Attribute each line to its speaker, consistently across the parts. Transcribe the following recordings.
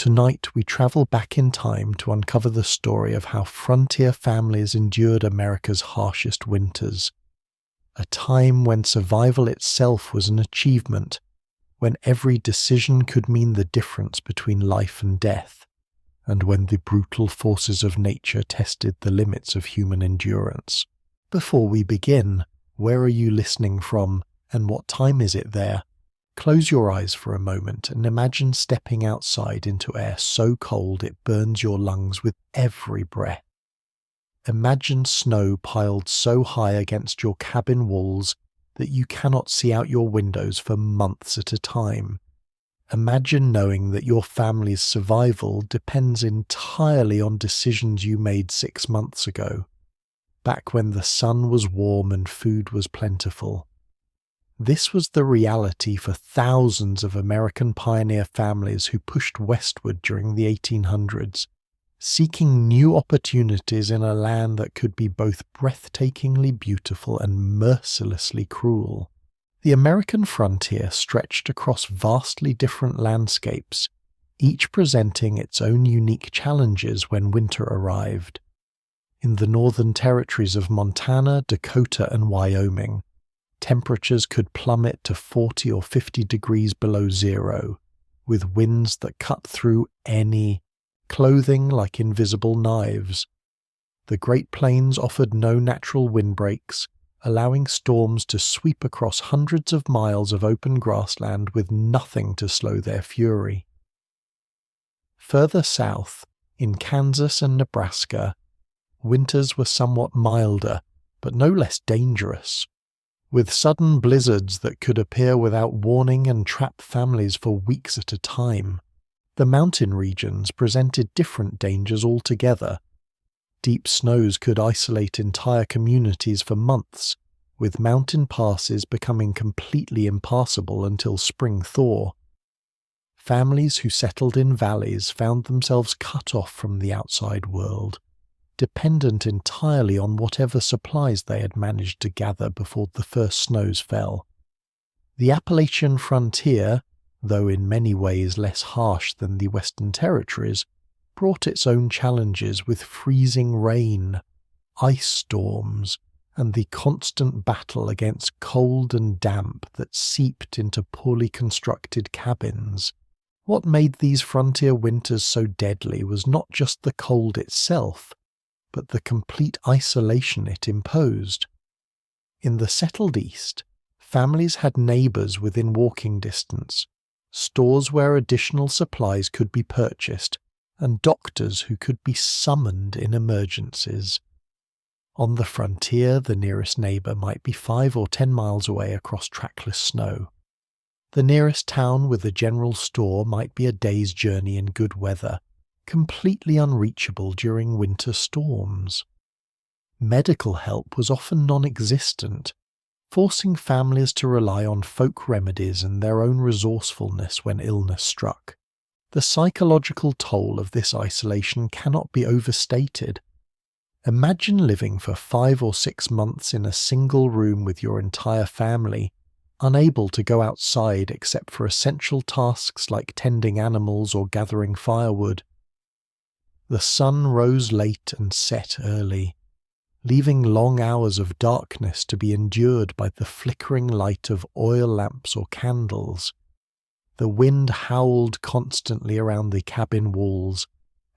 Speaker 1: Tonight we travel back in time to uncover the story of how frontier families endured America's harshest winters. A time when survival itself was an achievement, when every decision could mean the difference between life and death, and when the brutal forces of nature tested the limits of human endurance. Before we begin, where are you listening from, and what time is it there? Close your eyes for a moment and imagine stepping outside into air so cold it burns your lungs with every breath. Imagine snow piled so high against your cabin walls that you cannot see out your windows for months at a time. Imagine knowing that your family's survival depends entirely on decisions you made 6 months ago, back when the sun was warm and food was plentiful. This was the reality for thousands of American pioneer families who pushed westward during the 1800s, seeking new opportunities in a land that could be both breathtakingly beautiful and mercilessly cruel. The American frontier stretched across vastly different landscapes, each presenting its own unique challenges when winter arrived. In the northern territories of Montana, Dakota, and Wyoming, temperatures could plummet to 40 or 50 degrees below zero, with winds that cut through any clothing like invisible knives. The Great Plains offered no natural windbreaks, allowing storms to sweep across hundreds of miles of open grassland with nothing to slow their fury. Further south, in Kansas and Nebraska, winters were somewhat milder, but no less dangerous, with sudden blizzards that could appear without warning and trap families for weeks at a time. The mountain regions presented different dangers altogether. Deep snows could isolate entire communities for months, with mountain passes becoming completely impassable until spring thaw. Families who settled in valleys found themselves cut off from the outside world, dependent entirely on whatever supplies they had managed to gather before the first snows fell. The Appalachian frontier, though in many ways less harsh than the Western Territories, brought its own challenges with freezing rain, ice storms, and the constant battle against cold and damp that seeped into poorly constructed cabins. What made these frontier winters so deadly was not just the cold itself, but the complete isolation it imposed. In the settled East, families had neighbours within walking distance, stores where additional supplies could be purchased, and doctors who could be summoned in emergencies. On the frontier, the nearest neighbour might be 5 or 10 miles away across trackless snow. The nearest town with a general store might be a day's journey in good weather, completely unreachable during winter storms. Medical help was often non-existent, forcing families to rely on folk remedies and their own resourcefulness when illness struck. The psychological toll of this isolation cannot be overstated. Imagine living for 5 or 6 months in a single room with your entire family, unable to go outside except for essential tasks like tending animals or gathering firewood. The sun rose late and set early, leaving long hours of darkness to be endured by the flickering light of oil lamps or candles. The wind howled constantly around the cabin walls,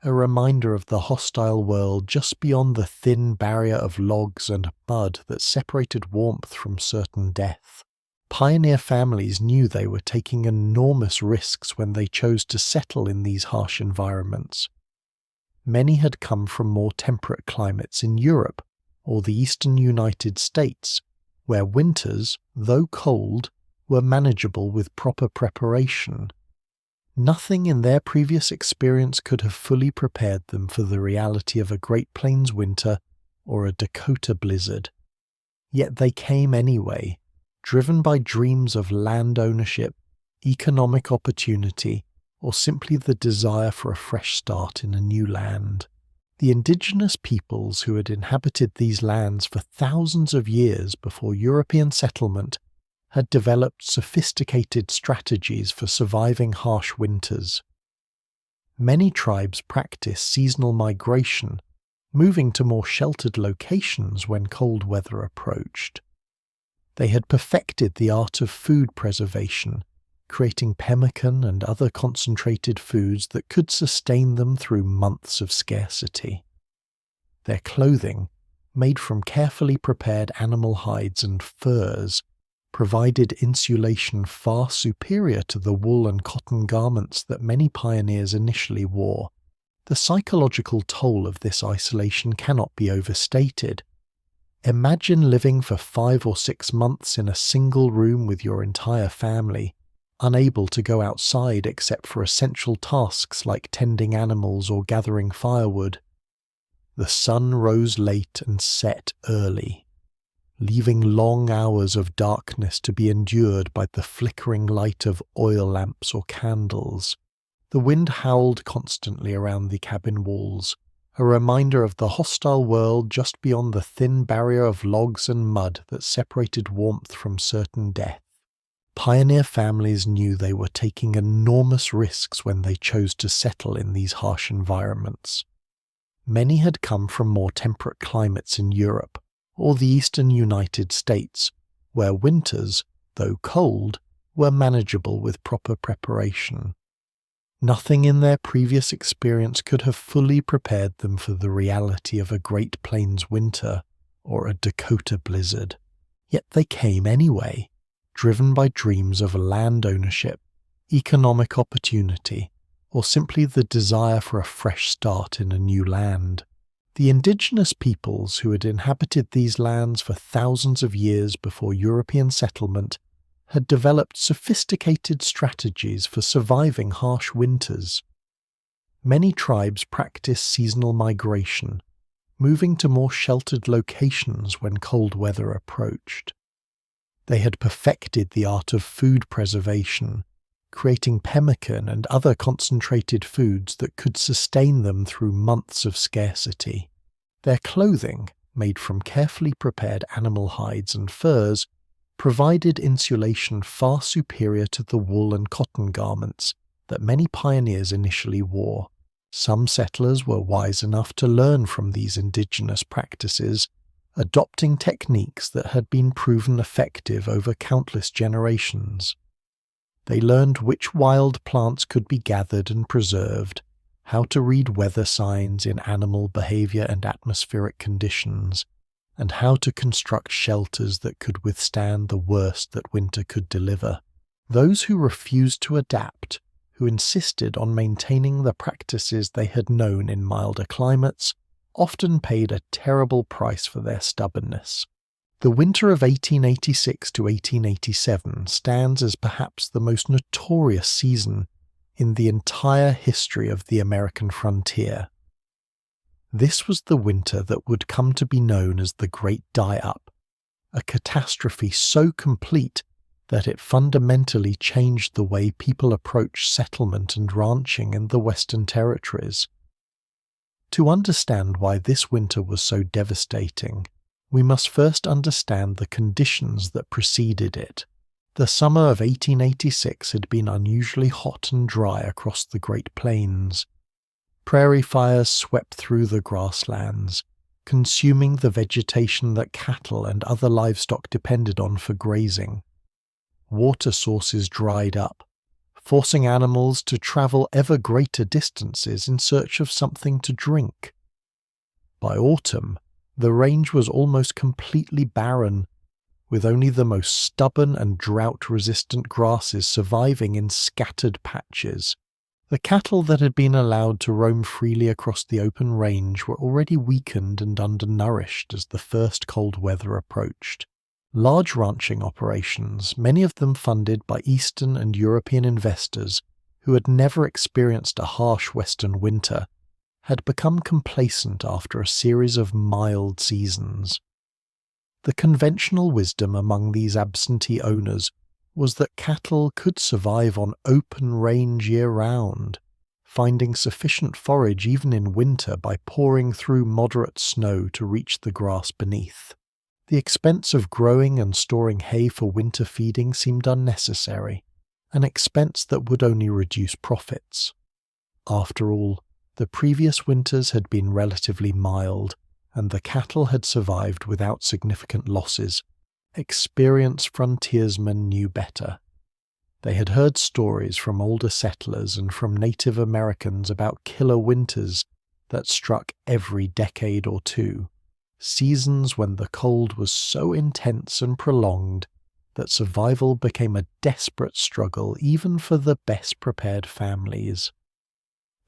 Speaker 1: a reminder of the hostile world just beyond the thin barrier of logs and mud that separated warmth from certain death. Pioneer families knew they were taking enormous risks when they chose to settle in these harsh environments. Many had come from more temperate climates in Europe or the eastern United States, where winters, though cold, were manageable with proper preparation. Nothing in their previous experience could have fully prepared them for the reality of a Great Plains winter or a Dakota blizzard. Yet they came anyway, driven by dreams of land ownership, economic opportunity, or simply the desire for a fresh start in a new land. The indigenous peoples who had inhabited these lands for thousands of years before European settlement had developed sophisticated strategies for surviving harsh winters. Many tribes practice seasonal migration, moving to more sheltered locations when cold weather approached. They had perfected the art of food preservation, creating pemmican and other concentrated foods that could sustain them through months of scarcity. Their clothing, made from carefully prepared animal hides and furs, provided insulation far superior to the wool and cotton garments that many pioneers initially wore. The psychological toll of this isolation cannot be overstated. Imagine living for 5 or 6 months in a single room with your entire family, unable to go outside except for essential tasks like tending animals or gathering firewood. The sun rose late and set early, leaving long hours of darkness to be endured by the flickering light of oil lamps or candles. The wind howled constantly around the cabin walls, a reminder of the hostile world just beyond the thin barrier of logs and mud that separated warmth from certain death. Pioneer families knew they were taking enormous risks when they chose to settle in these harsh environments. Many had come from more temperate climates in Europe or the eastern United States, where winters, though cold, were manageable with proper preparation. Nothing in their previous experience could have fully prepared them for the reality of a Great Plains winter or a Dakota blizzard. Yet they came anyway, driven by dreams of land ownership, economic opportunity, or simply the desire for a fresh start in a new land. The indigenous peoples who had inhabited these lands for thousands of years before European settlement had developed sophisticated strategies for surviving harsh winters. Many tribes practiced seasonal migration, moving to more sheltered locations when cold weather approached. They had perfected the art of food preservation, creating pemmican and other concentrated foods that could sustain them through months of scarcity. Their clothing, made from carefully prepared animal hides and furs, provided insulation far superior to the wool and cotton garments that many pioneers initially wore. Some settlers were wise enough to learn from these indigenous practices, adopting techniques that had been proven effective over countless generations. They learned which wild plants could be gathered and preserved, how to read weather signs in animal behavior and atmospheric conditions, and how to construct shelters that could withstand the worst that winter could deliver. Those who refused to adapt, who insisted on maintaining the practices they had known in milder climates, often paid a terrible price for their stubbornness. The winter of 1886 to 1887 stands as perhaps the most notorious season in the entire history of the American frontier. This was the winter that would come to be known as the Great Die-Up, a catastrophe so complete that it fundamentally changed the way people approached settlement and ranching in the Western Territories. To understand why this winter was so devastating, we must first understand the conditions that preceded it. The summer of 1886 had been unusually hot and dry across the Great Plains. Prairie fires swept through the grasslands, consuming the vegetation that cattle and other livestock depended on for grazing. Water sources dried up, forcing animals to travel ever greater distances in search of something to drink. By autumn, the range was almost completely barren, with only the most stubborn and drought-resistant grasses surviving in scattered patches. The cattle that had been allowed to roam freely across the open range were already weakened and undernourished as the first cold weather approached. Large ranching operations, many of them funded by Eastern and European investors who had never experienced a harsh Western winter, had become complacent after a series of mild seasons. The conventional wisdom among these absentee owners was that cattle could survive on open range year-round, finding sufficient forage even in winter by pouring through moderate snow to reach the grass beneath. The expense of growing and storing hay for winter feeding seemed unnecessary, an expense that would only reduce profits. After all, the previous winters had been relatively mild, and the cattle had survived without significant losses. Experienced frontiersmen knew better. They had heard stories from older settlers and from Native Americans about killer winters that struck every decade or two, seasons when the cold was so intense and prolonged that survival became a desperate struggle even for the best prepared families.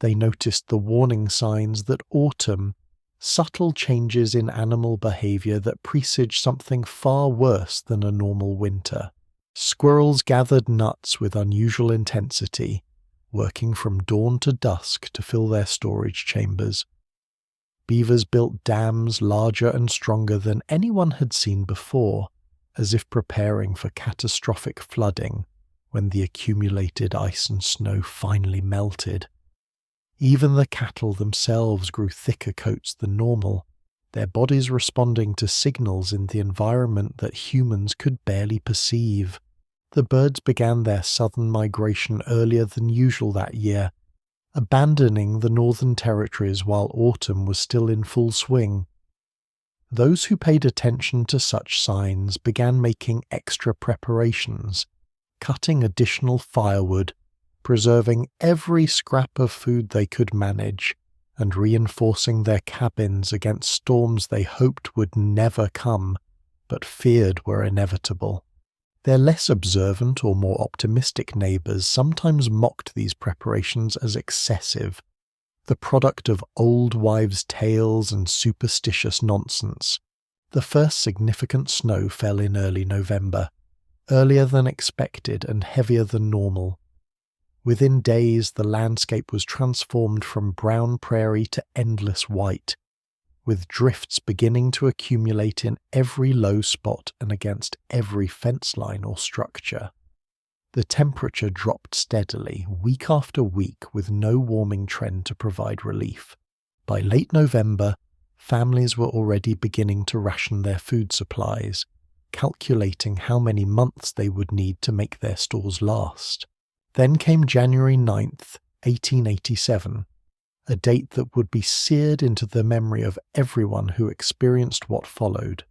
Speaker 1: They noticed the warning signs that autumn, subtle changes in animal behavior that presage something far worse than a normal winter. Squirrels gathered nuts with unusual intensity, working from dawn to dusk to fill their storage chambers. Beavers built dams larger and stronger than anyone had seen before, as if preparing for catastrophic flooding when the accumulated ice and snow finally melted. Even the cattle themselves grew thicker coats than normal, their bodies responding to signals in the environment that humans could barely perceive. The birds began their southern migration earlier than usual that year, abandoning the northern territories while autumn was still in full swing. Those who paid attention to such signs began making extra preparations, cutting additional firewood, preserving every scrap of food they could manage, and reinforcing their cabins against storms they hoped would never come, but feared were inevitable. Their less observant or more optimistic neighbours sometimes mocked these preparations as excessive, the product of old wives' tales and superstitious nonsense. The first significant snow fell in early November, earlier than expected and heavier than normal. Within days, the landscape was transformed from brown prairie to endless white, with drifts beginning to accumulate in every low spot and against every fence line or structure. The temperature dropped steadily, week after week, with no warming trend to provide relief. By late November, families were already beginning to ration their food supplies, calculating how many months they would need to make their stores last. Then came January 9th, 1887, a date that would be seared into the memory of everyone who experienced what followed.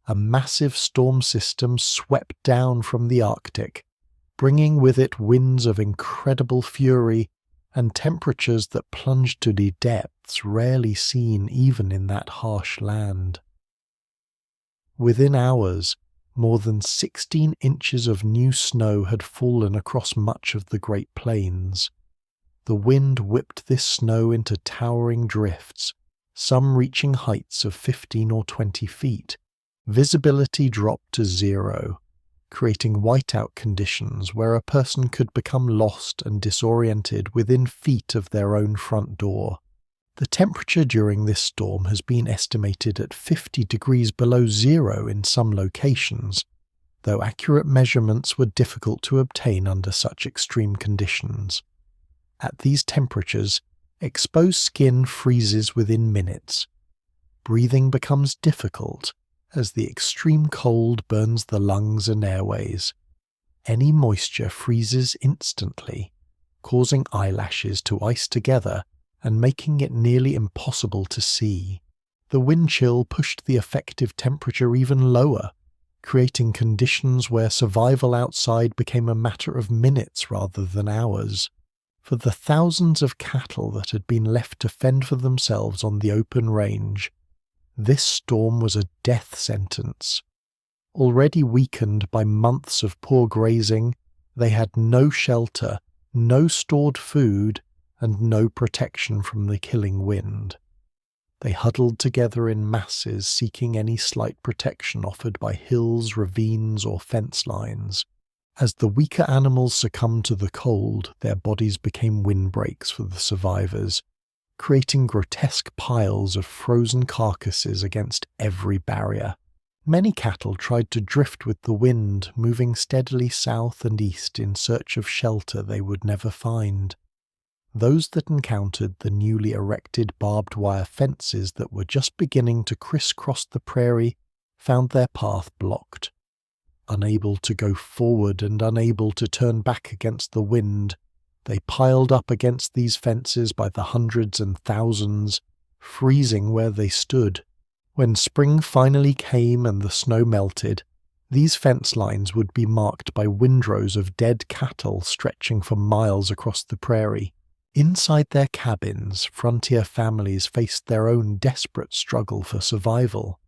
Speaker 1: A massive storm system swept down from the Arctic, bringing with it winds of incredible fury and temperatures that plunged to the depths rarely seen even in that harsh land. Within hours, more than 16 inches of new snow had fallen across much of the Great Plains. The wind whipped this snow into towering drifts, some reaching heights of 15 or 20 feet. Visibility dropped to zero, creating whiteout conditions where a person could become lost and disoriented within feet of their own front door. The temperature during this storm has been estimated at 50 degrees below zero in some locations, though accurate measurements were difficult to obtain under such extreme conditions. At these temperatures, exposed skin freezes within minutes. Breathing becomes difficult as the extreme cold burns the lungs and airways. Any moisture freezes instantly, causing eyelashes to ice together and making it nearly impossible to see. The wind chill pushed the effective temperature even lower, creating conditions where survival outside became a matter of minutes rather than hours. For the thousands of cattle that had been left to fend for themselves on the open range, this storm was a death sentence. Already weakened by months of poor grazing, they had no shelter, no stored food, and no protection from the killing wind. They huddled together in masses, seeking any slight protection offered by hills, ravines, or fence lines. As the weaker animals succumbed to the cold, their bodies became windbreaks for the survivors, creating grotesque piles of frozen carcasses against every barrier. Many cattle tried to drift with the wind, moving steadily south and east in search of shelter they would never find. Those that encountered the newly erected barbed wire fences that were just beginning to crisscross the prairie found their path blocked. Unable to go forward and unable to turn back against the wind, They piled up against these fences by the hundreds and thousands, freezing where they stood. When spring finally came and the snow melted, these fence lines would be marked by windrows of dead cattle stretching for miles across the prairie. Inside their cabins, frontier families faced their own desperate struggle for survival.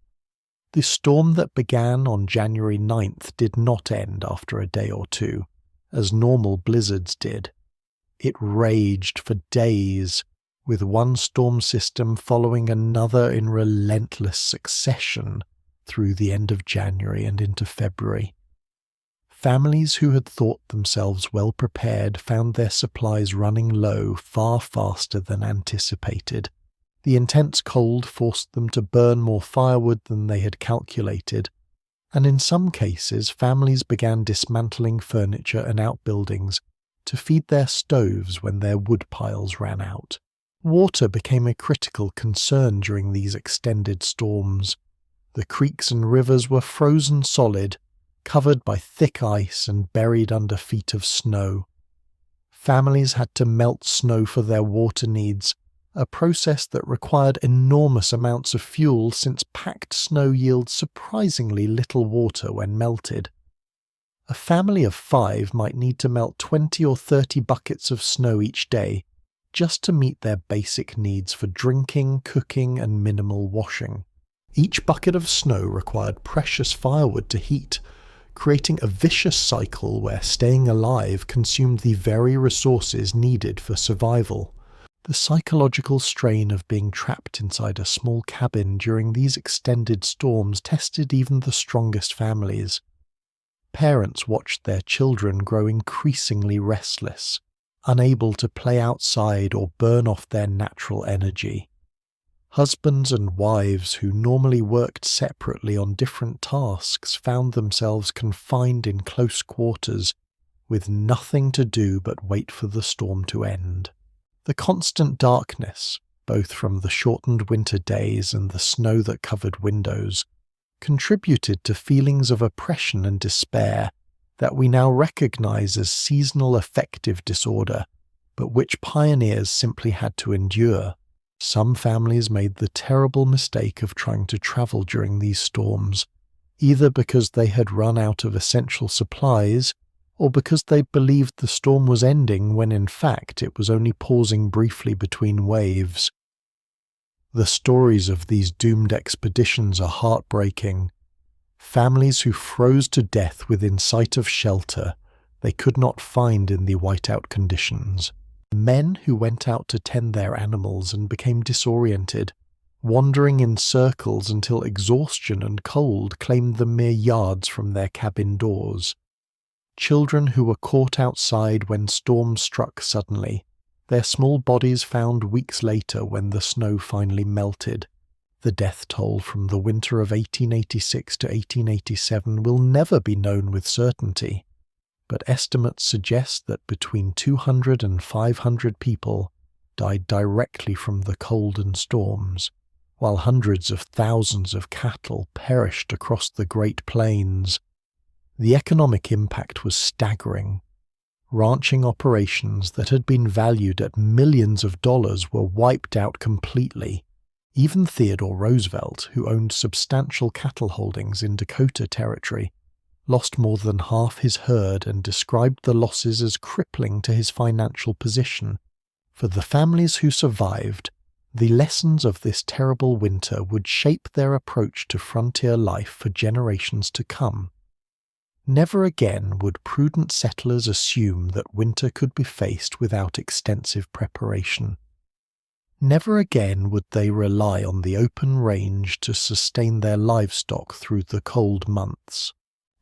Speaker 1: The storm that began on January 9th did not end after a day or two, as normal blizzards did. It raged for days, with one storm system following another in relentless succession through the end of January and into February. Families who had thought themselves well prepared found their supplies running low far faster than anticipated. The intense cold forced them to burn more firewood than they had calculated, and in some cases families began dismantling furniture and outbuildings to feed their stoves when their wood piles ran out. Water became a critical concern during these extended storms. The creeks and rivers were frozen solid, covered by thick ice and buried under feet of snow. Families had to melt snow for their water needs, a process that required enormous amounts of fuel since packed snow yields surprisingly little water when melted. A family of 5 might need to melt 20 or 30 buckets of snow each day just to meet their basic needs for drinking, cooking, and minimal washing. Each bucket of snow required precious firewood to heat, creating a vicious cycle where staying alive consumed the very resources needed for survival. The psychological strain of being trapped inside a small cabin during these extended storms tested even the strongest families. Parents watched their children grow increasingly restless, unable to play outside or burn off their natural energy. Husbands and wives who normally worked separately on different tasks found themselves confined in close quarters, with nothing to do but wait for the storm to end. The constant darkness, both from the shortened winter days and the snow that covered windows, contributed to feelings of oppression and despair that we now recognize as seasonal affective disorder, but which pioneers simply had to endure. Some families made the terrible mistake of trying to travel during these storms, either because they had run out of essential supplies or because they believed the storm was ending when in fact it was only pausing briefly between waves. The stories of these doomed expeditions are heartbreaking. Families who froze to death within sight of shelter they could not find in the whiteout conditions. Men who went out to tend their animals and became disoriented, wandering in circles until exhaustion and cold claimed them mere yards from their cabin doors. Children who were caught outside when storms struck suddenly, their small bodies found weeks later when the snow finally melted. The death toll from the winter of 1886 to 1887 will never be known with certainty, but estimates suggest that between 200 and 500 people died directly from the cold and storms, while hundreds of thousands of cattle perished across the Great Plains. The economic impact was staggering. Ranching operations that had been valued at millions of dollars were wiped out completely. Even Theodore Roosevelt, who owned substantial cattle holdings in Dakota Territory, lost more than half his herd and described the losses as crippling to his financial position. For the families who survived, the lessons of this terrible winter would shape their approach to frontier life for generations to come. Never again would prudent settlers assume that winter could be faced without extensive preparation. Never again would they rely on the open range to sustain their livestock through the cold months.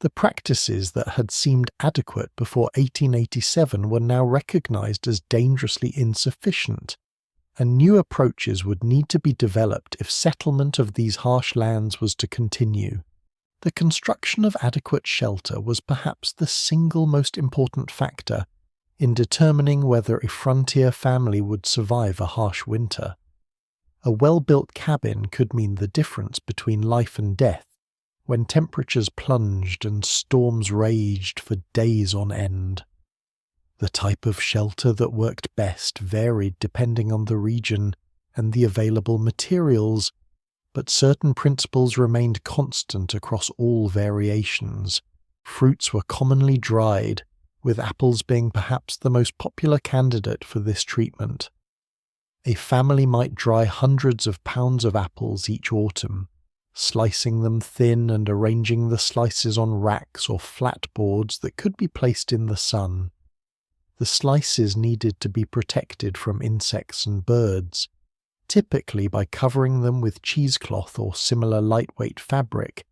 Speaker 1: The practices that had seemed adequate before 1887 were now recognized as dangerously insufficient, and new approaches would need to be developed if settlement of these harsh lands was to continue. The construction of adequate shelter was perhaps the single most important factor in determining whether a frontier family would survive a harsh winter. A well-built cabin could mean the difference between life and death when temperatures plunged and storms raged for days on end. The type of shelter that worked best varied depending on the region and the available materials, but certain principles remained constant across all variations. Fruits were commonly dried, with apples being perhaps the most popular candidate for this treatment. A family might dry hundreds of pounds of apples each autumn, slicing them thin and arranging the slices on racks or flat boards that could be placed in the sun. The slices needed to be protected from insects and birds, typically by covering them with cheesecloth or similar lightweight fabric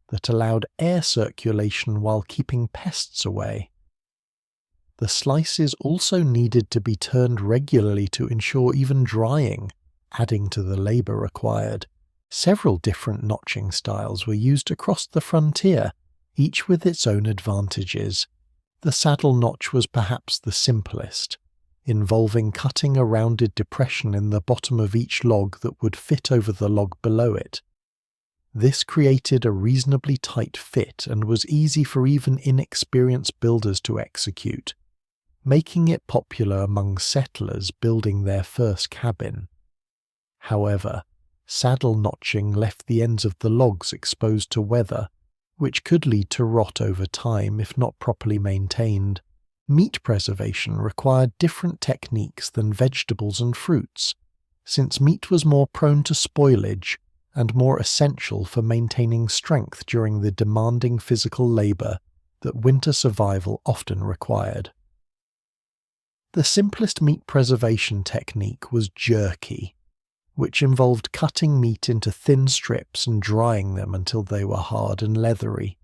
Speaker 1: that allowed air circulation while keeping pests away. The slices also needed to be turned regularly to ensure even drying, adding to the labour required. Several different notching styles were used across the frontier, each with its own advantages. The saddle notch was perhaps the simplest, involving cutting a rounded depression in the bottom of each log that would fit over the log below it. This created a reasonably tight fit and was easy for even inexperienced builders to execute, making it popular among settlers building their first cabin. However, saddle notching left the ends of the logs exposed to weather, which could lead to rot over time if not properly maintained. Meat preservation required different techniques than vegetables and fruits, since meat was more prone to spoilage and more essential for maintaining strength during the demanding physical labour that winter survival often required. The simplest meat preservation technique was jerky, which involved cutting meat into thin strips and drying them until they were hard and leathery.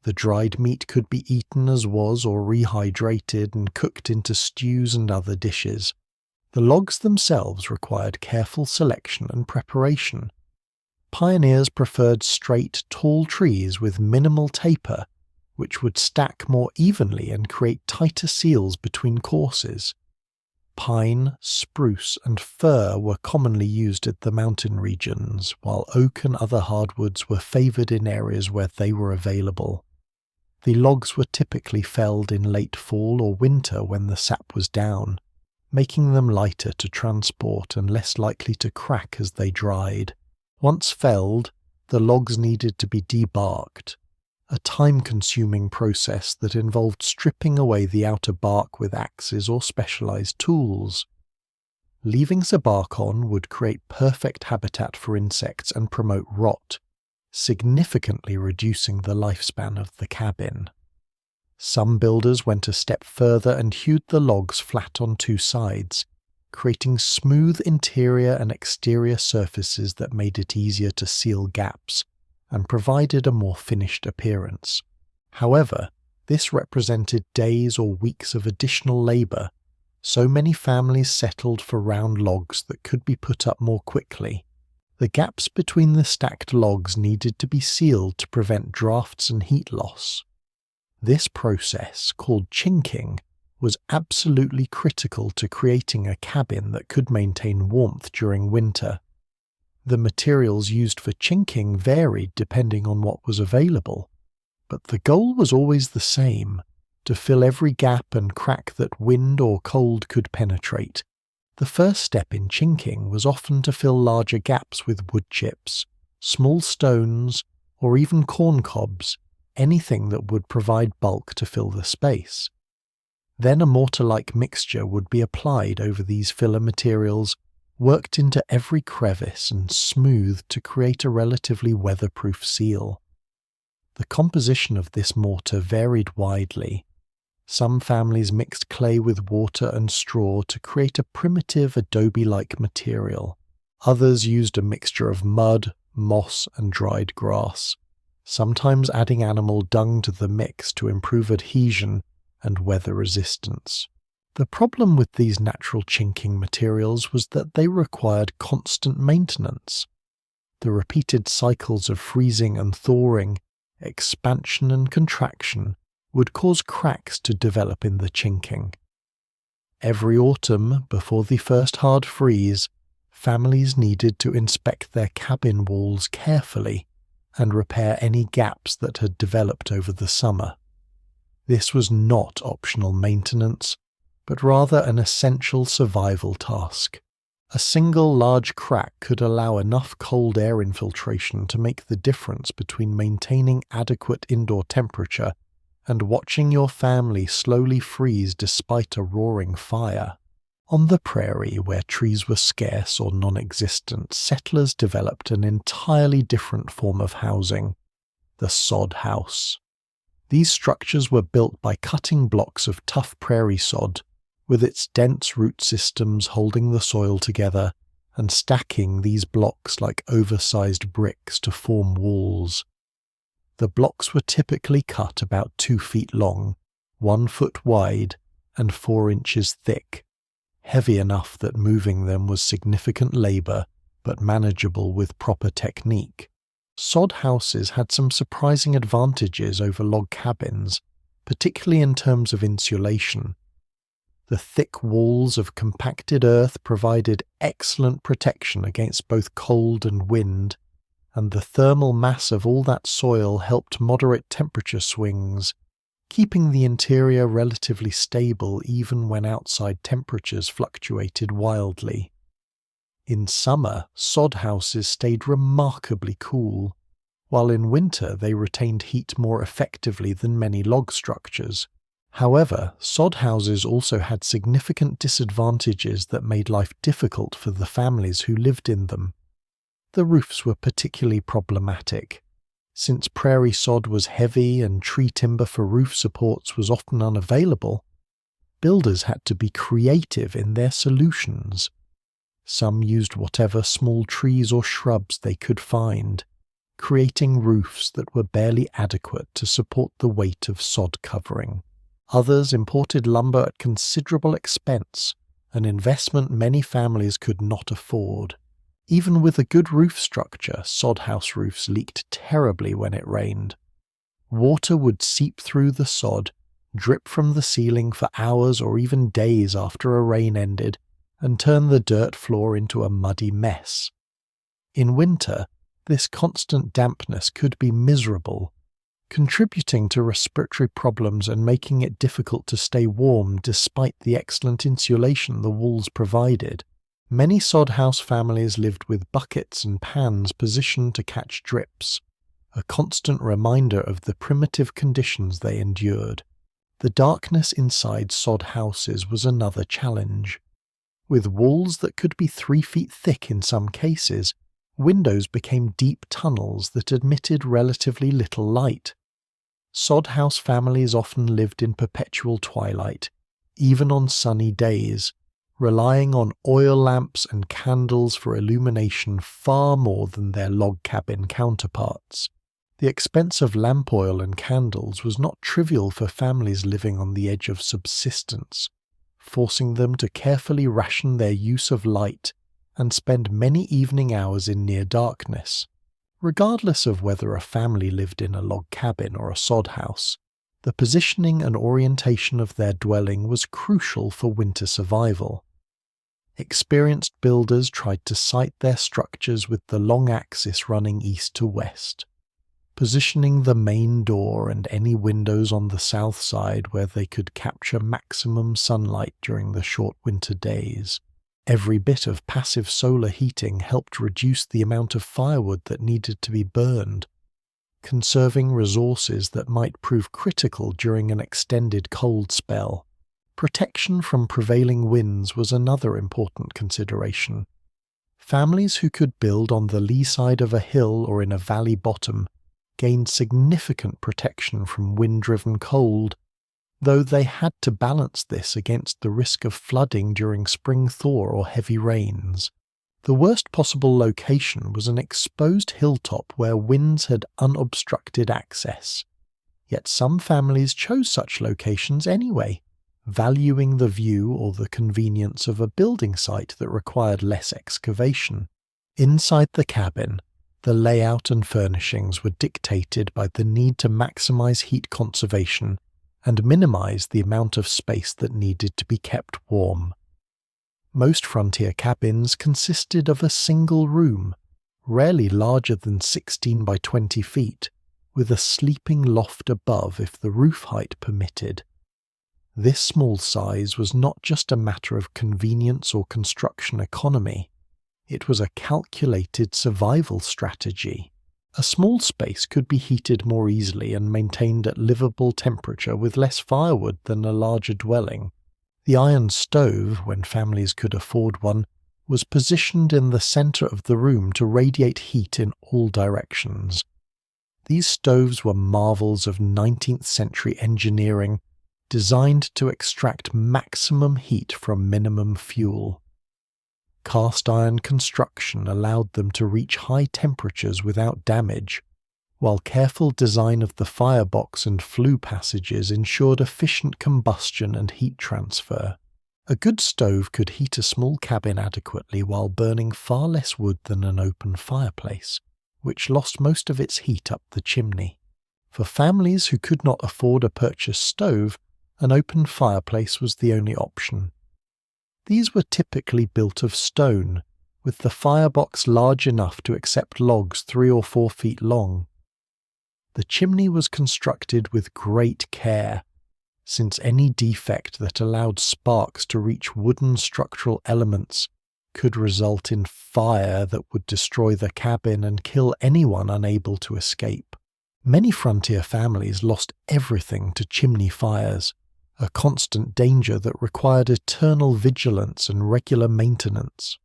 Speaker 1: The dried meat could be eaten as was or rehydrated and cooked into stews and other dishes. The logs themselves required careful selection and preparation. Pioneers preferred straight, tall trees with minimal taper, which would stack more evenly and create tighter seals between courses. Pine, spruce, and fir were commonly used at the mountain regions, while oak and other hardwoods were favoured in areas where they were available. The logs were typically felled in late fall or winter when the sap was down, making them lighter to transport and less likely to crack as they dried. Once felled, the logs needed to be debarked, a time-consuming process that involved stripping away the outer bark with axes or specialized tools. Leaving the bark on would create perfect habitat for insects and promote rot, significantly reducing the lifespan of the cabin. Some builders went a step further and hewed the logs flat on two sides, creating smooth interior and exterior surfaces that made it easier to seal gaps and provided a more finished appearance. However, this represented days or weeks of additional labour, so many families settled for round logs that could be put up more quickly. The gaps between the stacked logs needed to be sealed to prevent drafts and heat loss. This process, called chinking, was absolutely critical to creating a cabin that could maintain warmth during winter. The materials used for chinking varied depending on what was available, but the goal was always the same: to fill every gap and crack that wind or cold could penetrate. The first step in chinking was often to fill larger gaps with wood chips, small stones, or even corn cobs, anything that would provide bulk to fill the space. Then a mortar-like mixture would be applied over these filler materials, worked into every crevice and smoothed to create a relatively weatherproof seal. The composition of this mortar varied widely. Some families mixed clay with water and straw to create a primitive adobe-like material. Others used a mixture of mud, moss, and dried grass, sometimes adding animal dung to the mix to improve adhesion and weather resistance. The problem with these natural chinking materials was that they required constant maintenance. The repeated cycles of freezing and thawing, expansion and contraction, would cause cracks to develop in the chinking. Every autumn, before the first hard freeze, families needed to inspect their cabin walls carefully and repair any gaps that had developed over the summer. This was not optional maintenance, but rather an essential survival task. A single large crack could allow enough cold air infiltration to make the difference between maintaining adequate indoor temperature and watching your family slowly freeze despite a roaring fire. On the prairie, where trees were scarce or non-existent, settlers developed an entirely different form of housing: the sod house. These structures were built by cutting blocks of tough prairie sod, with its dense root systems holding the soil together and stacking these blocks like oversized bricks to form walls. The blocks were typically cut about 2 feet long, 1 foot wide, and 4 inches thick, heavy enough that moving them was significant labor, but manageable with proper technique. Sod houses had some surprising advantages over log cabins, particularly in terms of insulation. The thick walls of compacted earth provided excellent protection against both cold and wind, and the thermal mass of all that soil helped moderate temperature swings, keeping the interior relatively stable even when outside temperatures fluctuated wildly. In summer, sod houses stayed remarkably cool, while in winter they retained heat more effectively than many log structures. However, sod houses also had significant disadvantages that made life difficult for the families who lived in them. The roofs were particularly problematic. Since prairie sod was heavy and tree timber for roof supports was often unavailable, builders had to be creative in their solutions. Some used whatever small trees or shrubs they could find, creating roofs that were barely adequate to support the weight of sod covering. Others imported lumber at considerable expense, an investment many families could not afford. Even with a good roof structure, sod house roofs leaked terribly when it rained. Water would seep through the sod, drip from the ceiling for hours or even days after a rain ended, and turn the dirt floor into a muddy mess. In winter, this constant dampness could be miserable, contributing to respiratory problems and making it difficult to stay warm despite the excellent insulation the walls provided. Many sod house families lived with buckets and pans positioned to catch drips, a constant reminder of the primitive conditions they endured. The darkness inside sod houses was another challenge. With walls that could be 3 feet thick in some cases, windows became deep tunnels that admitted relatively little light. Sod house families often lived in perpetual twilight, even on sunny days, relying on oil lamps and candles for illumination far more than their log cabin counterparts. The expense of lamp oil and candles was not trivial for families living on the edge of subsistence, forcing them to carefully ration their use of light and spend many evening hours in near darkness. Regardless of whether a family lived in a log cabin or a sod house, the positioning and orientation of their dwelling was crucial for winter survival. Experienced builders tried to site their structures with the long axis running east to west, positioning the main door and any windows on the south side where they could capture maximum sunlight during the short winter days. Every bit of passive solar heating helped reduce the amount of firewood that needed to be burned, conserving resources that might prove critical during an extended cold spell. Protection from prevailing winds was another important consideration. Families who could build on the lee side of a hill or in a valley bottom gained significant protection from wind-driven cold, though they had to balance this against the risk of flooding during spring thaw or heavy rains. The worst possible location was an exposed hilltop where winds had unobstructed access. Yet some families chose such locations anyway, valuing the view or the convenience of a building site that required less excavation. Inside the cabin, the layout and furnishings were dictated by the need to maximize heat conservation and minimize the amount of space that needed to be kept warm. Most frontier cabins consisted of a single room, rarely larger than 16 by 20 feet, with a sleeping loft above if the roof height permitted. This small size was not just a matter of convenience or construction economy, it was a calculated survival strategy. A small space could be heated more easily and maintained at livable temperature with less firewood than a larger dwelling. The iron stove, when families could afford one, was positioned in the center of the room to radiate heat in all directions. These stoves were marvels of 19th century engineering, designed to extract maximum heat from minimum fuel. Cast iron construction allowed them to reach high temperatures without damage, while careful design of the firebox and flue passages ensured efficient combustion and heat transfer. A good stove could heat a small cabin adequately while burning far less wood than an open fireplace, which lost most of its heat up the chimney. For families who could not afford a purchased stove, an open fireplace was the only option. These were typically built of stone, with the firebox large enough to accept logs 3 or 4 feet long. The chimney was constructed with great care, since any defect that allowed sparks to reach wooden structural elements could result in fire that would destroy the cabin and kill anyone unable to escape. Many frontier families lost everything to chimney fires, a constant danger that required eternal vigilance and regular maintenance.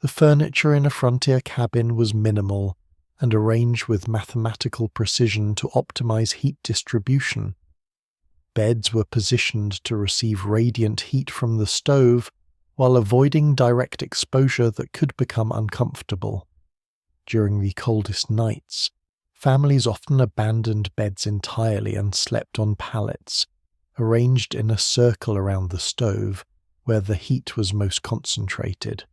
Speaker 1: The furniture in a frontier cabin was minimal and arranged with mathematical precision to optimize heat distribution. Beds were positioned to receive radiant heat from the stove while avoiding direct exposure that could become uncomfortable. During the coldest nights, families often abandoned beds entirely and slept on pallets, arranged in a circle around the stove where the heat was most concentrated.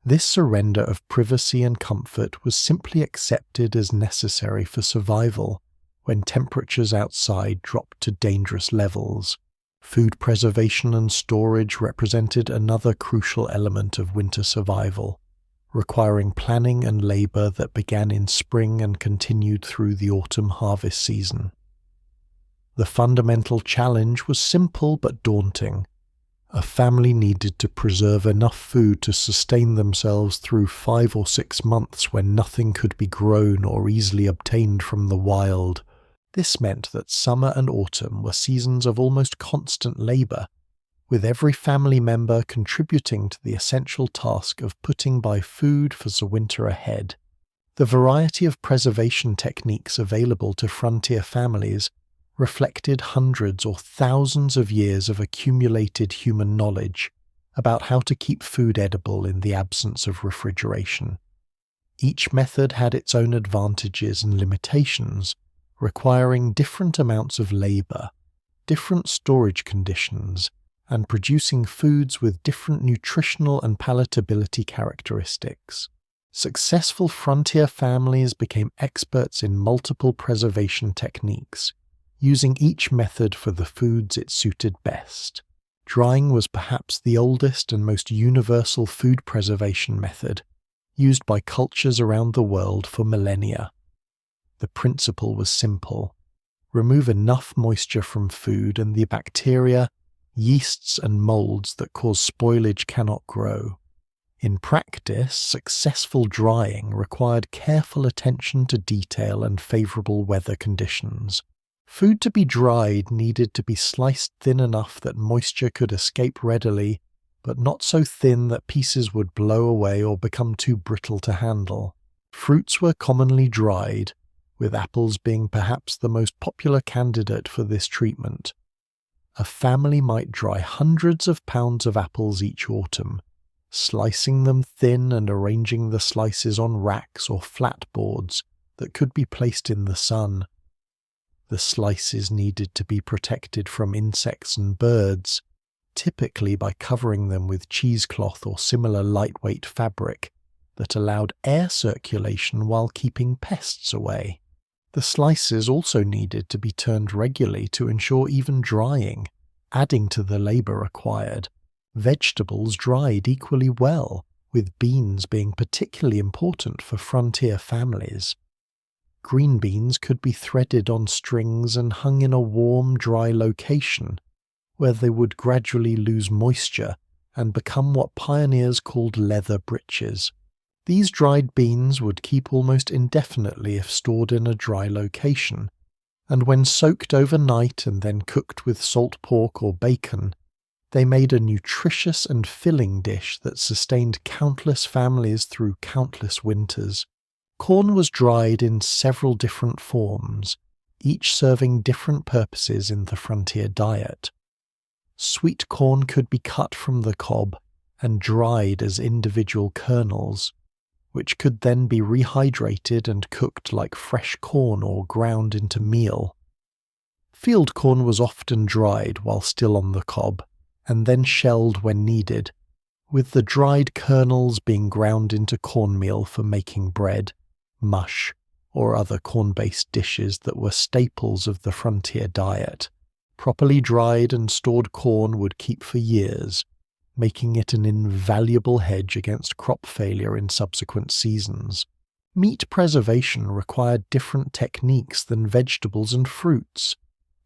Speaker 1: This surrender of privacy and comfort was simply accepted as necessary for survival when temperatures outside dropped to dangerous levels. Food preservation and storage represented another crucial element of winter survival, requiring planning and labor that began in spring and continued through the autumn harvest season. The fundamental challenge was simple but daunting. A family needed to preserve enough food to sustain themselves through 5 or 6 months when nothing could be grown or easily obtained from the wild. This meant that summer and autumn were seasons of almost constant labor, with every family member contributing to the essential task of putting by food for the winter ahead. The variety of preservation techniques available to frontier families reflected hundreds or thousands of years of accumulated human knowledge about how to keep food edible in the absence of refrigeration. Each method had its own advantages and limitations, requiring different amounts of labor, different storage conditions, and producing foods with different nutritional and palatability characteristics. Successful frontier families became experts in multiple preservation techniques, using each method for the foods it suited best. Drying was perhaps the oldest and most universal food preservation method, used by cultures around the world for millennia. The principle was simple. Remove enough moisture from food and the bacteria, yeasts and molds that cause spoilage cannot grow. In practice, successful drying required careful attention to detail and favorable weather conditions. Food to be dried needed to be sliced thin enough that moisture could escape readily, but not so thin that pieces would blow away or become too brittle to handle. Fruits were commonly dried, with apples being perhaps the most popular candidate for this treatment. A family might dry hundreds of pounds of apples each autumn, slicing them thin and arranging the slices on racks or flat boards that could be placed in the sun. The slices needed to be protected from insects and birds, typically by covering them with cheesecloth or similar lightweight fabric that allowed air circulation while keeping pests away. The slices also needed to be turned regularly to ensure even drying, adding to the labor required. Vegetables dried equally well, with beans being particularly important for frontier families. Green beans could be threaded on strings and hung in a warm, dry location, where they would gradually lose moisture and become what pioneers called leather breeches. These dried beans would keep almost indefinitely if stored in a dry location, and when soaked overnight and then cooked with salt pork or bacon, they made a nutritious and filling dish that sustained countless families through countless winters. Corn was dried in several different forms, each serving different purposes in the frontier diet. Sweet corn could be cut from the cob and dried as individual kernels, which could then be rehydrated and cooked like fresh corn or ground into meal. Field corn was often dried while still on the cob, and then shelled when needed, with the dried kernels being ground into cornmeal for making bread, mush, or other corn-based dishes that were staples of the frontier diet. Properly dried and stored corn would keep for years, making it an invaluable hedge against crop failure in subsequent seasons. Meat preservation required different techniques than vegetables and fruits,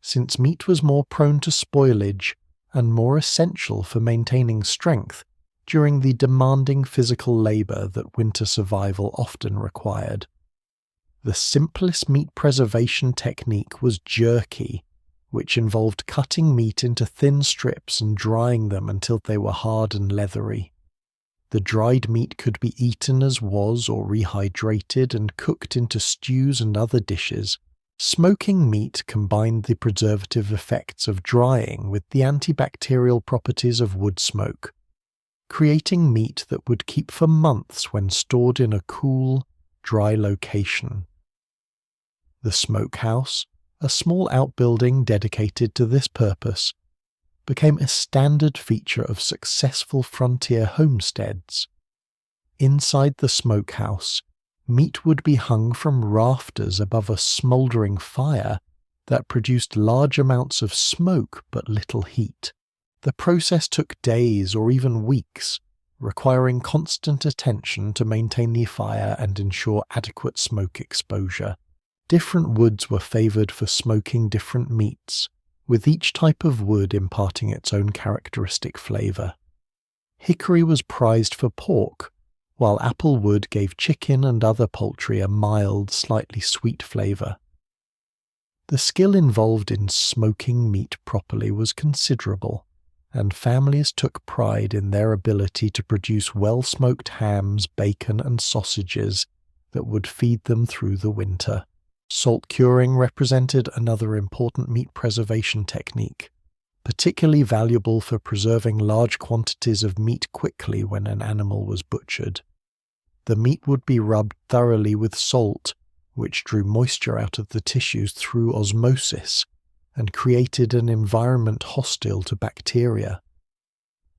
Speaker 1: since meat was more prone to spoilage and more essential for maintaining strength during the demanding physical labor that winter survival often required. The simplest meat preservation technique was jerky, which involved cutting meat into thin strips and drying them until they were hard and leathery. The dried meat could be eaten as was or rehydrated and cooked into stews and other dishes. Smoking meat combined the preservative effects of drying with the antibacterial properties of wood smoke, creating meat that would keep for months when stored in a cool, dry location. The smokehouse, a small outbuilding dedicated to this purpose, became a standard feature of successful frontier homesteads. Inside the smokehouse, meat would be hung from rafters above a smouldering fire that produced large amounts of smoke but little heat. The process took days or even weeks, requiring constant attention to maintain the fire and ensure adequate smoke exposure. Different woods were favoured for smoking different meats, with each type of wood imparting its own characteristic flavour. Hickory was prized for pork, while apple wood gave chicken and other poultry a mild, slightly sweet flavour. The skill involved in smoking meat properly was considerable, and families took pride in their ability to produce well-smoked hams, bacon and sausages that would feed them through the winter. Salt curing represented another important meat preservation technique, particularly valuable for preserving large quantities of meat quickly when an animal was butchered. The meat would be rubbed thoroughly with salt, which drew moisture out of the tissues through osmosis and created an environment hostile to bacteria.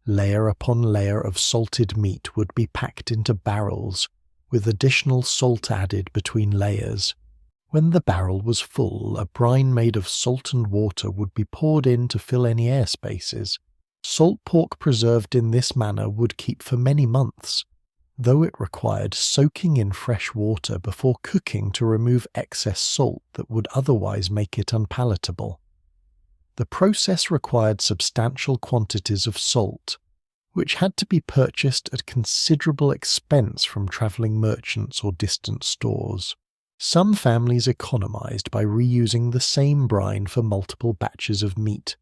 Speaker 1: Layer upon layer of salted meat would be packed into barrels, with additional salt added between layers. When the barrel was full, a brine made of salt and water would be poured in to fill any air spaces. Salt pork preserved in this manner would keep for many months, though it required soaking in fresh water before cooking to remove excess salt that would otherwise make it unpalatable. The process required substantial quantities of salt, which had to be purchased at considerable expense from travelling merchants or distant stores. Some families economized by reusing the same brine for multiple batches of meat,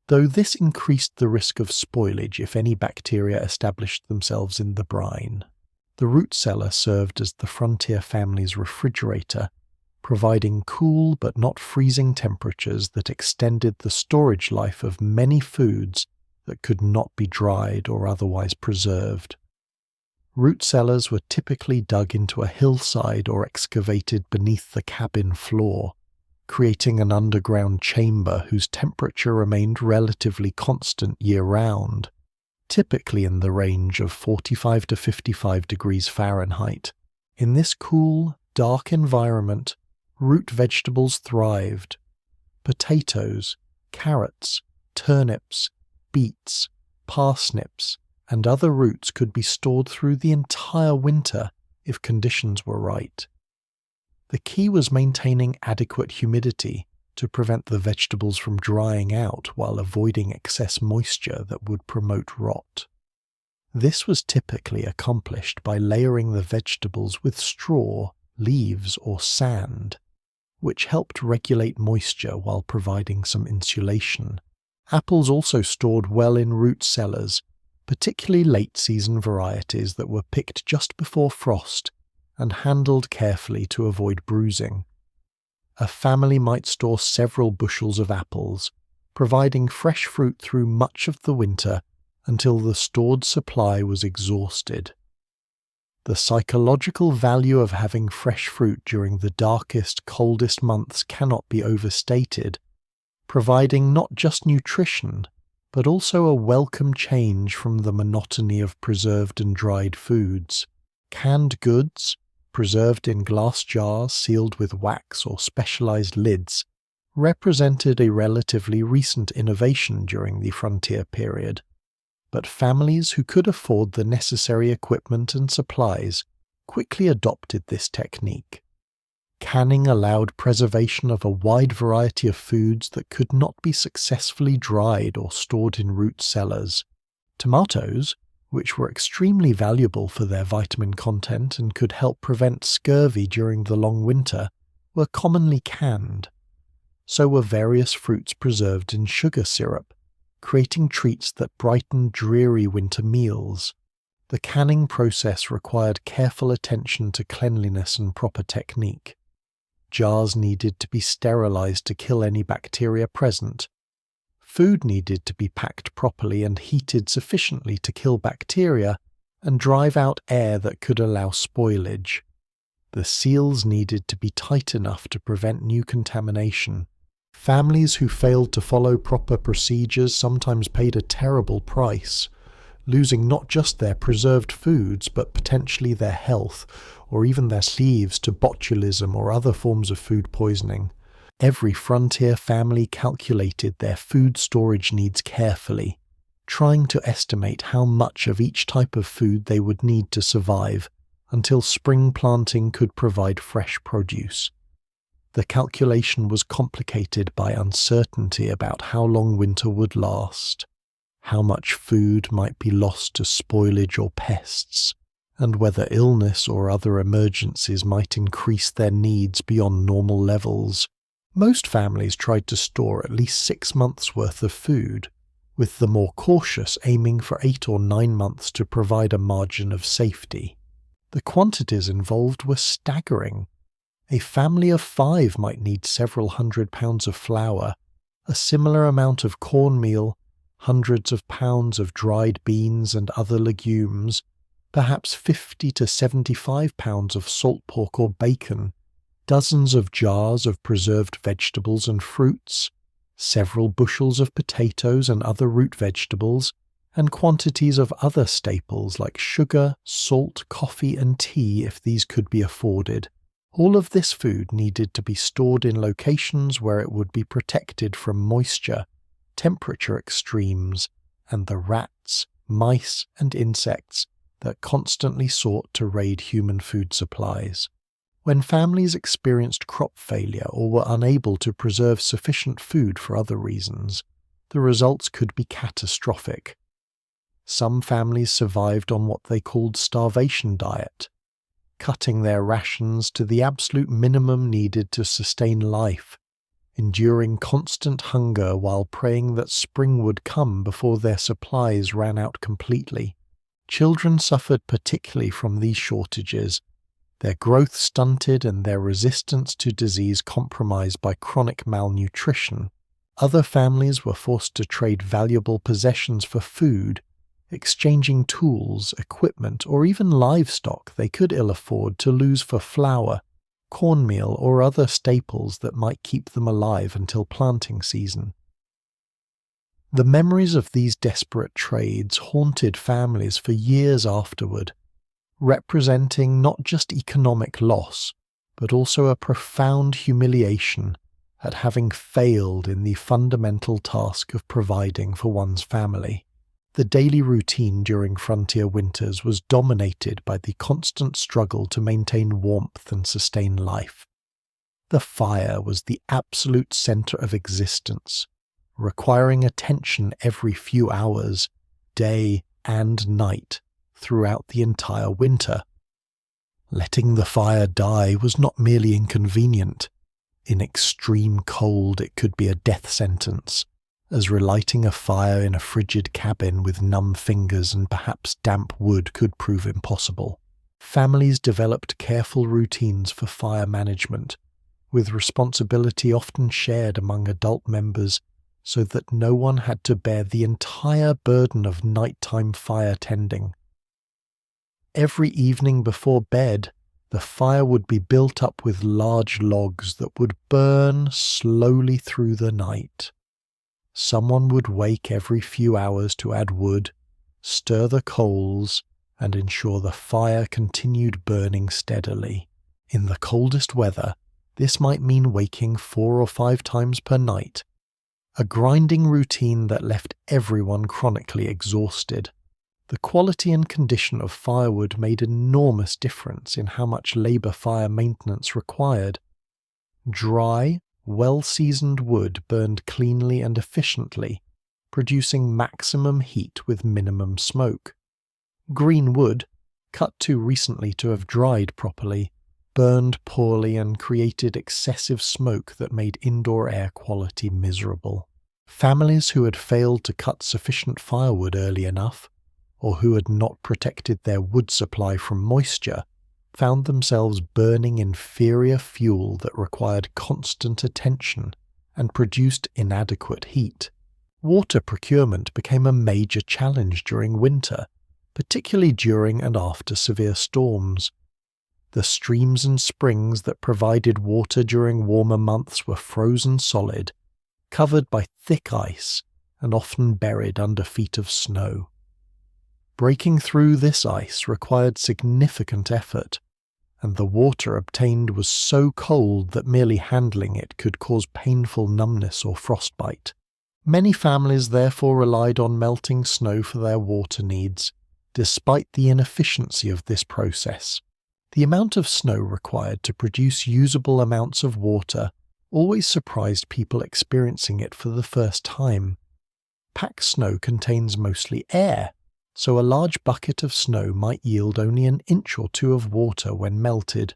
Speaker 1: though this increased the risk of spoilage if any bacteria established themselves in the brine. The root cellar served as the frontier family's refrigerator, providing cool but not freezing temperatures that extended the storage life of many foods that could not be dried or otherwise preserved. Root cellars were typically dug into a hillside or excavated beneath the cabin floor, creating an underground chamber whose temperature remained relatively constant year-round, typically in the range of 45 to 55 degrees Fahrenheit. In this cool, dark environment, root vegetables thrived. Potatoes, carrots, turnips, beets, parsnips, and other roots could be stored through the entire winter if conditions were right. The key was maintaining adequate humidity to prevent the vegetables from drying out while avoiding excess moisture that would promote rot. This was typically accomplished by layering the vegetables with straw, leaves, or sand, which helped regulate moisture while providing some insulation. Apples also stored well in root cellars, particularly late-season varieties that were picked just before frost and handled carefully to avoid bruising. A family might store several bushels of apples, providing fresh fruit through much of the winter until the stored supply was exhausted. The psychological value of having fresh fruit during the darkest, coldest months cannot be overstated, providing not just nutrition, but also a welcome change from the monotony of preserved and dried foods. Canned goods, preserved in glass jars sealed with wax or specialized lids, represented a relatively recent innovation during the frontier period. But families who could afford the necessary equipment and supplies quickly adopted this technique. Canning allowed preservation of a wide variety of foods that could not be successfully dried or stored in root cellars. Tomatoes, which were extremely valuable for their vitamin content and could help prevent scurvy during the long winter, were commonly canned. So were various fruits preserved in sugar syrup, creating treats that brightened dreary winter meals. The canning process required careful attention to cleanliness and proper technique. Jars needed to be sterilized to kill any bacteria present. Food needed to be packed properly and heated sufficiently to kill bacteria and drive out air that could allow spoilage. The seals needed to be tight enough to prevent new contamination. Families who failed to follow proper procedures sometimes paid a terrible price, losing not just their preserved foods but potentially their health or even their lives to botulism or other forms of food poisoning. Every frontier family calculated their food storage needs carefully, trying to estimate how much of each type of food they would need to survive until spring planting could provide fresh produce. The calculation was complicated by uncertainty about how long winter would last, how much food might be lost to spoilage or pests, and whether illness or other emergencies might increase their needs beyond normal levels. Most families tried to store at least 6 months' worth of food, with the more cautious aiming for 8 or 9 months to provide a margin of safety. The quantities involved were staggering. A family of 5 might need several hundred pounds of flour, a similar amount of cornmeal, hundreds of pounds of dried beans and other legumes, perhaps 50 to 75 pounds of salt pork or bacon, dozens of jars of preserved vegetables and fruits, several bushels of potatoes and other root vegetables, and quantities of other staples like sugar, salt, coffee, and tea if these could be afforded. All of this food needed to be stored in locations where it would be protected from moisture, temperature extremes, and the rats, mice, and insects that constantly sought to raid human food supplies. When families experienced crop failure or were unable to preserve sufficient food for other reasons, the results could be catastrophic. Some families survived on what they called starvation diet, cutting their rations to the absolute minimum needed to sustain life, enduring constant hunger while praying that spring would come before their supplies ran out completely. Children suffered particularly from these shortages, their growth stunted and their resistance to disease compromised by chronic malnutrition. Other families were forced to trade valuable possessions for food, exchanging tools, equipment, or even livestock they could ill afford to lose for flour, cornmeal, or other staples that might keep them alive until planting season. The memories of these desperate trades haunted families for years afterward, representing not just economic loss, but also a profound humiliation at having failed in the fundamental task of providing for one's family. The daily routine during frontier winters was dominated by the constant struggle to maintain warmth and sustain life. the fire was the absolute center of existence, requiring attention every few hours, day and night, throughout the entire winter. Letting the fire die was not merely inconvenient. In extreme cold, it could be a death sentence, as relighting a fire in a frigid cabin with numb fingers and perhaps damp wood could prove impossible. Families developed careful routines for fire management, with responsibility often shared among adult members so that no one had to bear the entire burden of nighttime fire tending. Every evening before bed, the fire would be built up with large logs that would burn slowly through the night. Someone would wake every few hours to add wood, stir the coals, and ensure the fire continued burning steadily. In the coldest weather, this might mean waking 4 or 5 times per night, a grinding routine that left everyone chronically exhausted. The quality and condition of firewood made an enormous difference in how much labor fire maintenance required. Dry, well-seasoned wood burned cleanly and efficiently, producing maximum heat with minimum smoke. Green wood, cut too recently to have dried properly, burned poorly and created excessive smoke that made indoor air quality miserable. Families who had failed to cut sufficient firewood early enough, or who had not protected their wood supply from moisture, found themselves burning inferior fuel that required constant attention and produced inadequate heat. Water procurement became a major challenge during winter, particularly during and after severe storms. The streams and springs that provided water during warmer months were frozen solid, covered by thick ice and often buried under feet of snow. Breaking through this ice required significant effort, and the water obtained was so cold that merely handling it could cause painful numbness or frostbite. Many families therefore relied on melting snow for their water needs, despite the inefficiency of this process. The amount of snow required to produce usable amounts of water always surprised people experiencing it for the first time. Packed snow contains mostly air, so a large bucket of snow might yield only an inch or 2 of water when melted.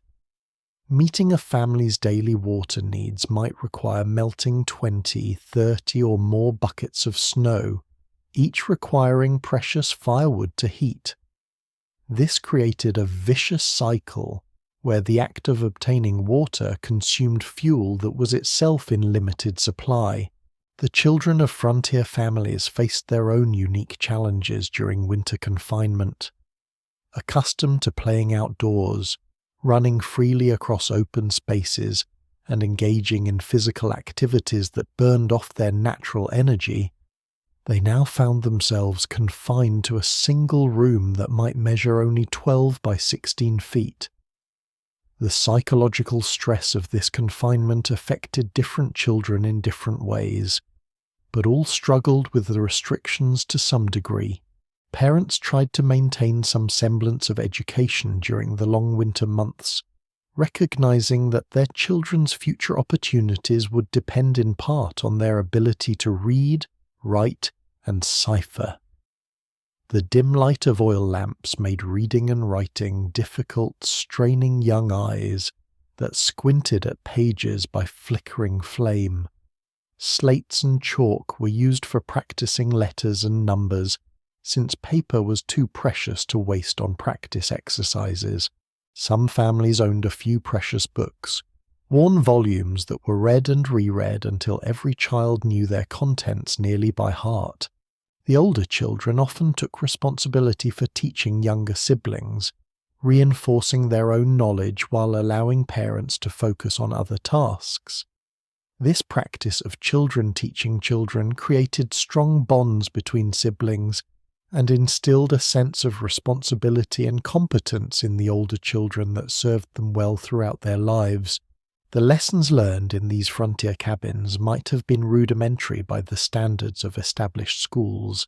Speaker 1: Meeting a family's daily water needs might require melting 20, 30 or more buckets of snow, each requiring precious firewood to heat. This created a vicious cycle where the act of obtaining water consumed fuel that was itself in limited supply. The children of frontier families faced their own unique challenges during winter confinement. Accustomed to playing outdoors, running freely across open spaces, and engaging in physical activities that burned off their natural energy, they now found themselves confined to a single room that might measure only 12 by 16 feet. The psychological stress of this confinement affected different children in different ways, but all struggled with the restrictions to some degree. Parents tried to maintain some semblance of education during the long winter months, recognizing that their children's future opportunities would depend in part on their ability to read, write, and cipher. The dim light of oil lamps made reading and writing difficult, straining young eyes that squinted at pages by flickering flame. Slates and chalk were used for practicing letters and numbers, since paper was too precious to waste on practice exercises. Some families owned a few precious books, worn volumes that were read and reread until every child knew their contents nearly by heart. The older children often took responsibility for teaching younger siblings, reinforcing their own knowledge while allowing parents to focus on other tasks. This practice of children teaching children created strong bonds between siblings and instilled a sense of responsibility and competence in the older children that served them well throughout their lives. The lessons learned in these frontier cabins might have been rudimentary by the standards of established schools,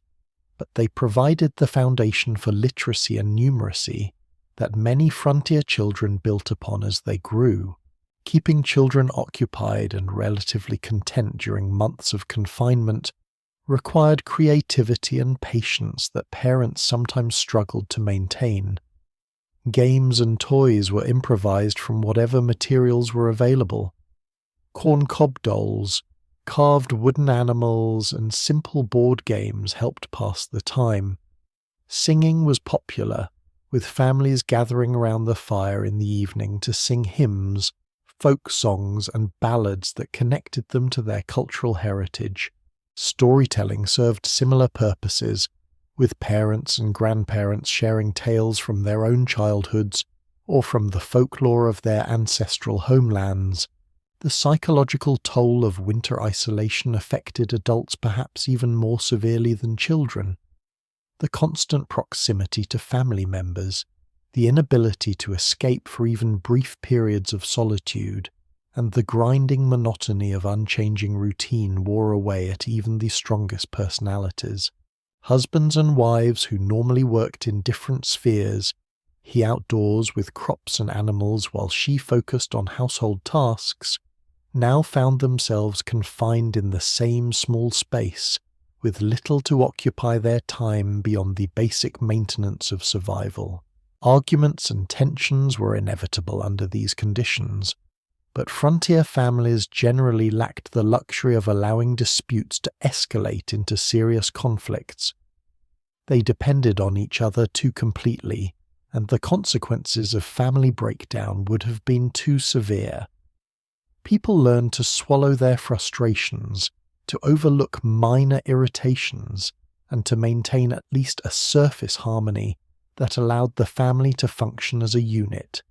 Speaker 1: but they provided the foundation for literacy and numeracy that many frontier children built upon as they grew. Keeping children occupied and relatively content during months of confinement required creativity and patience that parents sometimes struggled to maintain. Games and toys were improvised from whatever materials were available. Corncob dolls, carved wooden animals, and simple board games helped pass the time. Singing was popular, with families gathering around the fire in the evening to sing hymns, folk songs, and ballads that connected them to their cultural heritage. Storytelling served similar purposes, with parents and grandparents sharing tales from their own childhoods or from the folklore of their ancestral homelands. The psychological toll of winter isolation affected adults perhaps even more severely than children. The constant proximity to family members, the inability to escape for even brief periods of solitude, and the grinding monotony of unchanging routine wore away at even the strongest personalities. Husbands and wives who normally worked in different spheres, he outdoors with crops and animals while she focused on household tasks, now found themselves confined in the same small space, with little to occupy their time beyond the basic maintenance of survival. Arguments and tensions were inevitable under these conditions, but frontier families generally lacked the luxury of allowing disputes to escalate into serious conflicts. They depended on each other too completely, and the consequences of family breakdown would have been too severe. People learned to swallow their frustrations, to overlook minor irritations, and to maintain at least a surface harmony that allowed the family to function as a unit.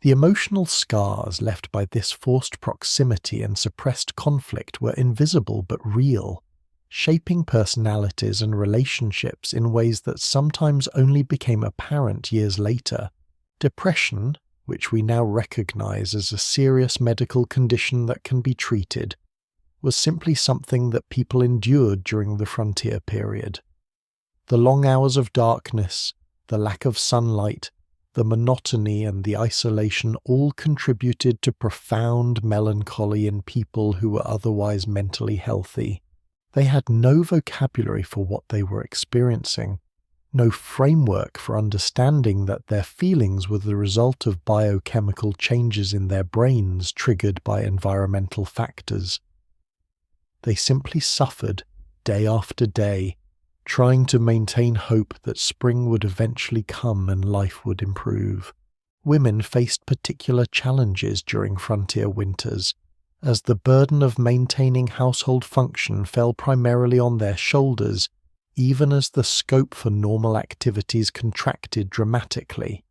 Speaker 1: The emotional scars left by this forced proximity and suppressed conflict were invisible but real, shaping personalities and relationships in ways that sometimes only became apparent years later. Depression, which we now recognize as a serious medical condition that can be treated, was simply something that people endured during the frontier period. The long hours of darkness, the lack of sunlight, the monotony and the isolation all contributed to profound melancholy in people who were otherwise mentally healthy. They had no vocabulary for what they were experiencing, no framework for understanding that their feelings were the result of biochemical changes in their brains triggered by environmental factors. They simply suffered day after day, trying to maintain hope that spring would eventually come and life would improve. Women faced particular challenges during frontier winters, as the burden of maintaining household function fell primarily on their shoulders, even as the scope for normal activities contracted dramatically.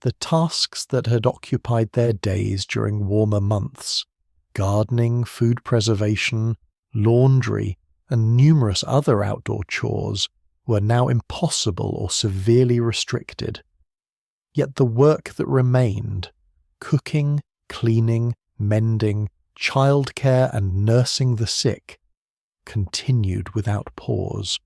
Speaker 1: The tasks that had occupied their days during warmer months, gardening, food preservation, laundry, and numerous other outdoor chores, were now impossible or severely restricted. Yet the work that remained, cooking, cleaning, mending, childcare, and nursing the sick, continued without pause.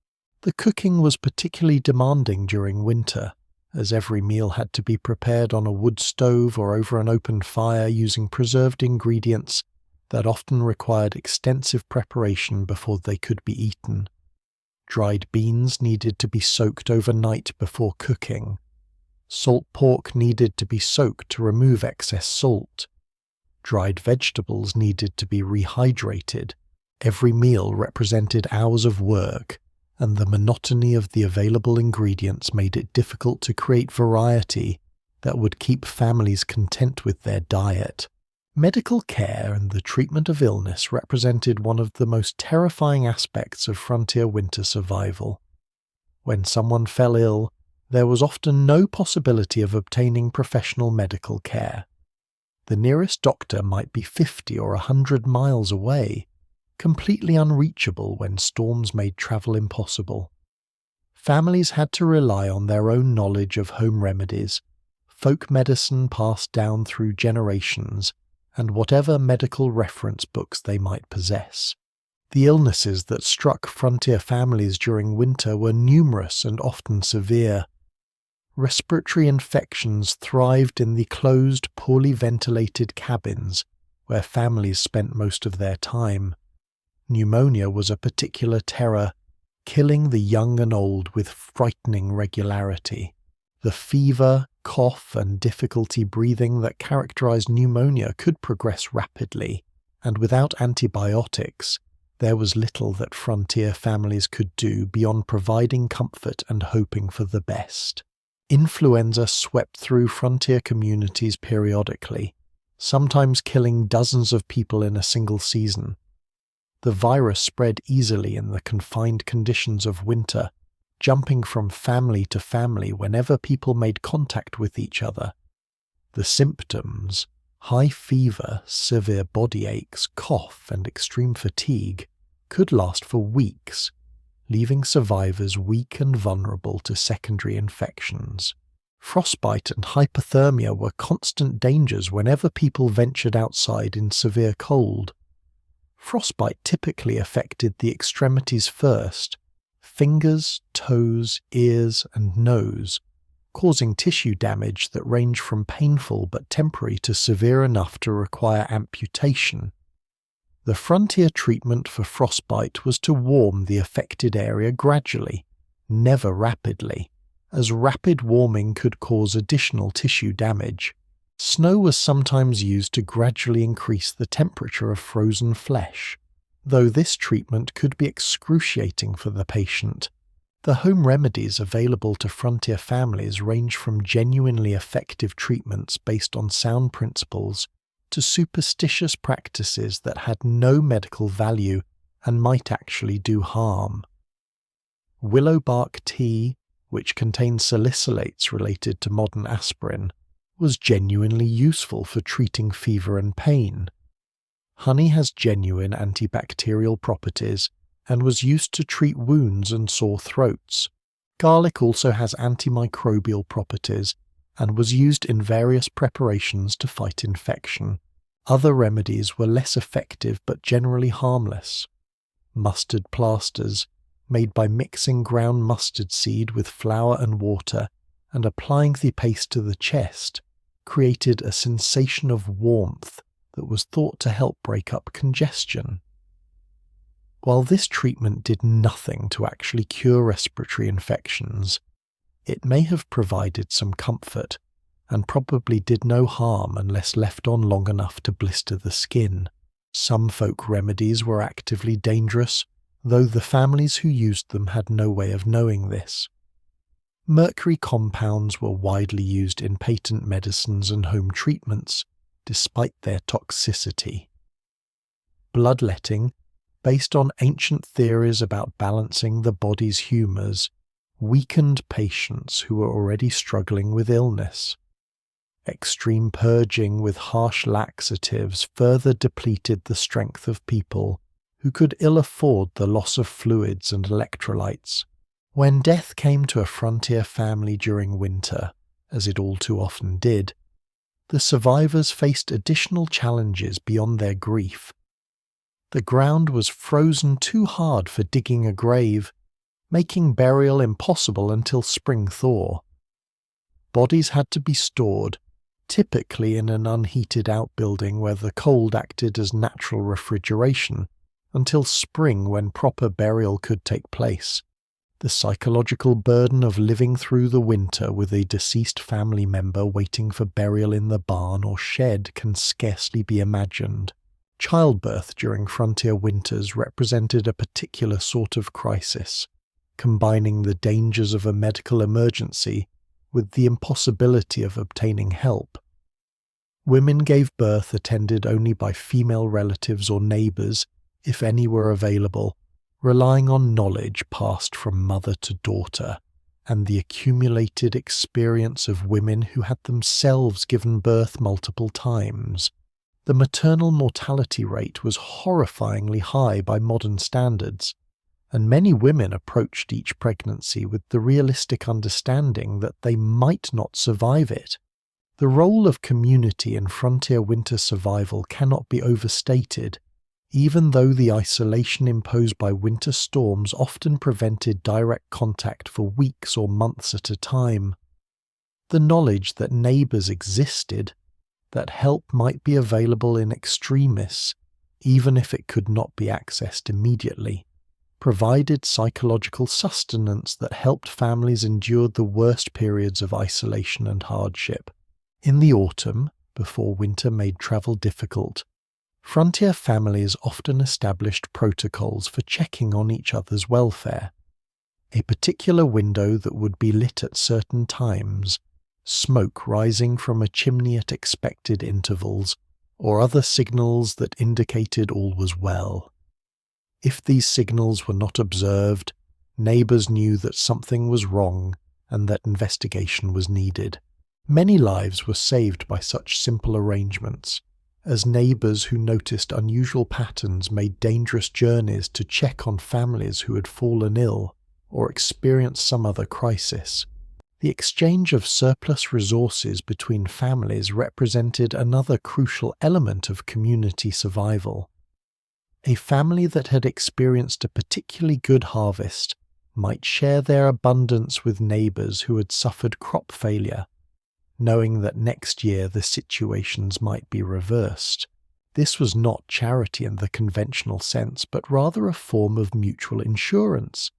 Speaker 1: The cooking was particularly demanding during winter, as every meal had to be prepared on a wood stove or over an open fire using preserved ingredients that often required extensive preparation before they could be eaten. Dried beans needed to be soaked overnight before cooking. Salt pork needed to be soaked to remove excess salt. Dried vegetables needed to be rehydrated. Every meal represented hours of work, and the monotony of the available ingredients made it difficult to create variety that would keep families content with their diet. Medical care and the treatment of illness represented one of the most terrifying aspects of frontier winter survival. When someone fell ill, there was often no possibility of obtaining professional medical care. The nearest doctor might be 50 or 100 miles away, completely unreachable when storms made travel impossible. Families had to rely on their own knowledge of home remedies, folk medicine passed down through generations, and whatever medical reference books they might possess. The illnesses that struck frontier families during winter were numerous and often severe. Respiratory infections thrived in the closed, poorly ventilated cabins where families spent most of their time. Pneumonia was a particular terror, killing the young and old with frightening regularity. The fever, cough, and difficulty breathing that characterized pneumonia could progress rapidly, and without antibiotics, there was little that frontier families could do beyond providing comfort and hoping for the best. Influenza swept through frontier communities periodically, sometimes killing dozens of people in a single season. The virus spread easily in the confined conditions of winter, jumping from family to family whenever people made contact with each other. The symptoms, high fever, severe body aches, cough, and extreme fatigue, could last for weeks, leaving survivors weak and vulnerable to secondary infections. Frostbite and hypothermia were constant dangers whenever people ventured outside in severe cold. Frostbite typically affected the extremities first, fingers, toes, ears, and nose, causing tissue damage that ranged from painful but temporary to severe enough to require amputation. The frontier treatment for frostbite was to warm the affected area gradually, never rapidly, as rapid warming could cause additional tissue damage. Snow was sometimes used to gradually increase the temperature of frozen flesh, though this treatment could be excruciating for the patient. The home remedies available to frontier families range from genuinely effective treatments based on sound principles to superstitious practices that had no medical value and might actually do harm. Willow bark tea, which contained salicylates related to modern aspirin, was genuinely useful for treating fever and pain. Honey has genuine antibacterial properties and was used to treat wounds and sore throats. Garlic also has antimicrobial properties and was used in various preparations to fight infection. Other remedies were less effective but generally harmless. Mustard plasters, made by mixing ground mustard seed with flour and water and applying the paste to the chest, created a sensation of warmth that was thought to help break up congestion. While this treatment did nothing to actually cure respiratory infections, it may have provided some comfort and probably did no harm unless left on long enough to blister the skin. Some folk remedies were actively dangerous, though the families who used them had no way of knowing this. Mercury compounds were widely used in patent medicines and home treatments, despite their toxicity. Bloodletting, based on ancient theories about balancing the body's humours, weakened patients who were already struggling with illness. Extreme purging with harsh laxatives further depleted the strength of people who could ill afford the loss of fluids and electrolytes. When death came to a frontier family during winter, as it all too often did, the survivors faced additional challenges beyond their grief. The ground was frozen too hard for digging a grave, making burial impossible until spring thaw. Bodies had to be stored, typically in an unheated outbuilding where the cold acted as natural refrigeration, until spring when proper burial could take place. The psychological burden of living through the winter with a deceased family member waiting for burial in the barn or shed can scarcely be imagined. Childbirth during frontier winters represented a particular sort of crisis, combining the dangers of a medical emergency with the impossibility of obtaining help. Women gave birth attended only by female relatives or neighbours, if any were available, relying on knowledge passed from mother to daughter, and the accumulated experience of women who had themselves given birth multiple times. The maternal mortality rate was horrifyingly high by modern standards, and many women approached each pregnancy with the realistic understanding that they might not survive it. The role of community in frontier winter survival cannot be overstated, even though the isolation imposed by winter storms often prevented direct contact for weeks or months at a time. The knowledge that neighbours existed, that help might be available in extremis, even if it could not be accessed immediately, provided psychological sustenance that helped families endure the worst periods of isolation and hardship. In the autumn, before winter made travel difficult, frontier families often established protocols for checking on each other's welfare. A particular window that would be lit at certain times, smoke rising from a chimney at expected intervals, or other signals that indicated all was well. If these signals were not observed, neighbours knew that something was wrong and that investigation was needed. Many lives were saved by such simple arrangements, as neighbours who noticed unusual patterns made dangerous journeys to check on families who had fallen ill or experienced some other crisis. The exchange of surplus resources between families represented another crucial element of community survival. A family that had experienced a particularly good harvest might share their abundance with neighbours who had suffered crop failure, knowing that next year the situations might be reversed. This was not charity in the conventional sense, but rather a form of mutual insurance,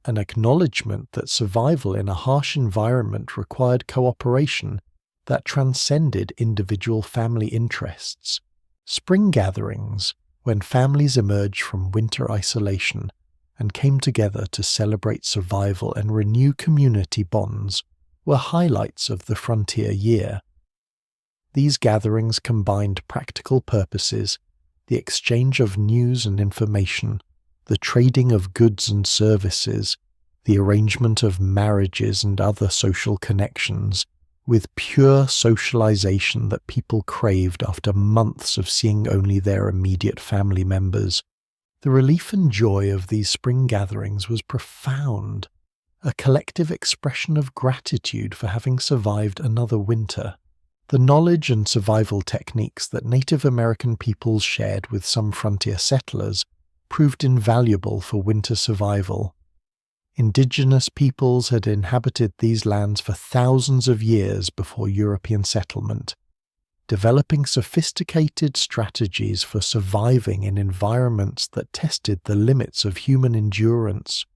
Speaker 1: an acknowledgement that survival in a harsh environment required cooperation that transcended individual family interests. Spring gatherings, when families emerged from winter isolation and came together to celebrate survival and renew community bonds, were highlights of the frontier year. These gatherings combined practical purposes, the exchange of news and information, the trading of goods and services, the arrangement of marriages and other social connections, with pure socialization that people craved after months of seeing only their immediate family members. The relief and joy of these spring gatherings was profound, a collective expression of gratitude for having survived another winter. The knowledge and survival techniques that Native American peoples shared with some frontier settlers proved invaluable for winter survival. Indigenous peoples had inhabited these lands for thousands of years before European settlement, developing sophisticated strategies for surviving in environments that tested the limits of human endurance.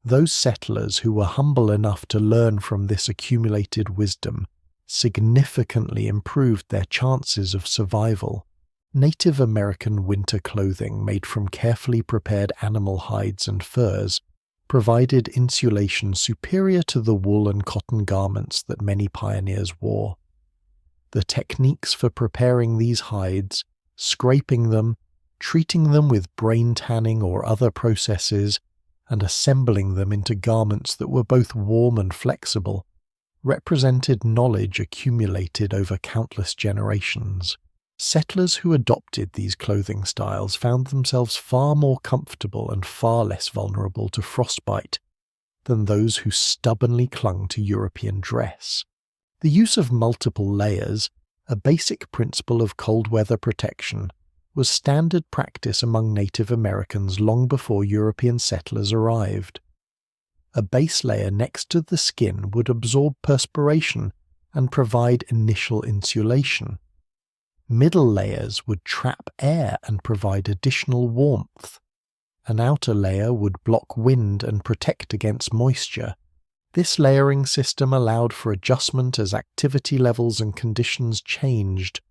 Speaker 1: Those settlers who were humble enough to learn from this accumulated wisdom significantly improved their chances of survival. Native American winter clothing made from carefully prepared animal hides and furs provided insulation superior to the wool and cotton garments that many pioneers wore. The techniques for preparing these hides, scraping them, treating them with brain tanning or other processes, and assembling them into garments that were both warm and flexible, represented knowledge accumulated over countless generations. Settlers who adopted these clothing styles found themselves far more comfortable and far less vulnerable to frostbite than those who stubbornly clung to European dress. The use of multiple layers, a basic principle of cold weather protection, was standard practice among Native Americans long before European settlers arrived. A base layer next to the skin would absorb perspiration and provide initial insulation. Middle layers would trap air and provide additional warmth. An outer layer would block wind and protect against moisture. This layering system allowed for adjustment as activity levels and conditions changed,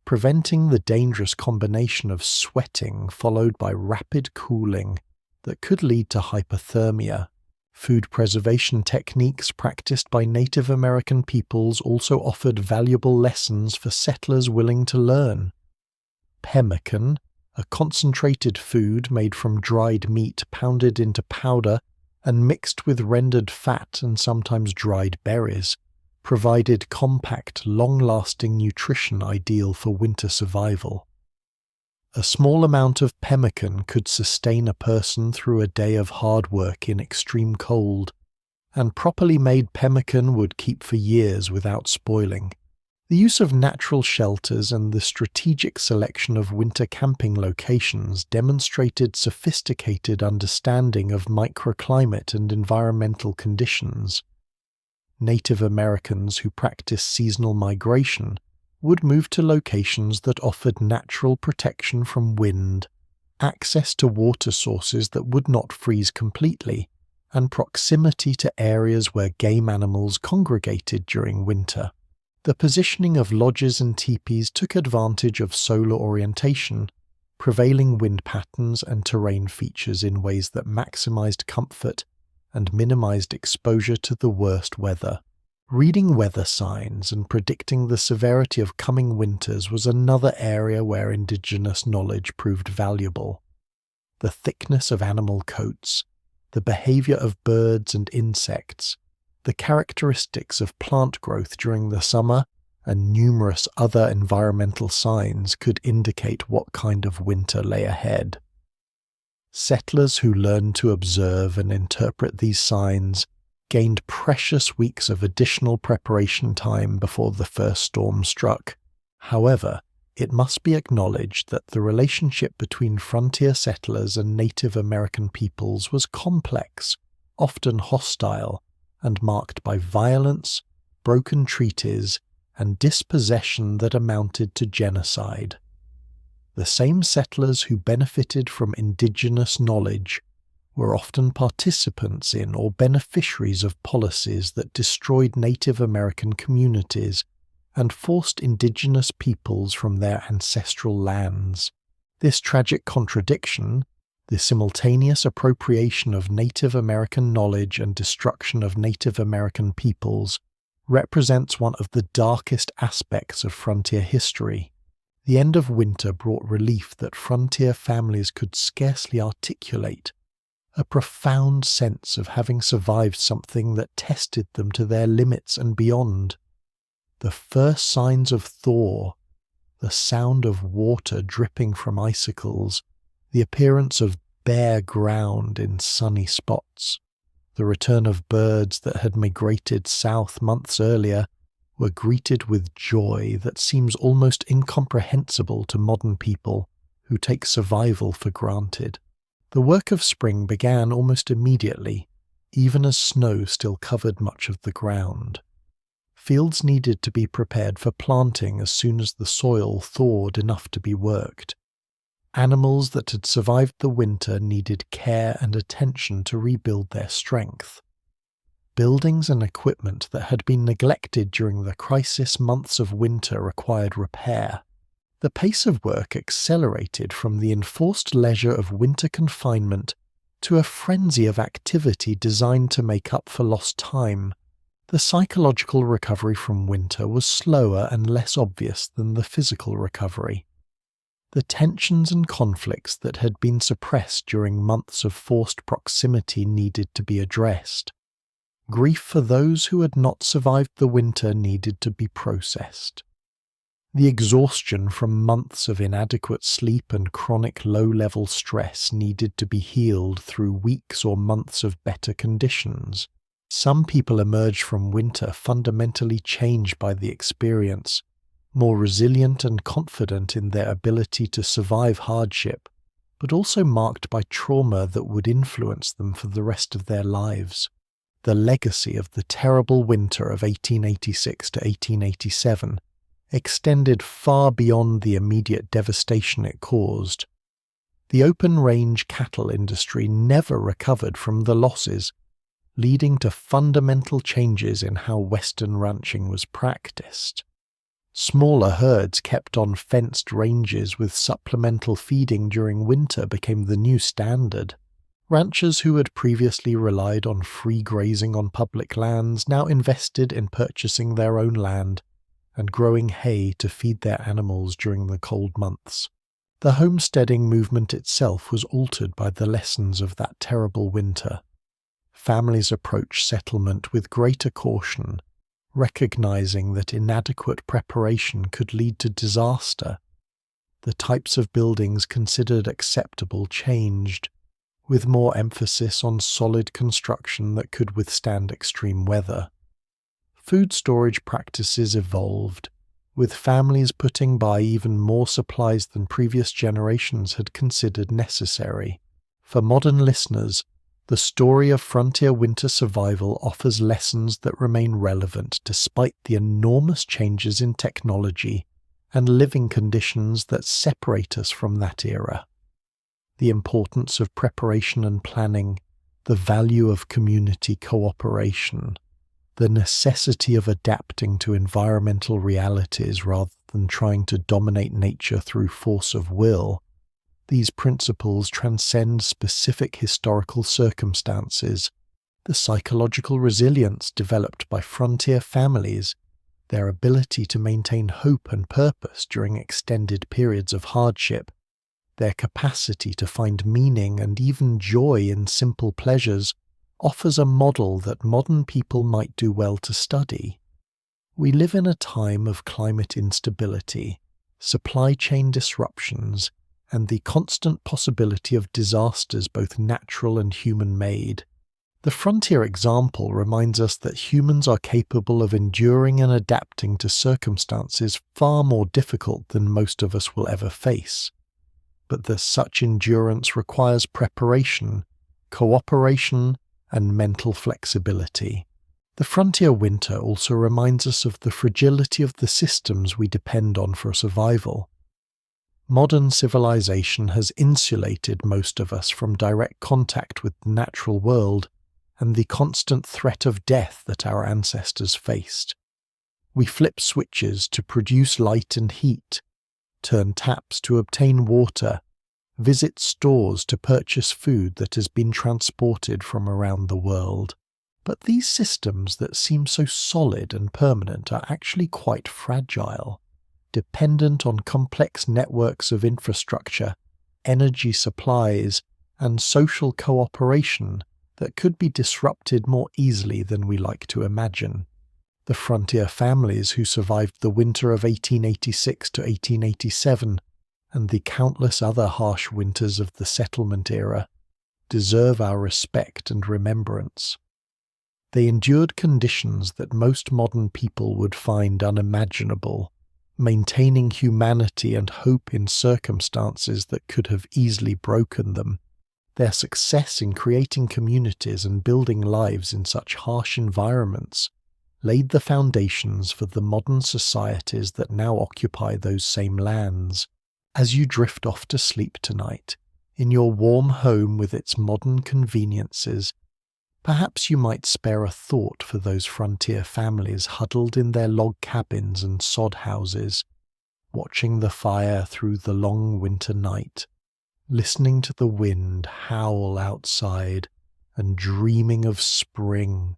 Speaker 1: preventing the dangerous combination of sweating followed by rapid cooling that could lead to hypothermia. Food preservation techniques practiced by Native American peoples also offered valuable lessons for settlers willing to learn. Pemmican, a concentrated food made from dried meat pounded into powder and mixed with rendered fat and sometimes dried berries, provided compact, long-lasting nutrition ideal for winter survival. A small amount of pemmican could sustain a person through a day of hard work in extreme cold, and properly made pemmican would keep for years without spoiling. The use of natural shelters and the strategic selection of winter camping locations demonstrated sophisticated understanding of microclimate and environmental conditions. Native Americans who practiced seasonal migration would move to locations that offered natural protection from wind, access to water sources that would not freeze completely, and proximity to areas where game animals congregated during winter. The positioning of lodges and teepees took advantage of solar orientation, prevailing wind patterns and terrain features in ways that maximized comfort and minimized exposure to the worst weather. Reading weather signs and predicting the severity of coming winters was another area where indigenous knowledge proved valuable. The thickness of animal coats, the behavior of birds and insects, the characteristics of plant growth during the summer, and numerous other environmental signs could indicate what kind of winter lay ahead. Settlers who learned to observe and interpret these signs gained precious weeks of additional preparation time before the first storm struck. However, it must be acknowledged that the relationship between frontier settlers and Native American peoples was complex, often hostile, and marked by violence, broken treaties, and dispossession that amounted to genocide. The same settlers who benefited from indigenous knowledge were often participants in or beneficiaries of policies that destroyed Native American communities and forced indigenous peoples from their ancestral lands. This tragic contradiction, the simultaneous appropriation of Native American knowledge and destruction of Native American peoples, represents one of the darkest aspects of frontier history. The end of winter brought relief that frontier families could scarcely articulate, a profound sense of having survived something that tested them to their limits and beyond. The first signs of thaw, the sound of water dripping from icicles, the appearance of bare ground in sunny spots, the return of birds that had migrated south months earlier were greeted with joy that seems almost incomprehensible to modern people who take survival for granted. The work of spring began almost immediately, even as snow still covered much of the ground. Fields needed to be prepared for planting as soon as the soil thawed enough to be worked. Animals that had survived the winter needed care and attention to rebuild their strength. Buildings and equipment that had been neglected during the crisis months of winter required repair. The pace of work accelerated from the enforced leisure of winter confinement to a frenzy of activity designed to make up for lost time. The psychological recovery from winter was slower and less obvious than the physical recovery. The tensions and conflicts that had been suppressed during months of forced proximity needed to be addressed. Grief for those who had not survived the winter needed to be processed. The exhaustion from months of inadequate sleep and chronic low-level stress needed to be healed through weeks or months of better conditions. Some people emerged from winter fundamentally changed by the experience, more resilient and confident in their ability to survive hardship, but also marked by trauma that would influence them for the rest of their lives. The legacy of the terrible winter of 1886 to 1887 extended far beyond the immediate devastation it caused. The open-range cattle industry never recovered from the losses, leading to fundamental changes in how Western ranching was practiced. Smaller herds kept on fenced ranges with supplemental feeding during winter became the new standard. Ranchers who had previously relied on free grazing on public lands now invested in purchasing their own land and growing hay to feed their animals during the cold months. The homesteading movement itself was altered by the lessons of that terrible winter. Families approached settlement with greater caution, recognizing that inadequate preparation could lead to disaster. The types of buildings considered acceptable changed, with more emphasis on solid construction that could withstand extreme weather. Food storage practices evolved, with families putting by even more supplies than previous generations had considered necessary. For modern listeners, The story of frontier winter survival offers lessons that remain relevant despite the enormous changes in technology and living conditions that separate us from that era. The importance of preparation and planning, the value of community cooperation, the necessity of adapting to environmental realities rather than trying to dominate nature through force of will. These principles transcend specific historical circumstances. The psychological resilience developed by frontier families, their ability to maintain hope and purpose during extended periods of hardship, their capacity to find meaning and even joy in simple pleasures, offers a model that modern people might do well to study. We live in a time of climate instability, supply chain disruptions, and the constant possibility of disasters both natural and human-made. The frontier example reminds us that humans are capable of enduring and adapting to circumstances far more difficult than most of us will ever face, but that such endurance requires preparation, cooperation, and mental flexibility. The frontier winter also reminds us of the fragility of the systems we depend on for survival. Modern civilization has insulated most of us from direct contact with the natural world and the constant threat of death that our ancestors faced. We flip switches to produce light and heat, turn taps to obtain water, visit stores to purchase food that has been transported from around the world. But these systems that seem so solid and permanent are actually quite fragile, dependent on complex networks of infrastructure, energy supplies, and social cooperation that could be disrupted more easily than we like to imagine. The frontier families who survived the winter of 1886 to 1887 and the countless other harsh winters of the settlement era deserve our respect and remembrance. They endured conditions that most modern people would find unimaginable, maintaining humanity and hope in circumstances that could have easily broken them. Their success in creating communities and building lives in such harsh environments laid the foundations for the modern societies that now occupy those same lands. As you drift off to sleep tonight, in your warm home with its modern conveniences, perhaps you might spare a thought for those frontier families huddled in their log cabins and sod houses, watching the fire through the long winter night, listening to the wind howl outside and dreaming of spring.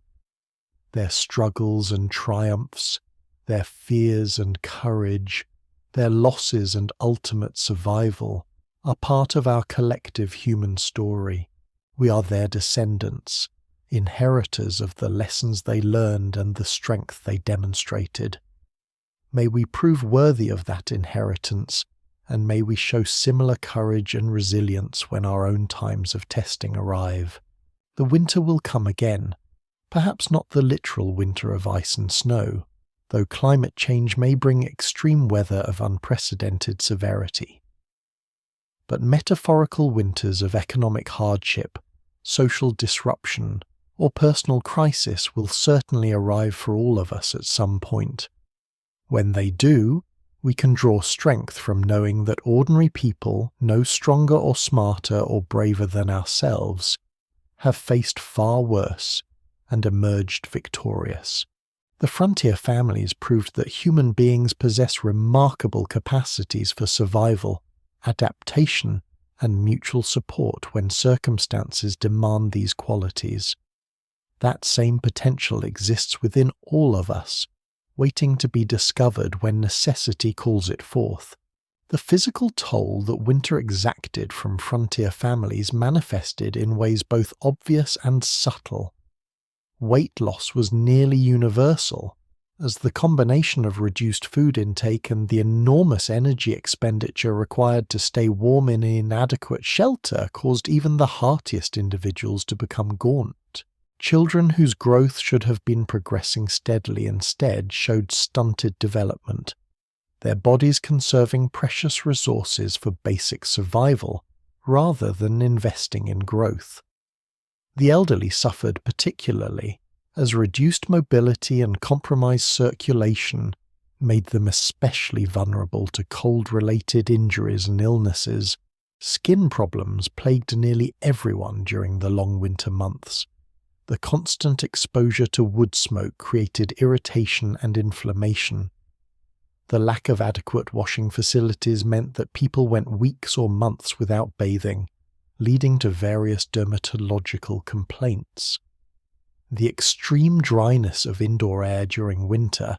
Speaker 1: Their struggles and triumphs, their fears and courage, their losses and ultimate survival are part of our collective human story. We are their descendants, inheritors of the lessons they learned and the strength they demonstrated. May we prove worthy of that inheritance, and may we show similar courage and resilience when our own times of testing arrive. The winter will come again, perhaps not the literal winter of ice and snow, though climate change may bring extreme weather of unprecedented severity. But metaphorical winters of economic hardship, social disruption, or personal crisis will certainly arrive for all of us at some point. When they do, we can draw strength from knowing that ordinary people, no stronger or smarter or braver than ourselves, have faced far worse and emerged victorious. The frontier families proved that human beings possess remarkable capacities for survival, adaptation, and mutual support when circumstances demand these qualities. That same potential exists within all of us, waiting to be discovered when necessity calls it forth. The physical toll that winter exacted from frontier families manifested in ways both obvious and subtle. Weight loss was nearly universal, as the combination of reduced food intake and the enormous energy expenditure required to stay warm in inadequate shelter caused even the heartiest individuals to become gaunt. Children whose growth should have been progressing steadily instead showed stunted development, their bodies conserving precious resources for basic survival rather than investing in growth. The elderly suffered particularly, as reduced mobility and compromised circulation made them especially vulnerable to cold-related injuries and illnesses. Skin problems plagued nearly everyone during the long winter months. The constant exposure to wood smoke created irritation and inflammation. The lack of adequate washing facilities meant that people went weeks or months without bathing, leading to various dermatological complaints. The extreme dryness of indoor air during winter,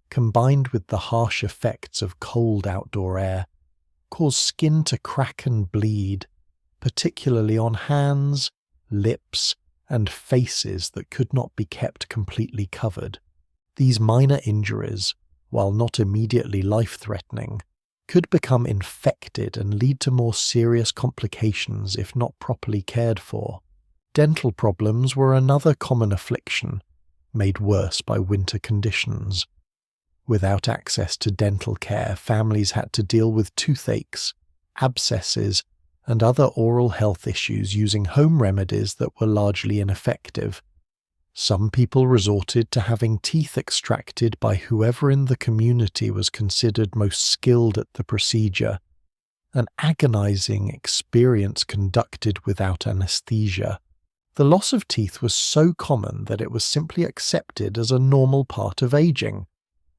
Speaker 1: combined with the harsh effects of cold outdoor air, caused skin to crack and bleed, particularly on hands, lips, and faces that could not be kept completely covered. These minor injuries, while not immediately life-threatening, could become infected and lead to more serious complications if not properly cared for. Dental problems were another common affliction, made worse by winter conditions. Without access to dental care, families had to deal with toothaches, abscesses, and other oral health issues using home remedies that were largely ineffective. Some people resorted to having teeth extracted by whoever in the community was considered most skilled at the procedure, an agonizing experience conducted without anesthesia. The loss of teeth was so common that it was simply accepted as a normal part of aging,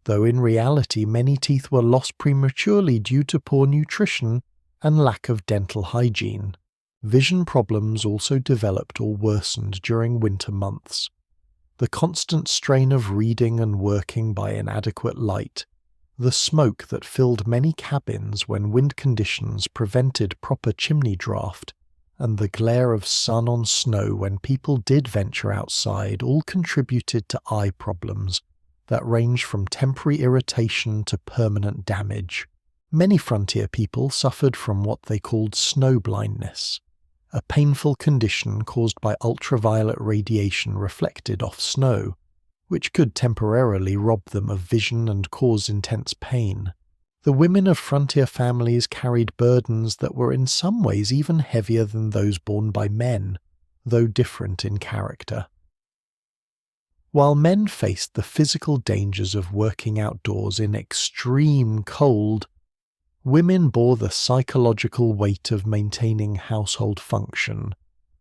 Speaker 1: though in reality many teeth were lost prematurely due to poor nutrition and lack of dental hygiene. Vision problems also developed or worsened during winter months. The constant strain of reading and working by inadequate light, the smoke that filled many cabins when wind conditions prevented proper chimney draft, and the glare of sun on snow when people did venture outside all contributed to eye problems that ranged from temporary irritation to permanent damage. Many frontier people suffered from what they called snow blindness, a painful condition caused by ultraviolet radiation reflected off snow, which could temporarily rob them of vision and cause intense pain. The women of frontier families carried burdens that were in some ways even heavier than those borne by men, though different in character. While men faced the physical dangers of working outdoors in extreme cold, women bore the psychological weight of maintaining household function,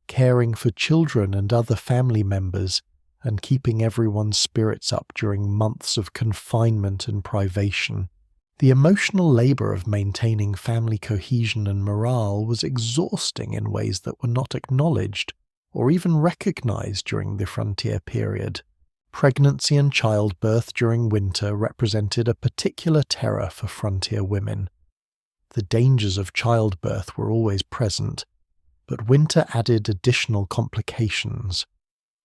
Speaker 1: caring for children and other family members, and keeping everyone's spirits up during months of confinement and privation. The emotional labor of maintaining family cohesion and morale was exhausting in ways that were not acknowledged or even recognized during the frontier period. Pregnancy and childbirth during winter represented a particular terror for frontier women. The dangers of childbirth were always present, but winter added additional complications.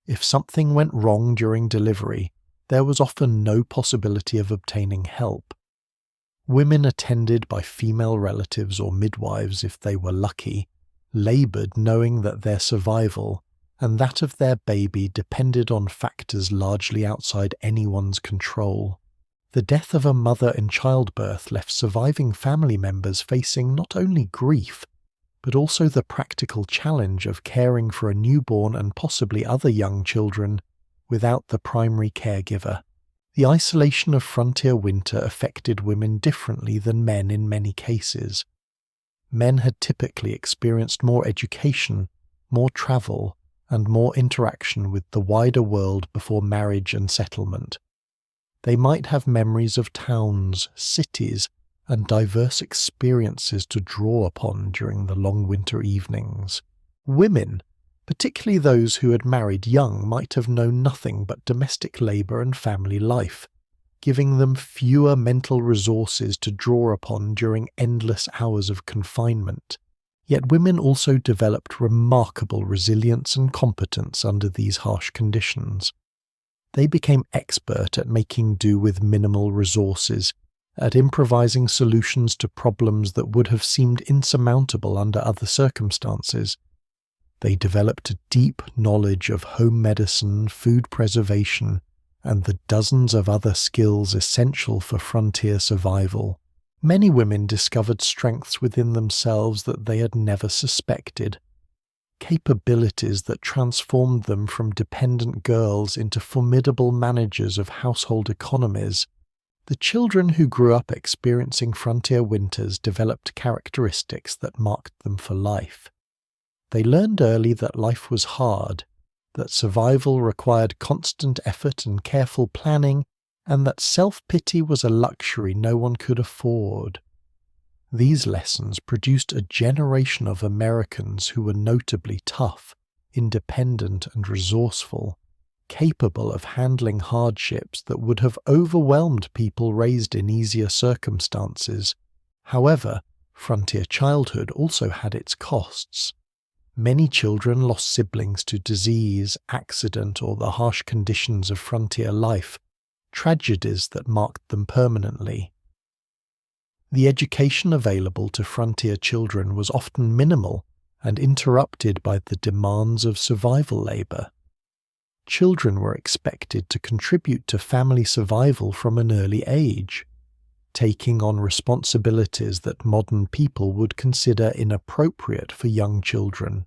Speaker 1: If something went wrong during delivery, there was often no possibility of obtaining help. Women attended by female relatives or midwives if they were lucky, labored knowing that their survival and that of their baby depended on factors largely outside anyone's control. The death of a mother in childbirth left surviving family members facing not only grief, but also the practical challenge of caring for a newborn and possibly other young children without the primary caregiver. The isolation of frontier winter affected women differently than men in many cases. Men had typically experienced more education, more travel, and more interaction with the wider world before marriage and settlement. They might have memories of towns, cities, and diverse experiences to draw upon during the long winter evenings. Women, particularly those who had married young, might have known nothing but domestic labor and family life, giving them fewer mental resources to draw upon during endless hours of confinement. Yet women also developed remarkable resilience and competence under these harsh conditions. They became expert at making do with minimal resources, at improvising solutions to problems that would have seemed insurmountable under other circumstances. They developed a deep knowledge of home medicine, food preservation, and the dozens of other skills essential for frontier survival. Many women discovered strengths within themselves that they had never suspected. capabilities that transformed them from dependent girls into formidable managers of household economies. The children who grew up experiencing frontier winters developed characteristics that marked them for life. They learned early that life was hard, that survival required constant effort and careful planning, and that self-pity was a luxury no one could afford. These lessons produced a generation of Americans who were notably tough, independent and resourceful, capable of handling hardships that would have overwhelmed people raised in easier circumstances. However, frontier childhood also had its costs. Many children lost siblings to disease, accident, or the harsh conditions of frontier life, tragedies that marked them permanently. The education available to frontier children was often minimal and interrupted by the demands of survival labor. Children were expected to contribute to family survival from an early age, taking on responsibilities that modern people would consider inappropriate for young children.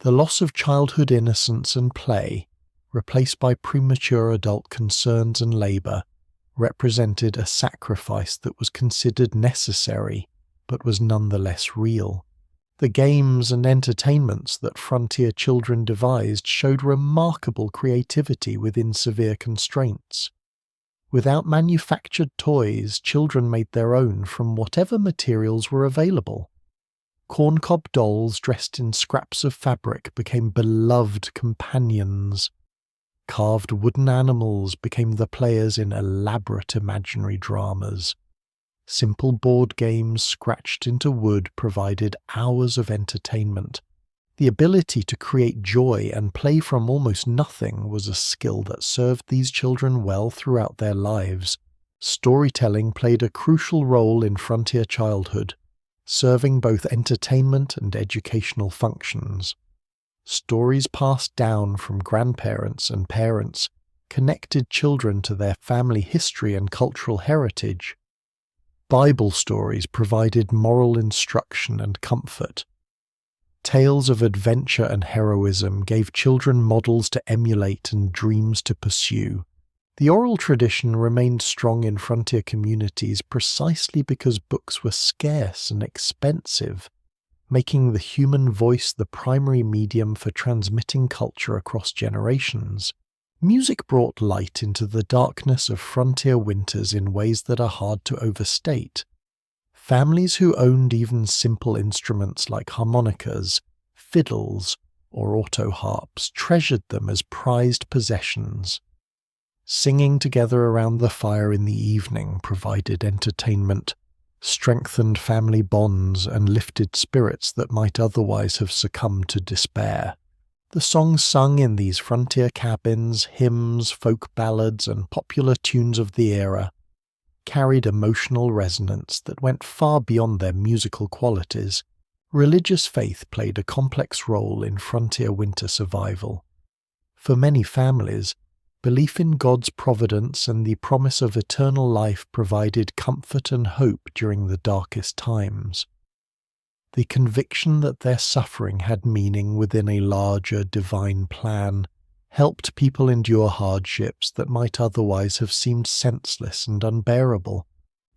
Speaker 1: The loss of childhood innocence and play, replaced by premature adult concerns and labor, represented a sacrifice that was considered necessary, but was nonetheless real. The games and entertainments that frontier children devised showed remarkable creativity within severe constraints. Without manufactured toys, children made their own from whatever materials were available. Corncob dolls dressed in scraps of fabric became beloved companions. Carved wooden animals became the players in elaborate imaginary dramas. Simple board games scratched into wood provided hours of entertainment. The ability to create joy and play from almost nothing was a skill that served these children well throughout their lives. Storytelling played a crucial role in frontier childhood, serving both entertainment and educational functions. Stories passed down from grandparents and parents connected children to their family history and cultural heritage. Bible stories provided moral instruction and comfort. Tales of adventure and heroism gave children models to emulate and dreams to pursue. The oral tradition remained strong in frontier communities precisely because books were scarce and expensive, making the human voice the primary medium for transmitting culture across generations. Music brought light into the darkness of frontier winters in ways that are hard to overstate. Families who owned even simple instruments like harmonicas, fiddles, or auto harps treasured them as prized possessions. Singing together around the fire in the evening provided entertainment, strengthened family bonds, and lifted spirits that might otherwise have succumbed to despair. The songs sung in these frontier cabins, hymns, folk ballads, and popular tunes of the era, carried emotional resonance that went far beyond their musical qualities. Religious faith played a complex role in frontier winter survival. For many families, belief in God's providence and the promise of eternal life provided comfort and hope during the darkest times. The conviction that their suffering had meaning within a larger divine plan helped people endure hardships that might otherwise have seemed senseless and unbearable.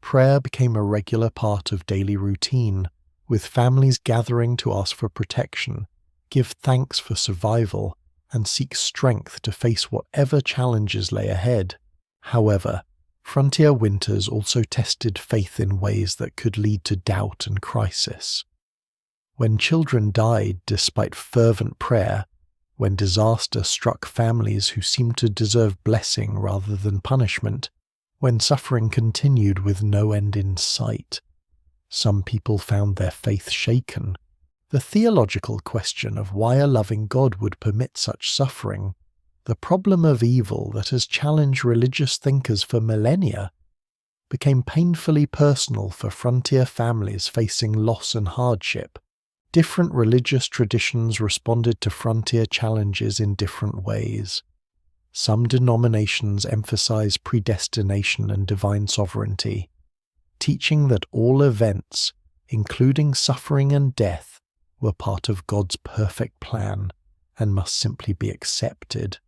Speaker 1: Prayer became a regular part of daily routine, with families gathering to ask for protection, give thanks for survival, and seek strength to face whatever challenges lay ahead. However, frontier winters also tested faith in ways that could lead to doubt and crisis. When children died despite fervent prayer, when disaster struck families who seemed to deserve blessing rather than punishment, when suffering continued with no end in sight, some people found their faith shaken. The theological question of why a loving God would permit such suffering, the problem of evil that has challenged religious thinkers for millennia, became painfully personal for frontier families facing loss and hardship. Different religious traditions responded to frontier challenges in different ways. Some denominations emphasize predestination and divine sovereignty, teaching that all events, including suffering and death, were part of God's perfect plan and must simply be accepted.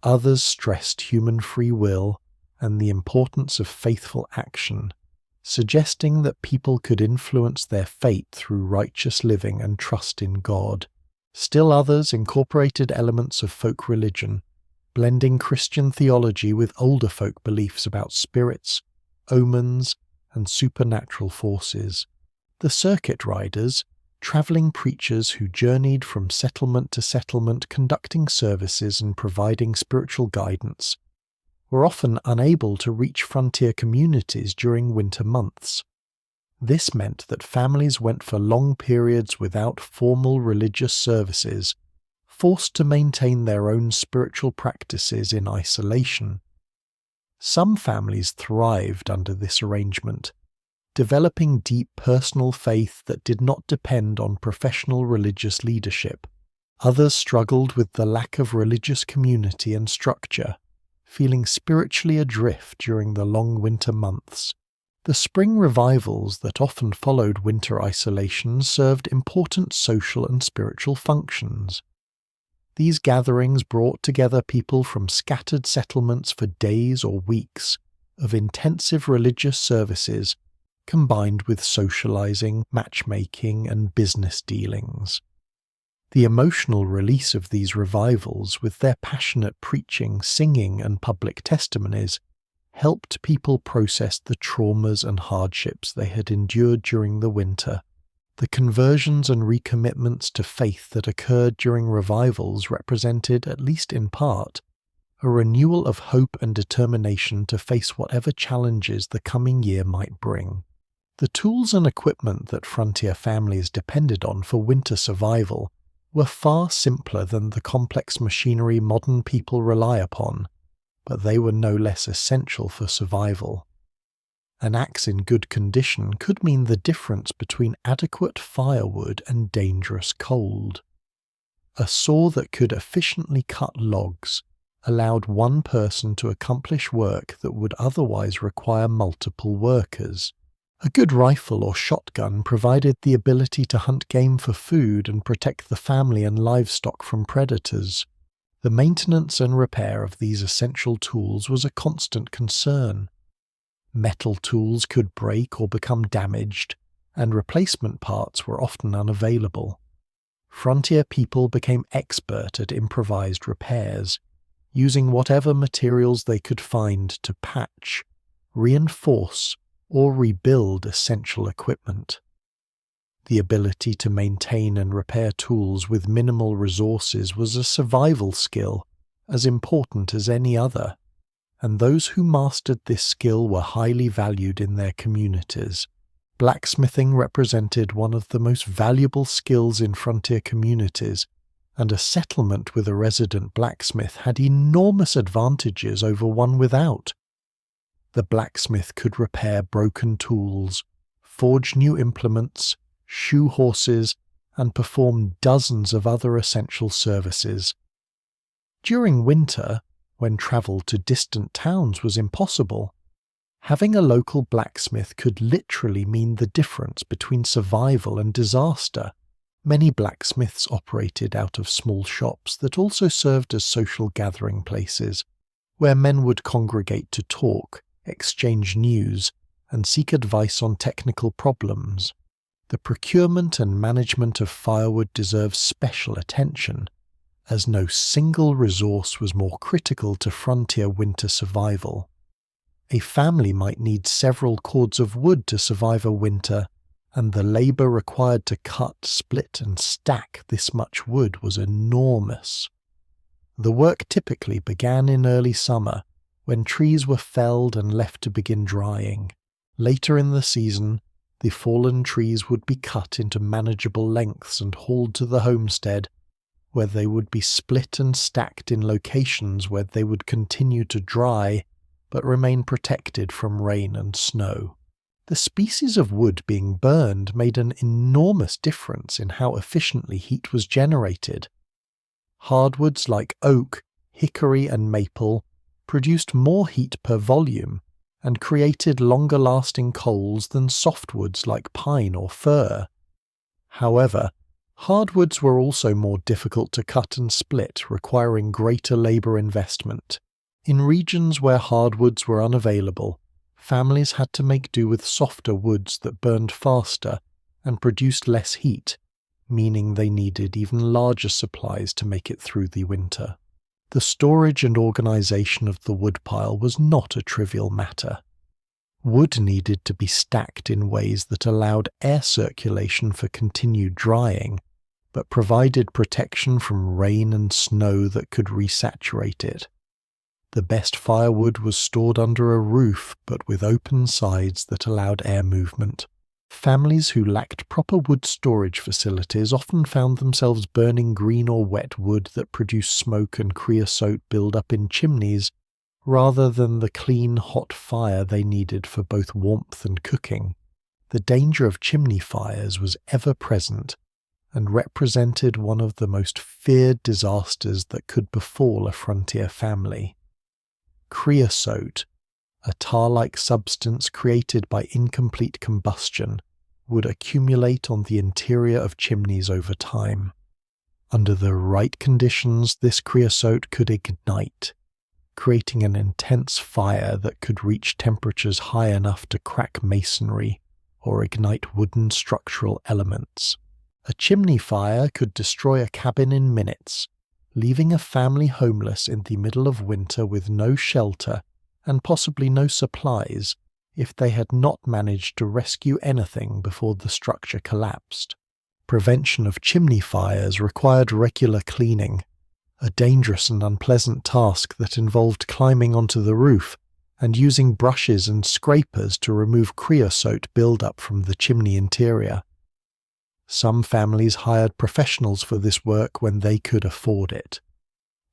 Speaker 1: Others stressed human free will and the importance of faithful action, suggesting that people could influence their fate through righteous living and trust in God. Still others incorporated elements of folk religion, blending Christian theology with older folk beliefs about spirits, omens, and supernatural forces. The circuit riders, travelling preachers who journeyed from settlement to settlement conducting services and providing spiritual guidance, were often unable to reach frontier communities during winter months. This meant that families went for long periods without formal religious services, forced to maintain their own spiritual practices in isolation. Some families thrived under this arrangement, developing deep personal faith that did not depend on professional religious leadership. Others struggled with the lack of religious community and structure, feeling spiritually adrift during the long winter months. The spring revivals that often followed winter isolation served important social and spiritual functions. These gatherings brought together people from scattered settlements for days or weeks of intensive religious services, combined with socializing, matchmaking, and business dealings. The emotional release of these revivals, with their passionate preaching, singing, and public testimonies, helped people process the traumas and hardships they had endured during the winter. The conversions and recommitments to faith that occurred during revivals represented, at least in part, a renewal of hope and determination to face whatever challenges the coming year might bring. The tools and equipment that frontier families depended on for winter survival were far simpler than the complex machinery modern people rely upon, but they were no less essential for survival. An axe in good condition could mean the difference between adequate firewood and dangerous cold. A saw that could efficiently cut logs allowed one person to accomplish work that would otherwise require multiple workers. A good rifle or shotgun provided the ability to hunt game for food and protect the family and livestock from predators. The maintenance and repair of these essential tools was a constant concern. Metal tools could break or become damaged, and replacement parts were often unavailable. Frontier people became expert at improvised repairs, using whatever materials they could find to patch, reinforce, or rebuild essential equipment. The ability to maintain and repair tools with minimal resources was a survival skill as important as any other, and those who mastered this skill were highly valued in their communities. Blacksmithing represented one of the most valuable skills in frontier communities, and a settlement with a resident blacksmith had enormous advantages over one without. The blacksmith could repair broken tools, forge new implements, shoe horses, and perform dozens of other essential services. During winter, when travel to distant towns was impossible, having a local blacksmith could literally mean the difference between survival and disaster. Many blacksmiths operated out of small shops that also served as social gathering places, where men would congregate to talk, exchange news, and seek advice on technical problems. The procurement and management of firewood deserves special attention, as no single resource was more critical to frontier winter survival. A family might need several cords of wood to survive a winter, and the labour required to cut, split, and stack this much wood was enormous. The work typically began in early summer, when trees were felled and left to begin drying. Later in the season, the fallen trees would be cut into manageable lengths and hauled to the homestead, where they would be split and stacked in locations where they would continue to dry, but remain protected from rain and snow. The species of wood being burned made an enormous difference in how efficiently heat was generated. Hardwoods like oak, hickory, and maple produced more heat per volume and created longer-lasting coals than softwoods like pine or fir. However, Hardwoods were also more difficult to cut and split, requiring greater labor investment. In regions where hardwoods were unavailable, families had to make do with softer woods that burned faster and produced less heat, meaning they needed even larger supplies to make it through the winter. The storage and organization of the woodpile was not a trivial matter. Wood needed to be stacked in ways that allowed air circulation for continued drying, but provided protection from rain and snow that could resaturate it. The best firewood was stored under a roof, but with open sides that allowed air movement. Families who lacked proper wood storage facilities often found themselves burning green or wet wood that produced smoke and creosote build-up in chimneys, rather than the clean, hot fire they needed for both warmth and cooking. The danger of chimney fires was ever present, and represented one of the most feared disasters that could befall a frontier family. Creosote, a tar-like substance created by incomplete combustion, would accumulate on the interior of chimneys over time. Under the right conditions, this creosote could ignite, creating an intense fire that could reach temperatures high enough to crack masonry or ignite wooden structural elements. A chimney fire could destroy a cabin in minutes, leaving a family homeless in the middle of winter with no shelter and possibly no supplies if they had not managed to rescue anything before the structure collapsed. Prevention of chimney fires required regular cleaning, a dangerous and unpleasant task that involved climbing onto the roof and using brushes and scrapers to remove creosote buildup from the chimney interior. Some families hired professionals for this work when they could afford it,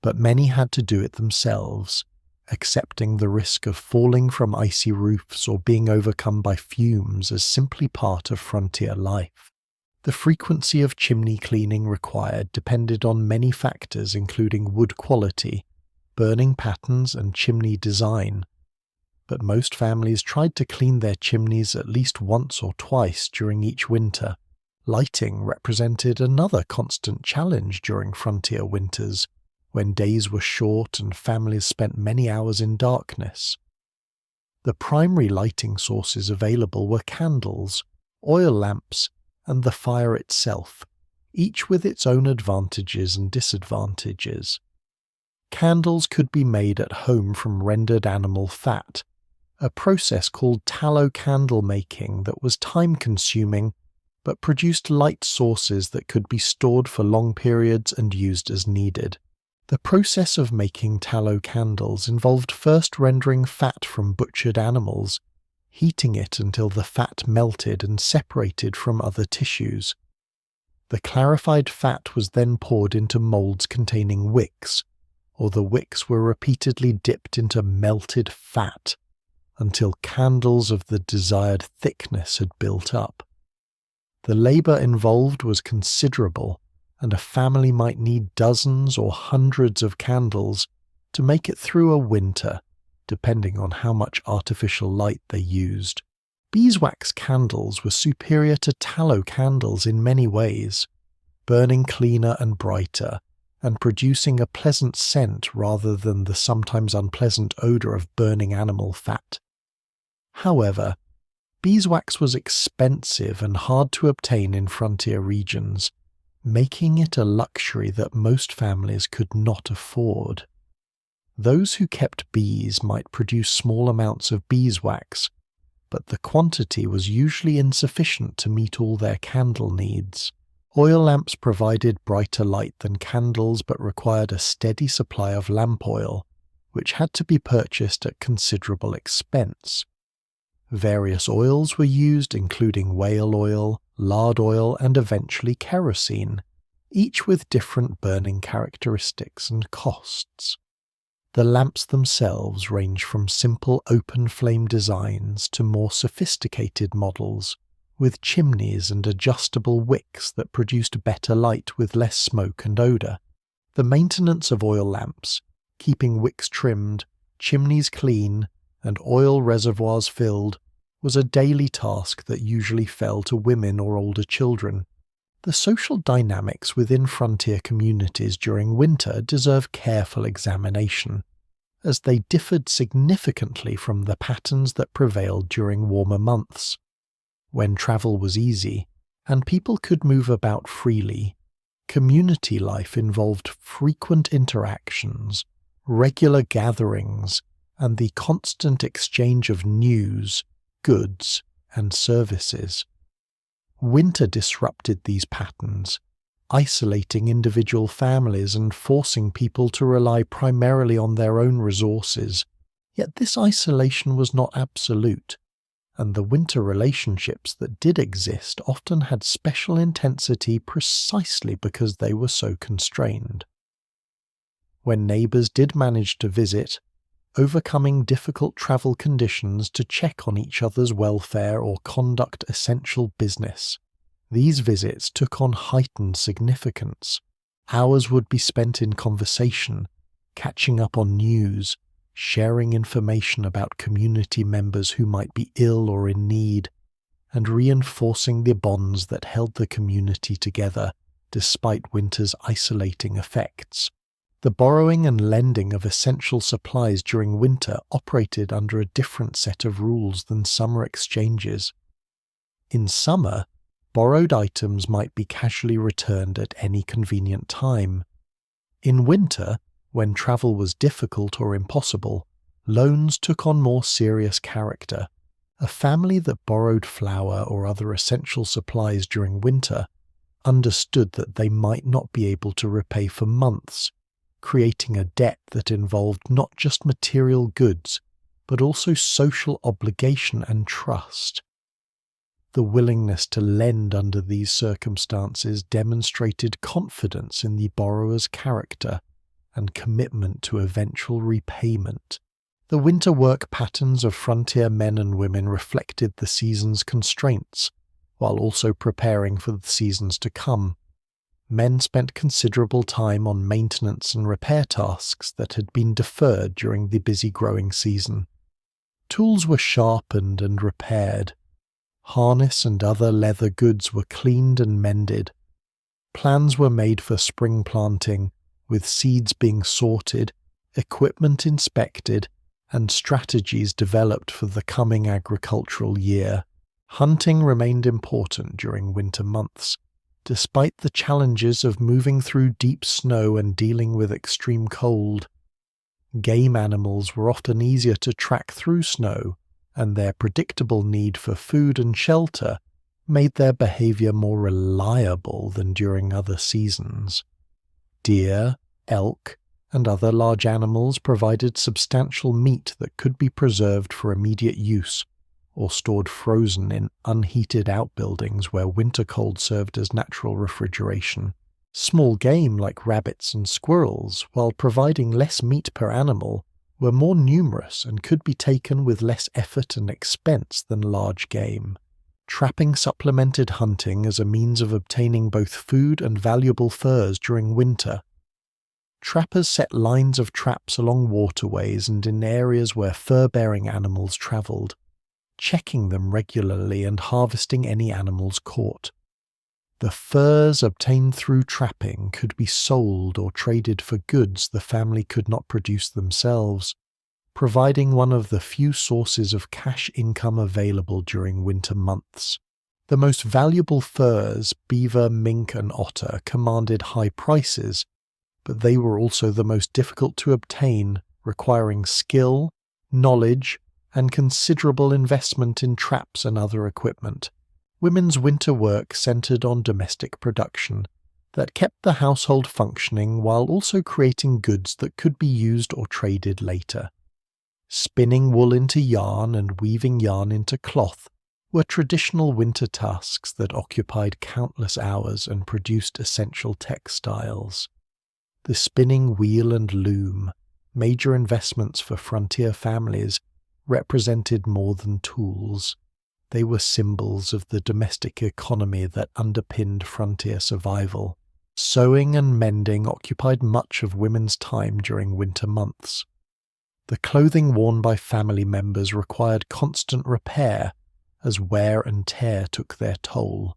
Speaker 1: but many had to do it themselves, accepting the risk of falling from icy roofs or being overcome by fumes as simply part of frontier life. The frequency of chimney cleaning required depended on many factors including wood quality, burning patterns and chimney design, but most families tried to clean their chimneys at least once or twice during each winter. Lighting represented another constant challenge during frontier winters, when days were short and families spent many hours in darkness. The primary lighting sources available were candles, oil lamps, and the fire itself, each with its own advantages and disadvantages. Candles could be made at home from rendered animal fat, a process called tallow candle making that was time-consuming but produced light sources that could be stored for long periods and used as needed. The process of making tallow candles involved first rendering fat from butchered animals, heating it until the fat melted and separated from other tissues. The clarified fat was then poured into molds containing wicks, or the wicks were repeatedly dipped into melted fat until candles of the desired thickness had built up. The labor involved was considerable, and a family might need dozens or hundreds of candles to make it through a winter, depending on how much artificial light they used. Beeswax candles were superior to tallow candles in many ways, burning cleaner and brighter, and producing a pleasant scent rather than the sometimes unpleasant odor of burning animal fat. However, beeswax was expensive and hard to obtain in frontier regions, making it a luxury that most families could not afford. Those who kept bees might produce small amounts of beeswax, but the quantity was usually insufficient to meet all their candle needs. Oil lamps provided brighter light than candles but required a steady supply of lamp oil, which had to be purchased at considerable expense. Various oils were used, including whale oil, lard oil, and eventually kerosene, each with different burning characteristics and costs. The lamps themselves range from simple open-flame designs to more sophisticated models, with chimneys and adjustable wicks that produced better light with less smoke and odor. The maintenance of oil lamps, keeping wicks trimmed, chimneys clean, and oil reservoirs filled, was a daily task that usually fell to women or older children. The social dynamics within frontier communities during winter deserve careful examination, as they differed significantly from the patterns that prevailed during warmer months, when travel was easy and people could move about freely. Community life involved frequent interactions, regular gatherings, and the constant exchange of news, goods, and services. Winter disrupted these patterns, isolating individual families and forcing people to rely primarily on their own resources. Yet this isolation was not absolute, and the winter relationships that did exist often had special intensity precisely because they were so constrained. When neighbours did manage to visit, overcoming difficult travel conditions to check on each other's welfare or conduct essential business, these visits took on heightened significance. Hours would be spent in conversation, catching up on news, sharing information about community members who might be ill or in need, and reinforcing the bonds that held the community together despite winter's isolating effects. The borrowing and lending of essential supplies during winter operated under a different set of rules than summer exchanges. In summer, borrowed items might be casually returned at any convenient time. In winter, when travel was difficult or impossible, loans took on more serious character. A family that borrowed flour or other essential supplies during winter understood that they might not be able to repay for months, creating a debt that involved not just material goods, but also social obligation and trust. The willingness to lend under these circumstances demonstrated confidence in the borrower's character and commitment to eventual repayment. The winter work patterns of frontier men and women reflected the season's constraints, while also preparing for the seasons to come. Men spent considerable time on maintenance and repair tasks that had been deferred during the busy growing season. Tools were sharpened and repaired. Harness and other leather goods were cleaned and mended. Plans were made for spring planting, with seeds being sorted, equipment inspected, and strategies developed for the coming agricultural year. Hunting remained important during winter months, despite the challenges of moving through deep snow and dealing with extreme cold. Game animals were often easier to track through snow, and their predictable need for food and shelter made their behavior more reliable than during other seasons. Deer, elk, and other large animals provided substantial meat that could be preserved for immediate use, or stored frozen in unheated outbuildings where winter cold served as natural refrigeration. Small game like rabbits and squirrels, while providing less meat per animal, were more numerous and could be taken with less effort and expense than large game. Trapping supplemented hunting as a means of obtaining both food and valuable furs during winter. Trappers set lines of traps along waterways and in areas where fur-bearing animals travelled, checking them regularly and harvesting any animals caught. The furs obtained through trapping could be sold or traded for goods the family could not produce themselves, providing one of the few sources of cash income available during winter months. The most valuable furs, beaver, mink, and otter, commanded high prices, but they were also the most difficult to obtain, requiring skill, knowledge, and considerable investment in traps and other equipment. Women's winter work centered on domestic production that kept the household functioning while also creating goods that could be used or traded later. Spinning wool into yarn and weaving yarn into cloth were traditional winter tasks that occupied countless hours and produced essential textiles. The spinning wheel and loom, major investments for frontier families, represented more than tools. They were symbols of the domestic economy that underpinned frontier survival. Sewing and mending occupied much of women's time during winter months. The clothing worn by family members required constant repair as wear and tear took their toll.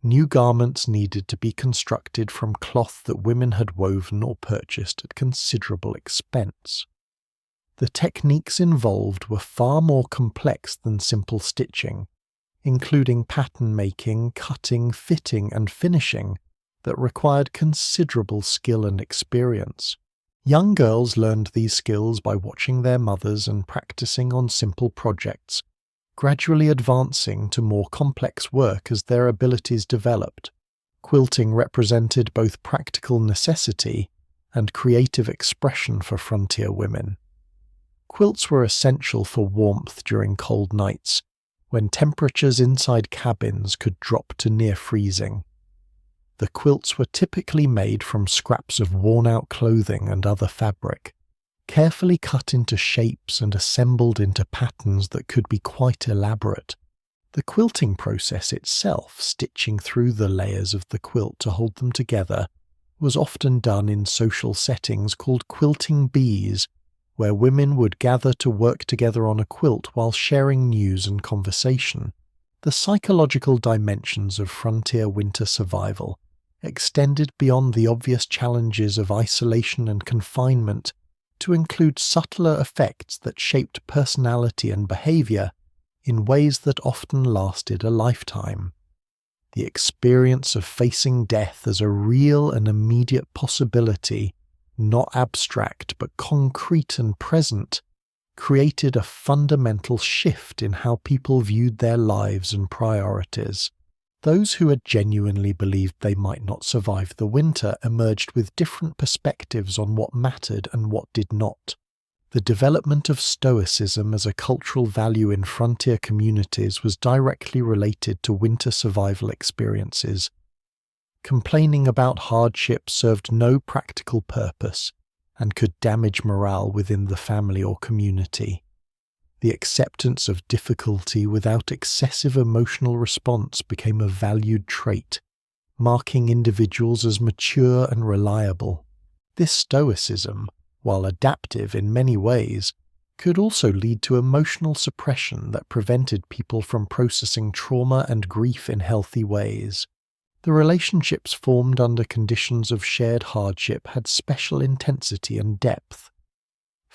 Speaker 1: New garments needed to be constructed from cloth that women had woven or purchased at considerable expense. The techniques involved were far more complex than simple stitching, including pattern making, cutting, fitting, and finishing that required considerable skill and experience. Young girls learned these skills by watching their mothers and practicing on simple projects, gradually advancing to more complex work as their abilities developed. Quilting represented both practical necessity and creative expression for frontier women. Quilts were essential for warmth during cold nights, when temperatures inside cabins could drop to near freezing. The quilts were typically made from scraps of worn-out clothing and other fabric, carefully cut into shapes and assembled into patterns that could be quite elaborate. The quilting process itself, stitching through the layers of the quilt to hold them together, was often done in social settings called quilting bees, where women would gather to work together on a quilt while sharing news and conversation. The psychological dimensions of frontier winter survival extended beyond the obvious challenges of isolation and confinement to include subtler effects that shaped personality and behavior in ways that often lasted a lifetime. The experience of facing death as a real and immediate possibility, not abstract but concrete and present, created a fundamental shift in how people viewed their lives and priorities. Those who had genuinely believed they might not survive the winter emerged with different perspectives on what mattered and what did not. The development of Stoicism as a cultural value in frontier communities was directly related to winter survival experiences. Complaining about hardship served no practical purpose and could damage morale within the family or community. The acceptance of difficulty without excessive emotional response became a valued trait, marking individuals as mature and reliable. This stoicism, while adaptive in many ways, could also lead to emotional suppression that prevented people from processing trauma and grief in healthy ways. The relationships formed under conditions of shared hardship had special intensity and depth.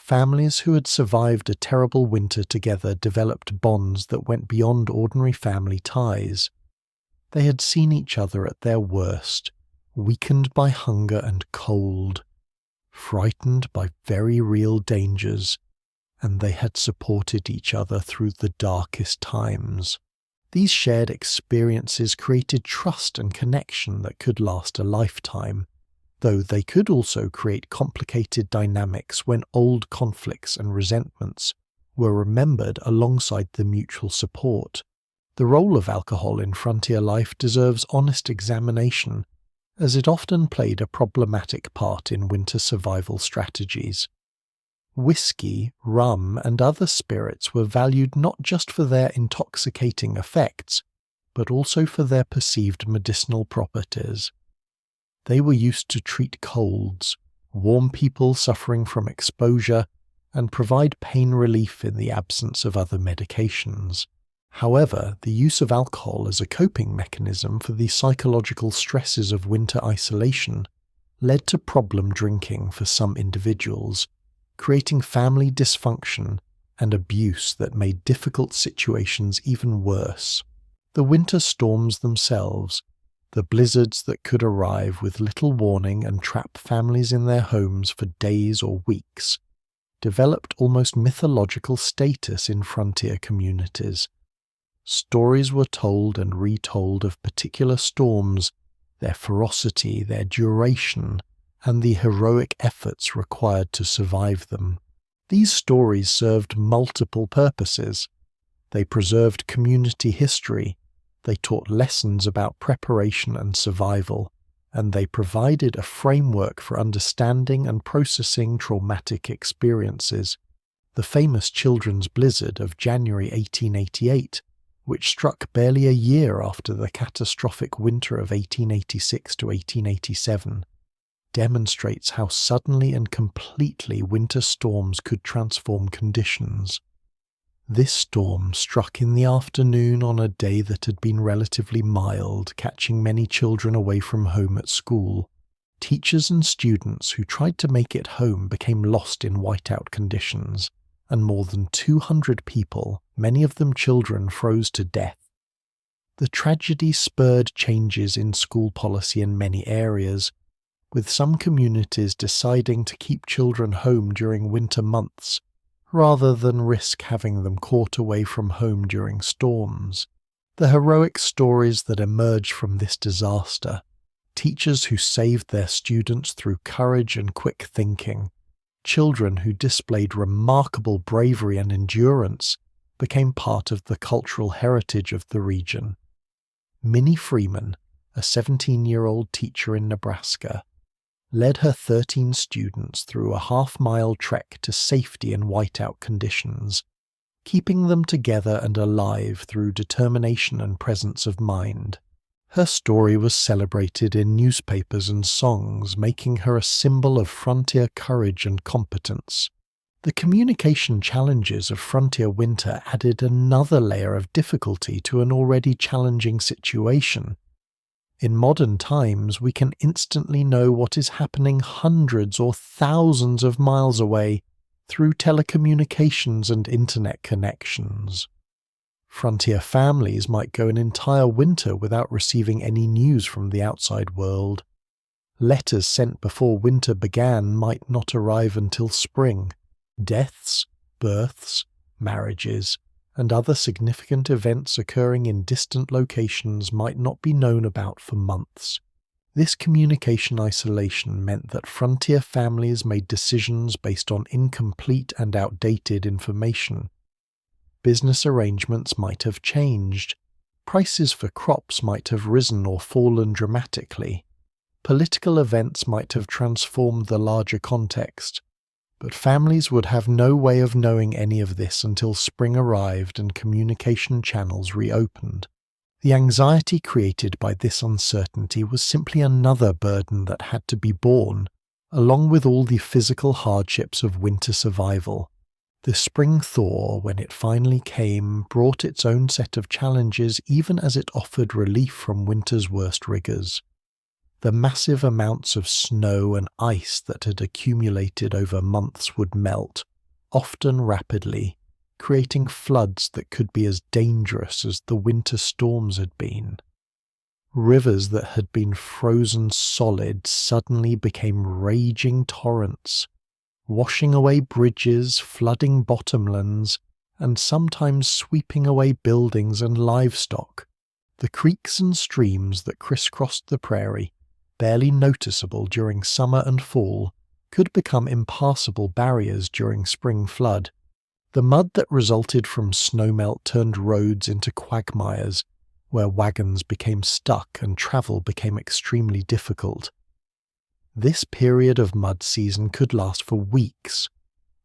Speaker 1: Families who had survived a terrible winter together developed bonds that went beyond ordinary family ties. They had seen each other at their worst, weakened by hunger and cold, frightened by very real dangers, and they had supported each other through the darkest times. These shared experiences created trust and connection that could last a lifetime, though they could also create complicated dynamics when old conflicts and resentments were remembered alongside the mutual support. The role of alcohol in frontier life deserves honest examination, as it often played a problematic part in winter survival strategies. Whiskey, rum, and other spirits were valued not just for their intoxicating effects, but also for their perceived medicinal properties. They were used to treat colds, warm people suffering from exposure, and provide pain relief in the absence of other medications. However, the use of alcohol as a coping mechanism for the psychological stresses of winter isolation led to problem drinking for some individuals, creating family dysfunction and abuse that made difficult situations even worse. The winter storms themselves, the blizzards that could arrive with little warning and trap families in their homes for days or weeks, developed almost mythological status in frontier communities. Stories were told and retold of particular storms, their ferocity, their duration, and the heroic efforts required to survive them. These stories served multiple purposes. They preserved community history, they taught lessons about preparation and survival, and they provided a framework for understanding and processing traumatic experiences. The famous children's blizzard of January 1888, which struck barely a year after the catastrophic winter of 1886 to 1887, demonstrates how suddenly and completely winter storms could transform conditions. This storm struck in the afternoon on a day that had been relatively mild, catching many children away from home at school. Teachers and students who tried to make it home became lost in whiteout conditions, and more than 200 people, many of them children, froze to death. The tragedy spurred changes in school policy in many areas, with some communities deciding to keep children home during winter months, rather than risk having them caught away from home during storms. The heroic stories that emerged from this disaster, teachers who saved their students through courage and quick thinking, children who displayed remarkable bravery and endurance, became part of the cultural heritage of the region. Minnie Freeman, a 17-year-old teacher in Nebraska, led her 13 students through a half-mile trek to safety in whiteout conditions, keeping them together and alive through determination and presence of mind. Her story was celebrated in newspapers and songs, making her a symbol of frontier courage and competence. The communication challenges of frontier winter added another layer of difficulty to an already challenging situation. In modern times, we can instantly know what is happening hundreds or thousands of miles away through telecommunications and internet connections. Frontier families might go an entire winter without receiving any news from the outside world. Letters sent before winter began might not arrive until spring. Deaths, births, marriages, and other significant events occurring in distant locations might not be known about for months. This communication isolation meant that frontier families made decisions based on incomplete and outdated information. Business arrangements might have changed. Prices for crops might have risen or fallen dramatically. Political events might have transformed the larger context. But families would have no way of knowing any of this until spring arrived and communication channels reopened. The anxiety created by this uncertainty was simply another burden that had to be borne, along with all the physical hardships of winter survival. The spring thaw, when it finally came, brought its own set of challenges even as it offered relief from winter's worst rigors. The massive amounts of snow and ice that had accumulated over months would melt, often rapidly, creating floods that could be as dangerous as the winter storms had been. Rivers that had been frozen solid suddenly became raging torrents, washing away bridges, flooding bottomlands, and sometimes sweeping away buildings and livestock. The creeks and streams that crisscrossed the prairie, barely noticeable during summer and fall, could become impassable barriers during spring flood. The mud that resulted from snowmelt turned roads into quagmires, where wagons became stuck and travel became extremely difficult. This period of mud season could last for weeks,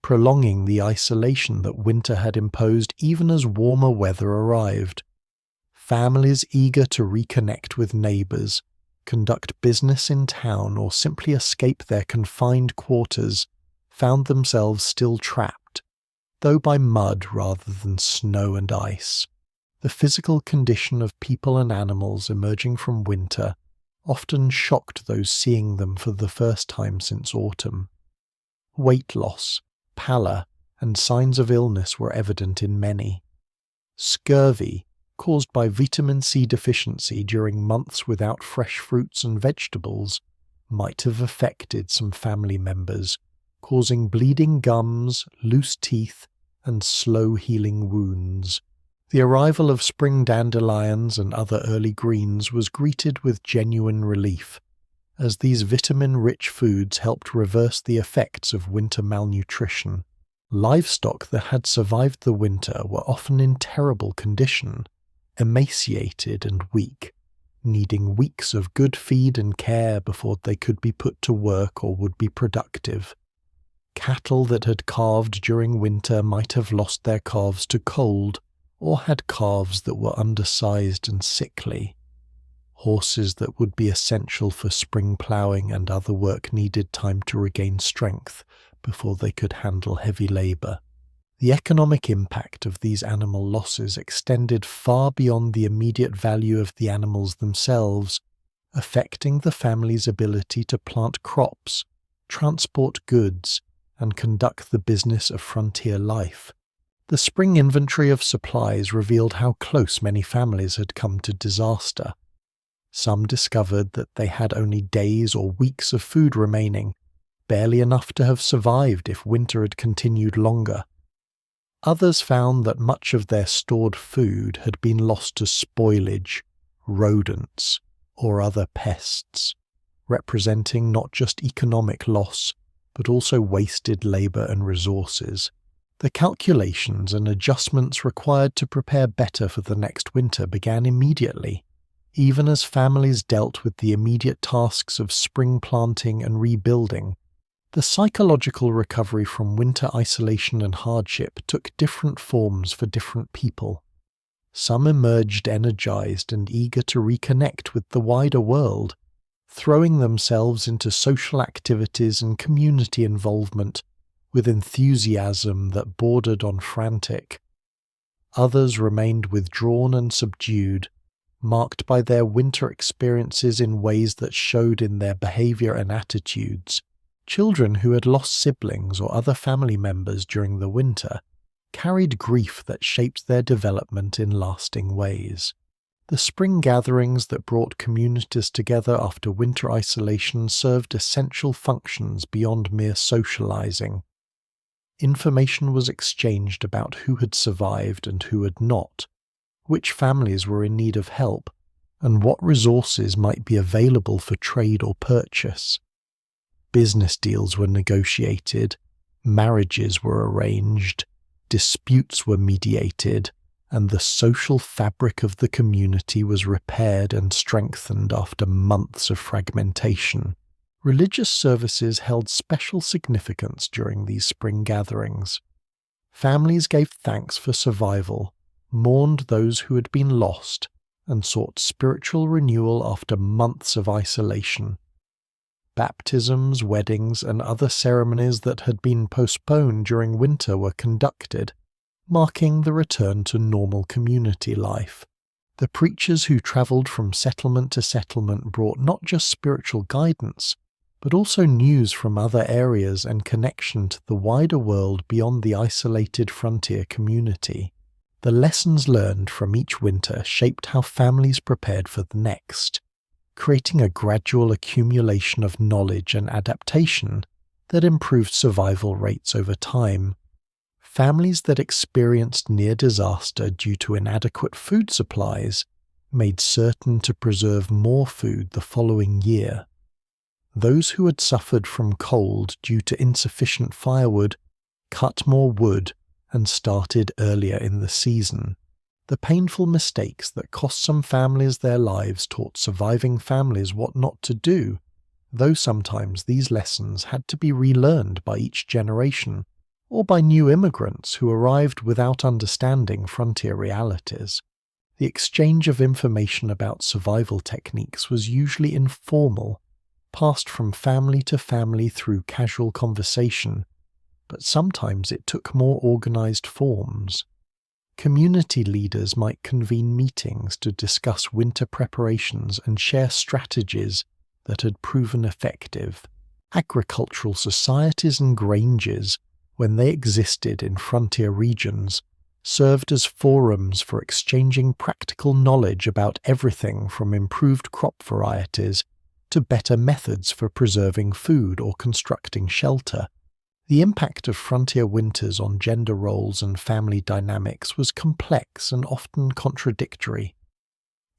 Speaker 1: prolonging the isolation that winter had imposed even as warmer weather arrived. Families eager to reconnect with neighbours, conduct business in town, or simply escape their confined quarters, found themselves still trapped, though by mud rather than snow and ice. The physical condition of people and animals emerging from winter often shocked those seeing them for the first time since autumn. Weight loss, pallor, and signs of illness were evident in many. Scurvy, caused by vitamin C deficiency during months without fresh fruits and vegetables, might have affected some family members, causing bleeding gums, loose teeth, and slow-healing wounds. The arrival of spring dandelions and other early greens was greeted with genuine relief, as these vitamin-rich foods helped reverse the effects of winter malnutrition. Livestock that had survived the winter were often in terrible condition, emaciated and weak, needing weeks of good feed and care before they could be put to work or would be productive. Cattle that had calved during winter might have lost their calves to cold, or had calves that were undersized and sickly. Horses that would be essential for spring ploughing and other work needed time to regain strength before they could handle heavy labour. The economic impact of these animal losses extended far beyond the immediate value of the animals themselves, affecting the family's ability to plant crops, transport goods, and conduct the business of frontier life. The spring inventory of supplies revealed how close many families had come to disaster. Some discovered that they had only days or weeks of food remaining, barely enough to have survived if winter had continued longer. Others found that much of their stored food had been lost to spoilage, rodents, or other pests, representing not just economic loss, but also wasted labor and resources. The calculations and adjustments required to prepare better for the next winter began immediately, even as families dealt with the immediate tasks of spring planting and rebuilding. The psychological recovery from winter isolation and hardship took different forms for different people. Some emerged energized and eager to reconnect with the wider world, throwing themselves into social activities and community involvement with enthusiasm that bordered on frantic. Others remained withdrawn and subdued, marked by their winter experiences in ways that showed in their behavior and attitudes. Children who had lost siblings or other family members during the winter carried grief that shaped their development in lasting ways. The spring gatherings that brought communities together after winter isolation served essential functions beyond mere socializing. Information was exchanged about who had survived and who had not, which families were in need of help, and what resources might be available for trade or purchase. Business deals were negotiated, marriages were arranged, disputes were mediated, and the social fabric of the community was repaired and strengthened after months of fragmentation. Religious services held special significance during these spring gatherings. Families gave thanks for survival, mourned those who had been lost, and sought spiritual renewal after months of isolation. Baptisms, weddings, and other ceremonies that had been postponed during winter were conducted, marking the return to normal community life. The preachers who travelled from settlement to settlement brought not just spiritual guidance, but also news from other areas and connection to the wider world beyond the isolated frontier community. The lessons learned from each winter shaped how families prepared for the next, creating a gradual accumulation of knowledge and adaptation that improved survival rates over time. Families that experienced near disaster due to inadequate food supplies made certain to preserve more food the following year. Those who had suffered from cold due to insufficient firewood cut more wood and started earlier in the season. The painful mistakes that cost some families their lives taught surviving families what not to do, though sometimes these lessons had to be relearned by each generation, or by new immigrants who arrived without understanding frontier realities. The exchange of information about survival techniques was usually informal, passed from family to family through casual conversation, but sometimes it took more organized forms. Community leaders might convene meetings to discuss winter preparations and share strategies that had proven effective. Agricultural societies and granges, when they existed in frontier regions, served as forums for exchanging practical knowledge about everything from improved crop varieties to better methods for preserving food or constructing shelter. The impact of frontier winters on gender roles and family dynamics was complex and often contradictory.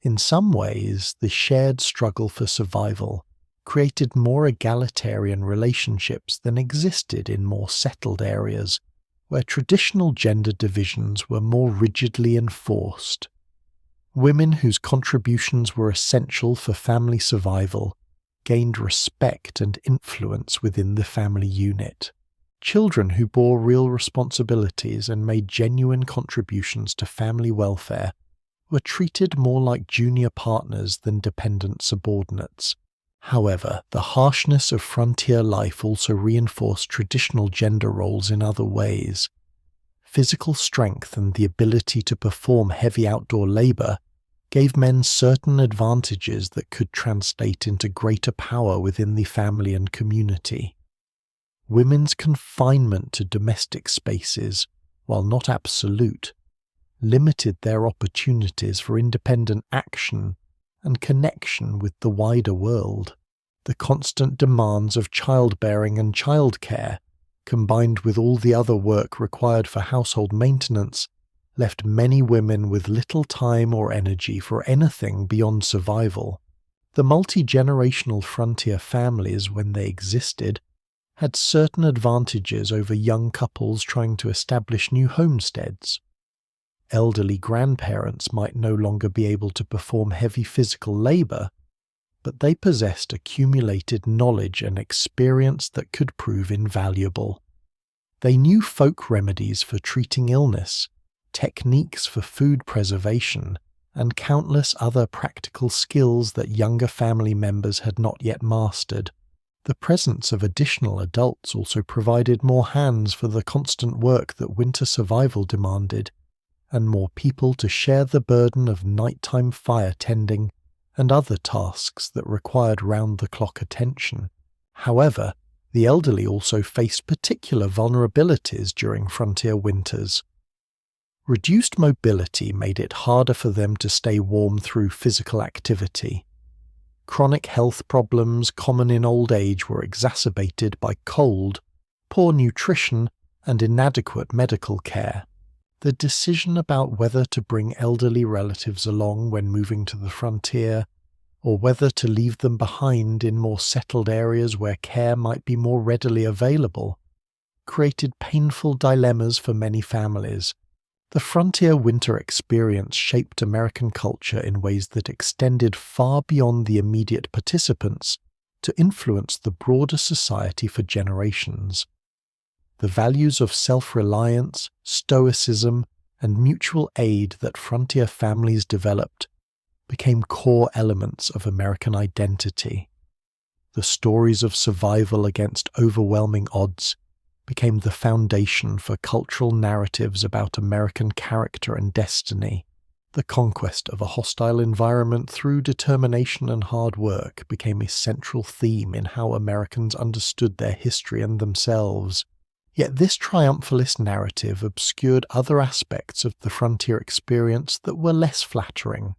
Speaker 1: In some ways, the shared struggle for survival created more egalitarian relationships than existed in more settled areas, where traditional gender divisions were more rigidly enforced. Women whose contributions were essential for family survival gained respect and influence within the family unit. Children who bore real responsibilities and made genuine contributions to family welfare were treated more like junior partners than dependent subordinates. However, the harshness of frontier life also reinforced traditional gender roles in other ways. Physical strength and the ability to perform heavy outdoor labor gave men certain advantages that could translate into greater power within the family and community. Women's confinement to domestic spaces, while not absolute, limited their opportunities for independent action and connection with the wider world. The constant demands of childbearing and childcare, combined with all the other work required for household maintenance, left many women with little time or energy for anything beyond survival. The multi-generational frontier families, when they existed, had certain advantages over young couples trying to establish new homesteads. Elderly grandparents might no longer be able to perform heavy physical labor, but they possessed accumulated knowledge and experience that could prove invaluable. They knew folk remedies for treating illness, techniques for food preservation, and countless other practical skills that younger family members had not yet mastered. The presence of additional adults also provided more hands for the constant work that winter survival demanded, and more people to share the burden of nighttime fire tending and other tasks that required round-the-clock attention. However, the elderly also faced particular vulnerabilities during frontier winters. Reduced mobility made it harder for them to stay warm through physical activity. Chronic health problems common in old age were exacerbated by cold, poor nutrition, and inadequate medical care. The decision about whether to bring elderly relatives along when moving to the frontier, or whether to leave them behind in more settled areas where care might be more readily available, created painful dilemmas for many families. The frontier winter experience shaped American culture in ways that extended far beyond the immediate participants to influence the broader society for generations. The values of self-reliance, stoicism, and mutual aid that frontier families developed became core elements of American identity. The stories of survival against overwhelming odds became the foundation for cultural narratives about American character and destiny. The conquest of a hostile environment through determination and hard work became a central theme in how Americans understood their history and themselves. Yet this triumphalist narrative obscured other aspects of the frontier experience that were less flattering.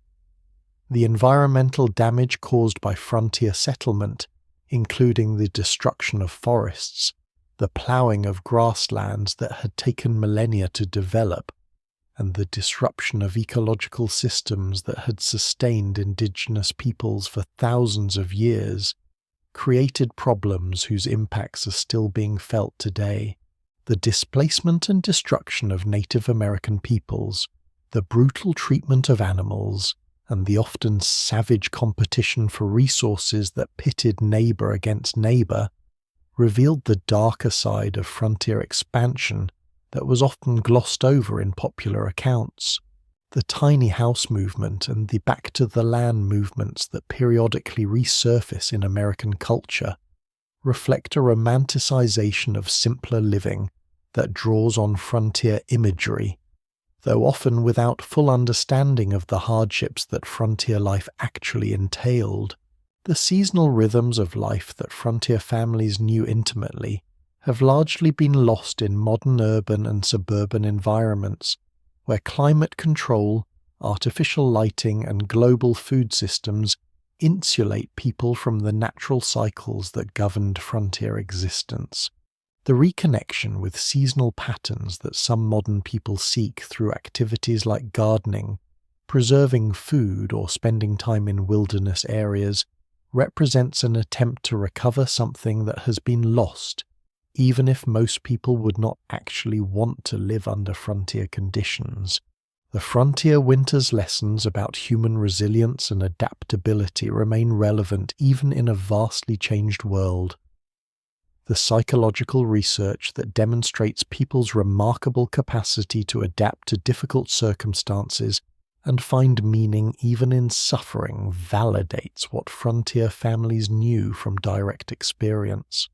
Speaker 1: The environmental damage caused by frontier settlement, including the destruction of forests, the ploughing of grasslands that had taken millennia to develop, and the disruption of ecological systems that had sustained indigenous peoples for thousands of years, created problems whose impacts are still being felt today. The displacement and destruction of Native American peoples, the brutal treatment of animals, and the often savage competition for resources that pitted neighbor against neighbor, revealed the darker side of frontier expansion that was often glossed over in popular accounts. The tiny house movement and the back-to-the-land movements that periodically resurface in American culture reflect a romanticization of simpler living that draws on frontier imagery, though often without full understanding of the hardships that frontier life actually entailed. The seasonal rhythms of life that frontier families knew intimately have largely been lost in modern urban and suburban environments, where climate control, artificial lighting, and global food systems insulate people from the natural cycles that governed frontier existence. The reconnection with seasonal patterns that some modern people seek through activities like gardening, preserving food, or spending time in wilderness areas represents an attempt to recover something that has been lost, even if most people would not actually want to live under frontier conditions. The frontier winter's lessons about human resilience and adaptability remain relevant even in a vastly changed world. The psychological research that demonstrates people's remarkable capacity to adapt to difficult circumstances and find meaning even in suffering validates what frontier families knew from direct experience.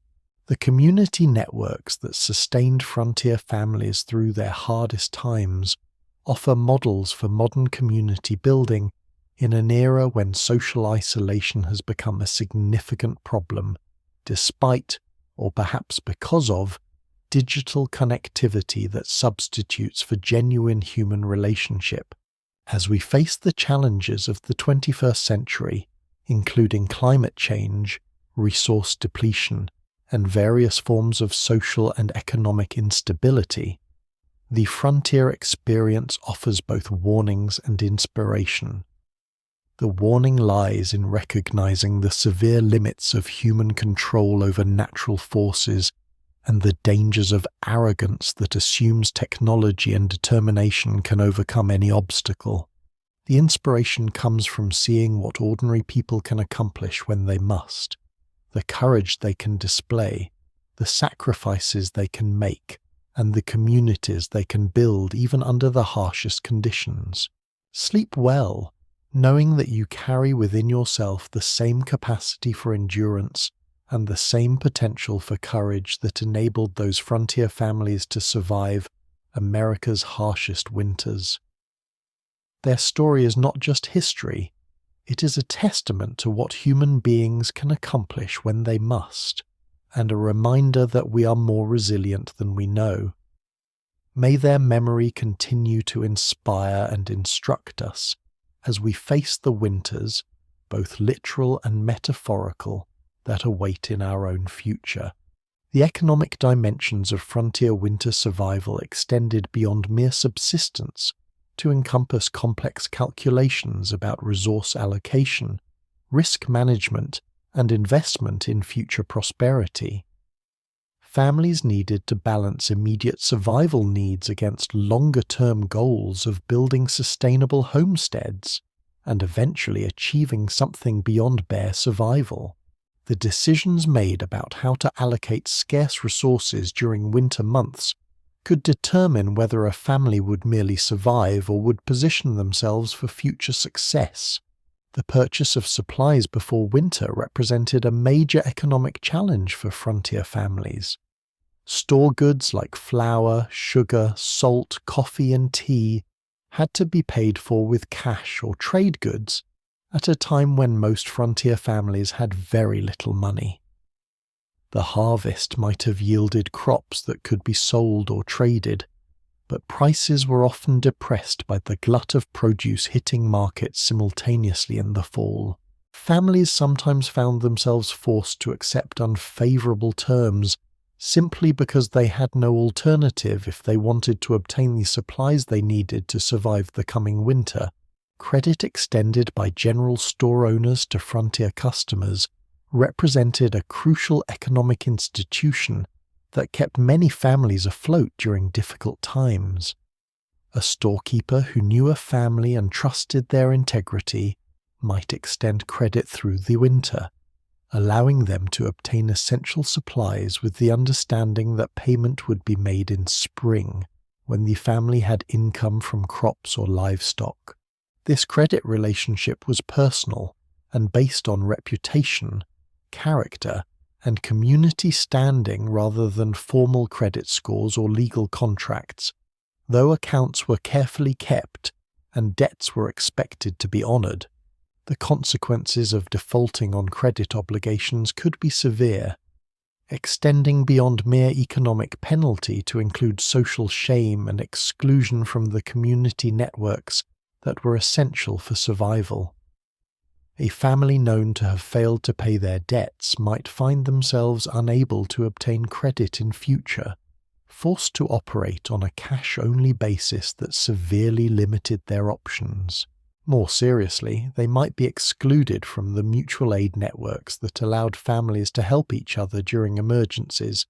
Speaker 1: The community networks that sustained frontier families through their hardest times offer models for modern community building in an era when social isolation has become a significant problem, despite, or perhaps because of, digital connectivity that substitutes for genuine human relationship. As we face the challenges of the 21st century, including climate change, resource depletion, and various forms of social and economic instability, the frontier experience offers both warnings and inspiration. The warning lies in recognizing the severe limits of human control over natural forces and the dangers of arrogance that assumes technology and determination can overcome any obstacle. The inspiration comes from seeing what ordinary people can accomplish when they must, the courage they can display, the sacrifices they can make, and the communities they can build even under the harshest conditions. Sleep well, knowing that you carry within yourself the same capacity for endurance and the same potential for courage that enabled those frontier families to survive America's harshest winters. Their story is not just history, it is a testament to what human beings can accomplish when they must, and a reminder that we are more resilient than we know. May their memory continue to inspire and instruct us as we face the winters, both literal and metaphorical, that await in our own future. The economic dimensions of frontier winter survival extended beyond mere subsistence to encompass complex calculations about resource allocation, risk management, and investment in future prosperity. Families needed to balance immediate survival needs against longer-term goals of building sustainable homesteads and eventually achieving something beyond bare survival. The decisions made about how to allocate scarce resources during winter months could determine whether a family would merely survive or would position themselves for future success. The purchase of supplies before winter represented a major economic challenge for frontier families. Store goods like flour, sugar, salt, coffee, and tea had to be paid for with cash or trade goods at a time when most frontier families had very little money. The harvest might have yielded crops that could be sold or traded, but prices were often depressed by the glut of produce hitting markets simultaneously in the fall. Families sometimes found themselves forced to accept unfavorable terms simply because they had no alternative if they wanted to obtain the supplies they needed to survive the coming winter. Credit extended by general store owners to frontier customers represented a crucial economic institution that kept many families afloat during difficult times. A storekeeper who knew a family and trusted their integrity might extend credit through the winter, allowing them to obtain essential supplies with the understanding that payment would be made in spring, when the family had income from crops or livestock. This credit relationship was personal and based on reputation, character, and community standing rather than formal credit scores or legal contracts. Though accounts were carefully kept and debts were expected to be honored, the consequences of defaulting on credit obligations could be severe, extending beyond mere economic penalty to include social shame and exclusion from the community networks that were essential for survival. A family known to have failed to pay their debts might find themselves unable to obtain credit in future, forced to operate on a cash-only basis that severely limited their options. More seriously, they might be excluded from the mutual aid networks that allowed families to help each other during emergencies,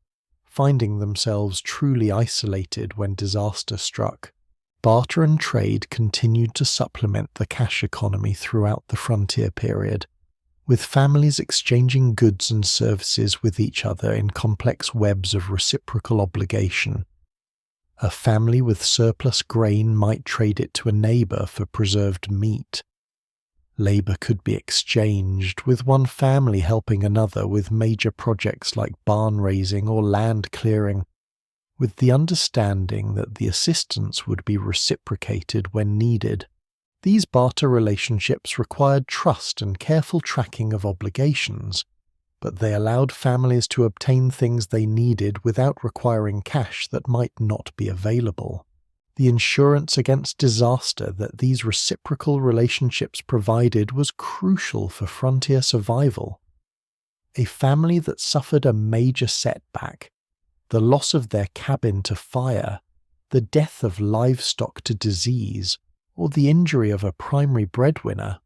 Speaker 1: finding themselves truly isolated when disaster struck. Barter and trade continued to supplement the cash economy throughout the frontier period, with families exchanging goods and services with each other in complex webs of reciprocal obligation. A family with surplus grain might trade it to a neighbor for preserved meat. Labour could be exchanged, with one family helping another with major projects like barn raising or land clearing, with the understanding that the assistance would be reciprocated when needed. These barter relationships required trust and careful tracking of obligations, but they allowed families to obtain things they needed without requiring cash that might not be available. The insurance against disaster that these reciprocal relationships provided was crucial for frontier survival. A family that suffered a major setback, the loss of their cabin to fire, the death of livestock to disease, or the injury of a primary breadwinner,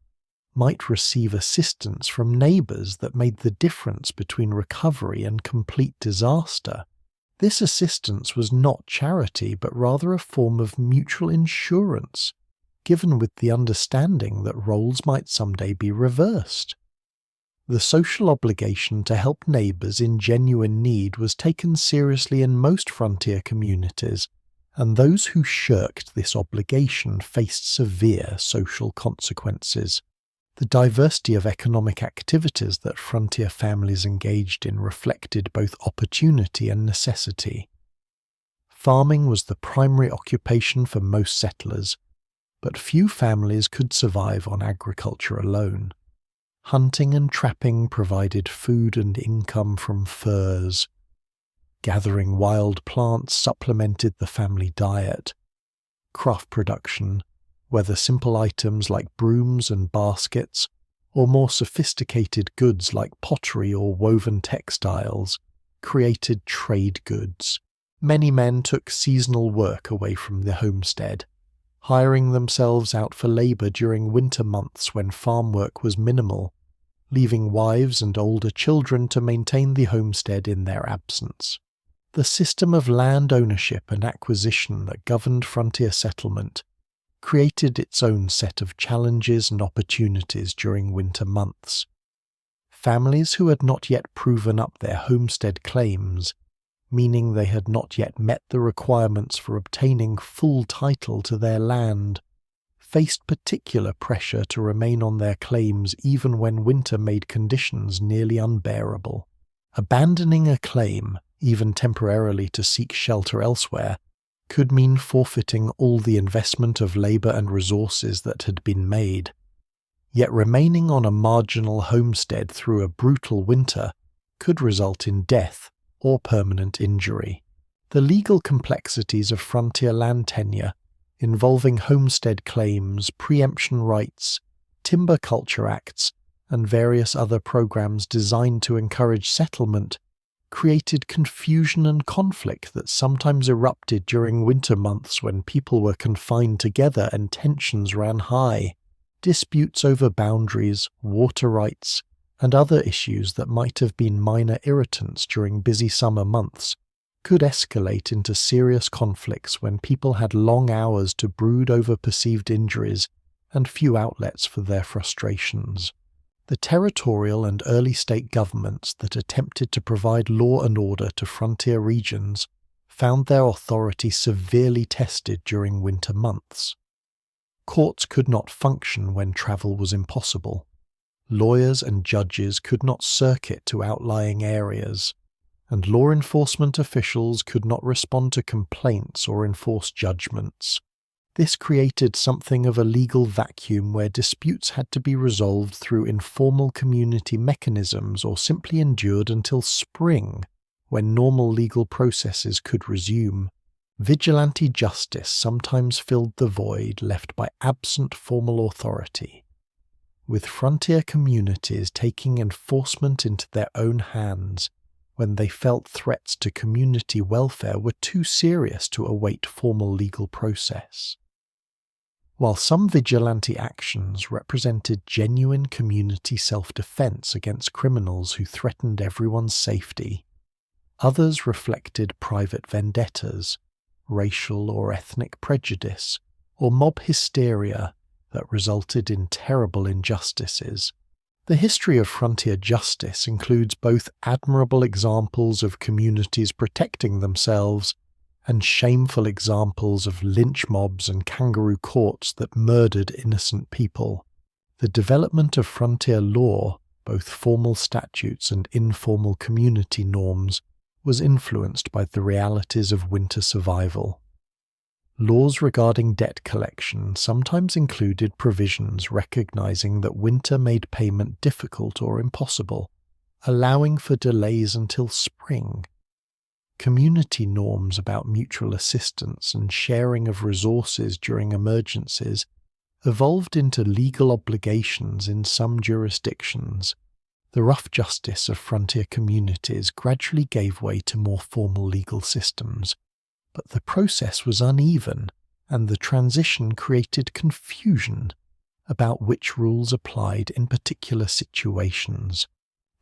Speaker 1: might receive assistance from neighbours that made the difference between recovery and complete disaster. This assistance was not charity, but rather a form of mutual insurance, given with the understanding that roles might someday be reversed. The social obligation to help neighbours in genuine need was taken seriously in most frontier communities, and those who shirked this obligation faced severe social consequences. The diversity of economic activities that frontier families engaged in reflected both opportunity and necessity. Farming was the primary occupation for most settlers, but few families could survive on agriculture alone. Hunting and trapping provided food and income from furs. Gathering wild plants supplemented the family diet. Craft production, whether simple items like brooms and baskets, or more sophisticated goods like pottery or woven textiles, created trade goods. Many men took seasonal work away from the homestead, hiring themselves out for labour during winter months when farm work was minimal, leaving wives and older children to maintain the homestead in their absence. The system of land ownership and acquisition that governed frontier settlement created its own set of challenges and opportunities during winter months. Families who had not yet proven up their homestead claims, meaning they had not yet met the requirements for obtaining full title to their land, faced particular pressure to remain on their claims even when winter made conditions nearly unbearable. Abandoning a claim, even temporarily to seek shelter elsewhere, could mean forfeiting all the investment of labour and resources that had been made. Yet remaining on a marginal homestead through a brutal winter could result in death or permanent injury. The legal complexities of frontier land tenure, involving homestead claims, preemption rights, timber culture acts, and various other programs designed to encourage settlement, created confusion and conflict that sometimes erupted during winter months when people were confined together and tensions ran high. Disputes over boundaries, water rights, and other issues that might have been minor irritants during busy summer months could escalate into serious conflicts when people had long hours to brood over perceived injuries and few outlets for their frustrations. The territorial and early state governments that attempted to provide law and order to frontier regions found their authority severely tested during winter months. Courts could not function when travel was impossible. Lawyers and judges could not circuit to outlying areas, and law enforcement officials could not respond to complaints or enforce judgments. This created something of a legal vacuum where disputes had to be resolved through informal community mechanisms or simply endured until spring, when normal legal processes could resume. Vigilante justice sometimes filled the void left by absent formal authority, with frontier communities taking enforcement into their own hands when they felt threats to community welfare were too serious to await formal legal process. While some vigilante actions represented genuine community self-defense against criminals who threatened everyone's safety, others reflected private vendettas, racial or ethnic prejudice, or mob hysteria that resulted in terrible injustices. The history of frontier justice includes both admirable examples of communities protecting themselves and shameful examples of lynch mobs and kangaroo courts that murdered innocent people. The development of frontier law, both formal statutes and informal community norms, was influenced by the realities of winter survival. Laws regarding debt collection sometimes included provisions recognizing that winter made payment difficult or impossible, allowing for delays until spring. Community norms about mutual assistance and sharing of resources during emergencies evolved into legal obligations in some jurisdictions. The rough justice of frontier communities gradually gave way to more formal legal systems, but the process was uneven, and the transition created confusion about which rules applied in particular situations.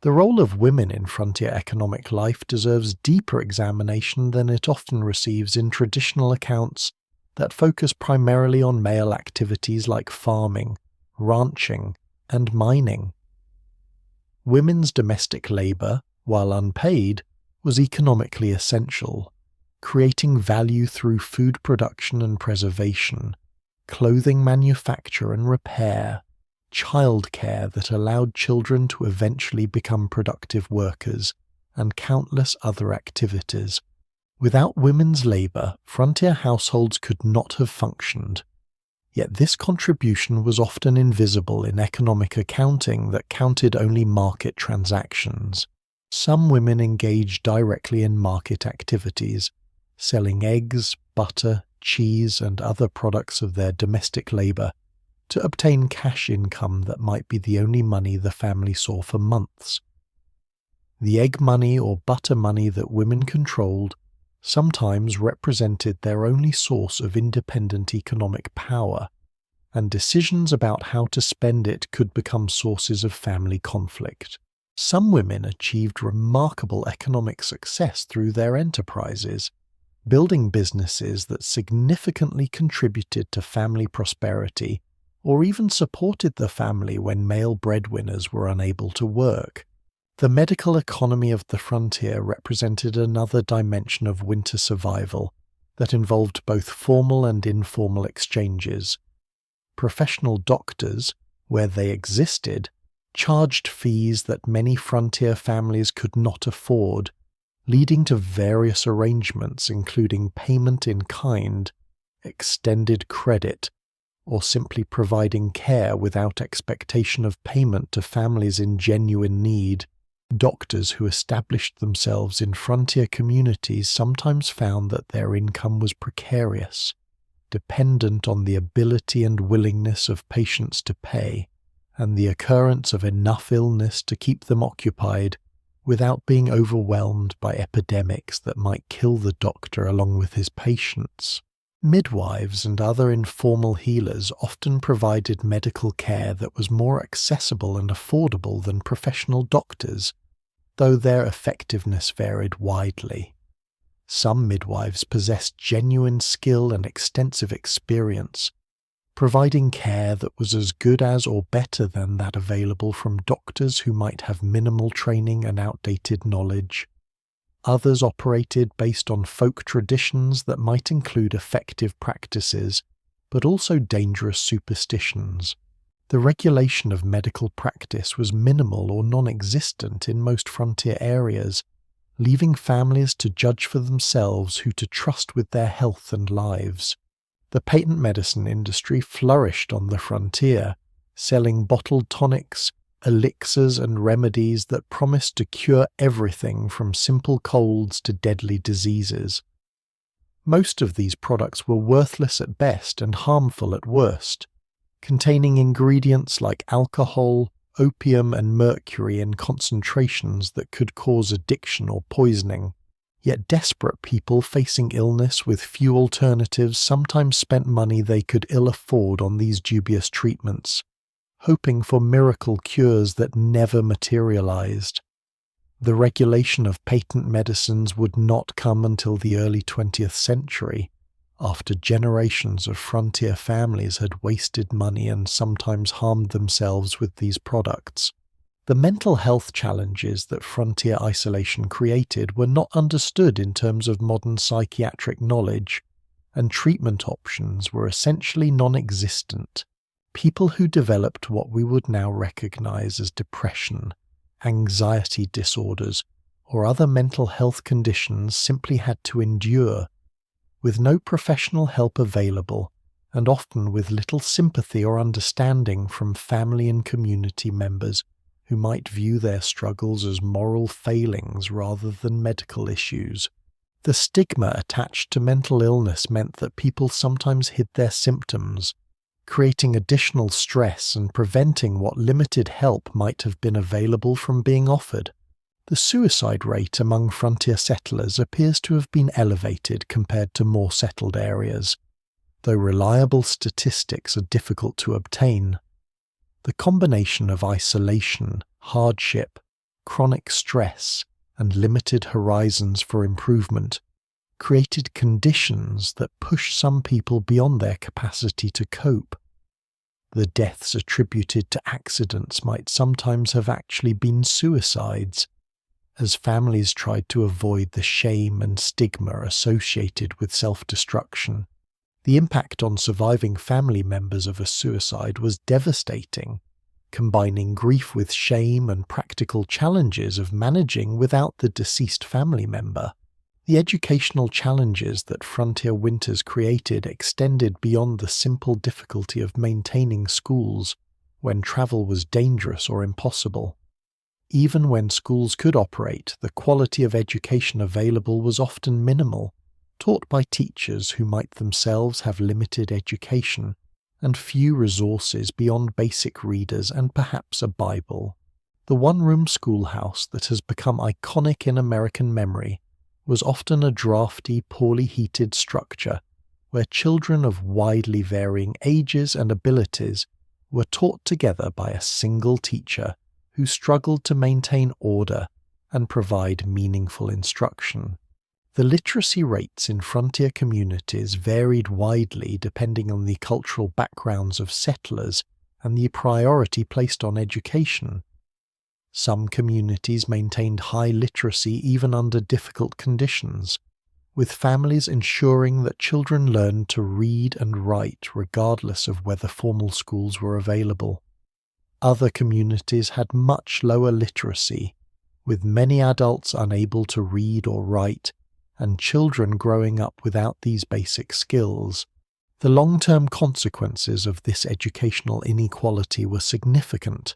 Speaker 1: The role of women in frontier economic life deserves deeper examination than it often receives in traditional accounts that focus primarily on male activities like farming, ranching, and mining. Women's domestic labor, while unpaid, was economically essential, creating value through food production and preservation, clothing manufacture and repair, childcare that allowed children to eventually become productive workers, and countless other activities. Without women's labor, frontier households could not have functioned. Yet this contribution was often invisible in economic accounting that counted only market transactions. Some women engaged directly in market activities, selling eggs, butter, cheese, and other products of their domestic labor to obtain cash income that might be the only money the family saw for months. The egg money or butter money that women controlled sometimes represented their only source of independent economic power, and decisions about how to spend it could become sources of family conflict. Some women achieved remarkable economic success through their enterprises, building businesses that significantly contributed to family prosperity or even supported the family when male breadwinners were unable to work. The medical economy of the frontier represented another dimension of winter survival that involved both formal and informal exchanges. Professional doctors, where they existed, charged fees that many frontier families could not afford, leading to various arrangements including payment in kind, extended credit, or simply providing care without expectation of payment to families in genuine need. Doctors who established themselves in frontier communities sometimes found that their income was precarious, dependent on the ability and willingness of patients to pay, and the occurrence of enough illness to keep them occupied without being overwhelmed by epidemics that might kill the doctor along with his patients. Midwives and other informal healers often provided medical care that was more accessible and affordable than professional doctors, though their effectiveness varied widely. Some midwives possessed genuine skill and extensive experience, providing care that was as good as or better than that available from doctors who might have minimal training and outdated knowledge. Others operated based on folk traditions that might include effective practices, but also dangerous superstitions. The regulation of medical practice was minimal or non-existent in most frontier areas, leaving families to judge for themselves who to trust with their health and lives. The patent medicine industry flourished on the frontier, selling bottled tonics, elixirs and remedies that promised to cure everything from simple colds to deadly diseases. Most of these products were worthless at best and harmful at worst, containing ingredients like alcohol, opium and mercury in concentrations that could cause addiction or poisoning. Yet desperate people facing illness with few alternatives sometimes spent money they could ill afford on these dubious treatments, hoping for miracle cures that never materialized. The regulation of patent medicines would not come until the early 20th century, after generations of frontier families had wasted money and sometimes harmed themselves with these products. The mental health challenges that frontier isolation created were not understood in terms of modern psychiatric knowledge, and treatment options were essentially non-existent. People who developed what we would now recognize as depression, anxiety disorders, or other mental health conditions simply had to endure, with no professional help available, and often with little sympathy or understanding from family and community members who might view their struggles as moral failings rather than medical issues. The stigma attached to mental illness meant that people sometimes hid their symptoms, creating additional stress and preventing what limited help might have been available from being offered. The suicide rate among frontier settlers appears to have been elevated compared to more settled areas, though reliable statistics are difficult to obtain. The combination of isolation, hardship, chronic stress, and limited horizons for improvement created conditions that push some people beyond their capacity to cope. The deaths attributed to accidents might sometimes have actually been suicides, as families tried to avoid the shame and stigma associated with self-destruction. The impact on surviving family members of a suicide was devastating, combining grief with shame and practical challenges of managing without the deceased family member. The educational challenges that frontier winters created extended beyond the simple difficulty of maintaining schools when travel was dangerous or impossible. Even when schools could operate, the quality of education available was often minimal, taught by teachers who might themselves have limited education and few resources beyond basic readers and perhaps a Bible. The one-room schoolhouse that has become iconic in American memory was often a drafty, poorly heated structure where children of widely varying ages and abilities were taught together by a single teacher who struggled to maintain order and provide meaningful instruction. The literacy rates in frontier communities varied widely depending on the cultural backgrounds of settlers and the priority placed on education. Some communities maintained high literacy even under difficult conditions, with families ensuring that children learned to read and write regardless of whether formal schools were available. Other communities had much lower literacy, with many adults unable to read or write, and children growing up without these basic skills. The long-term consequences of this educational inequality were significant,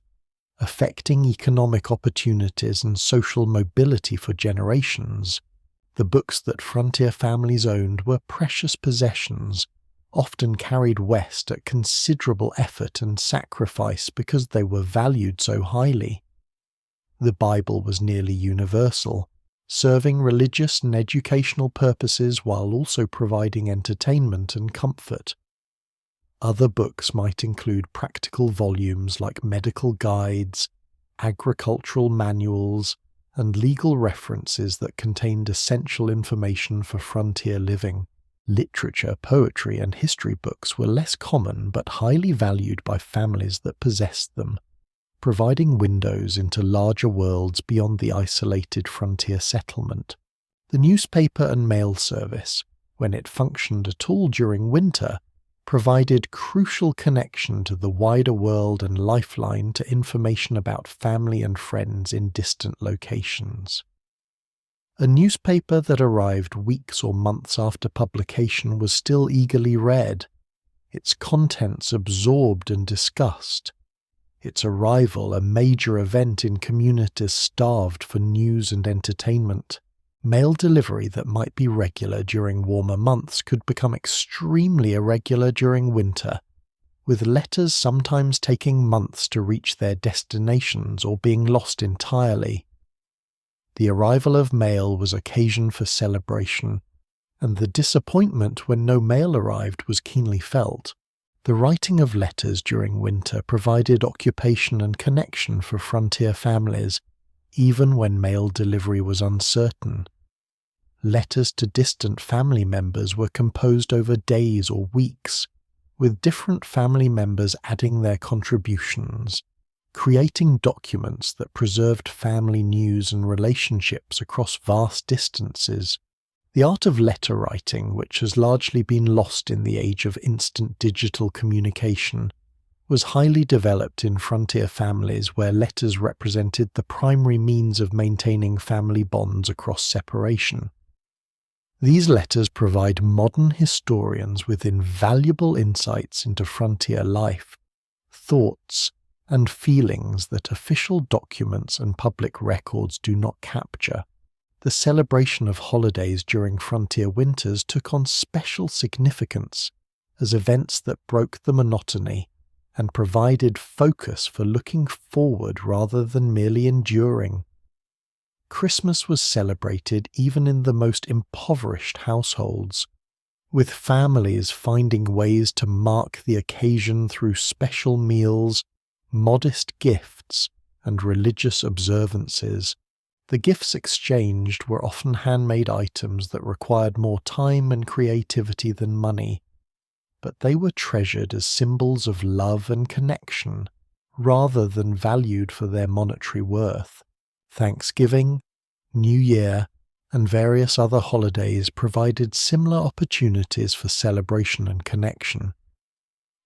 Speaker 1: affecting economic opportunities and social mobility for generations. The books that frontier families owned were precious possessions, often carried west at considerable effort and sacrifice because they were valued so highly. The Bible was nearly universal, serving religious and educational purposes while also providing entertainment and comfort. Other books might include practical volumes like medical guides, agricultural manuals, and legal references that contained essential information for frontier living. Literature, poetry, and history books were less common but highly valued by families that possessed them, providing windows into larger worlds beyond the isolated frontier settlement. The newspaper and mail service, when it functioned at all during winter, provided crucial connection to the wider world and lifeline to information about family and friends in distant locations. A newspaper that arrived weeks or months after publication was still eagerly read, its contents absorbed and discussed, its arrival a major event in communities starved for news and entertainment. Mail delivery that might be regular during warmer months could become extremely irregular during winter, with letters sometimes taking months to reach their destinations or being lost entirely. The arrival of mail was occasion for celebration, and the disappointment when no mail arrived was keenly felt. The writing of letters during winter provided occupation and connection for frontier families, even when mail delivery was uncertain. Letters to distant family members were composed over days or weeks, with different family members adding their contributions, creating documents that preserved family news and relationships across vast distances. The art of letter writing, which has largely been lost in the age of instant digital communication, was highly developed in frontier families where letters represented the primary means of maintaining family bonds across separation. These letters provide modern historians with invaluable insights into frontier life, thoughts, and feelings that official documents and public records do not capture. The celebration of holidays during frontier winters took on special significance as events that broke the monotony and provided focus for looking forward rather than merely enduring. Christmas was celebrated even in the most impoverished households, with families finding ways to mark the occasion through special meals, modest gifts, and religious observances. The gifts exchanged were often handmade items that required more time and creativity than money, but they were treasured as symbols of love and connection, rather than valued for their monetary worth. Thanksgiving, New Year, and various other holidays provided similar opportunities for celebration and connection.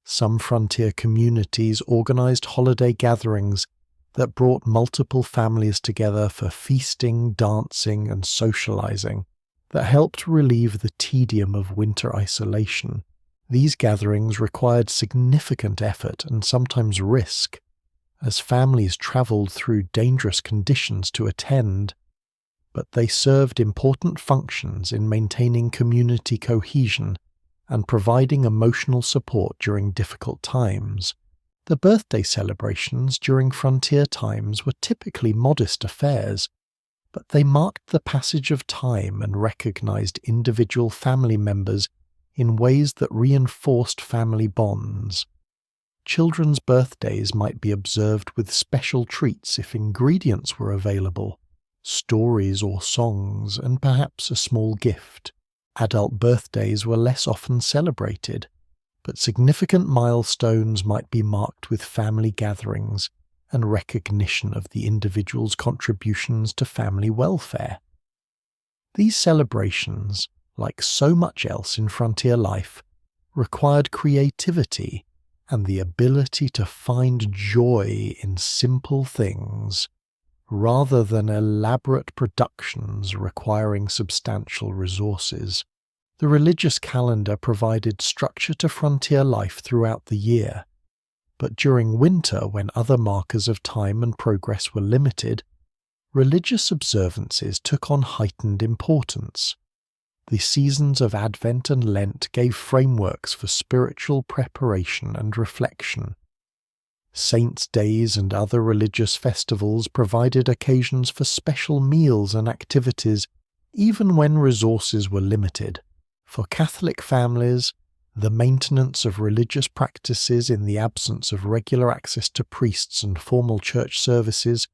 Speaker 1: Some frontier communities organized holiday gatherings that brought multiple families together for feasting, dancing, and socializing that helped relieve the tedium of winter isolation. These gatherings required significant effort and sometimes risk, as families traveled through dangerous conditions to attend, but they served important functions in maintaining community cohesion and providing emotional support during difficult times. The birthday celebrations during frontier times were typically modest affairs, but they marked the passage of time and recognized individual family members in ways that reinforced family bonds. Children's birthdays might be observed with special treats if ingredients were available, stories or songs, and perhaps a small gift. Adult birthdays were less often celebrated, but significant milestones might be marked with family gatherings and recognition of the individual's contributions to family welfare. These celebrations, like so much else in frontier life, required creativity and the ability to find joy in simple things, rather than elaborate productions requiring substantial resources. The religious calendar provided structure to frontier life throughout the year, but during winter, when other markers of time and progress were limited, religious observances took on heightened importance. The seasons of Advent and Lent gave frameworks for spiritual preparation and reflection. Saints' days and other religious festivals provided occasions for special meals and activities, even when resources were limited. For Catholic families, the maintenance of religious practices in the absence of regular access to priests and formal church services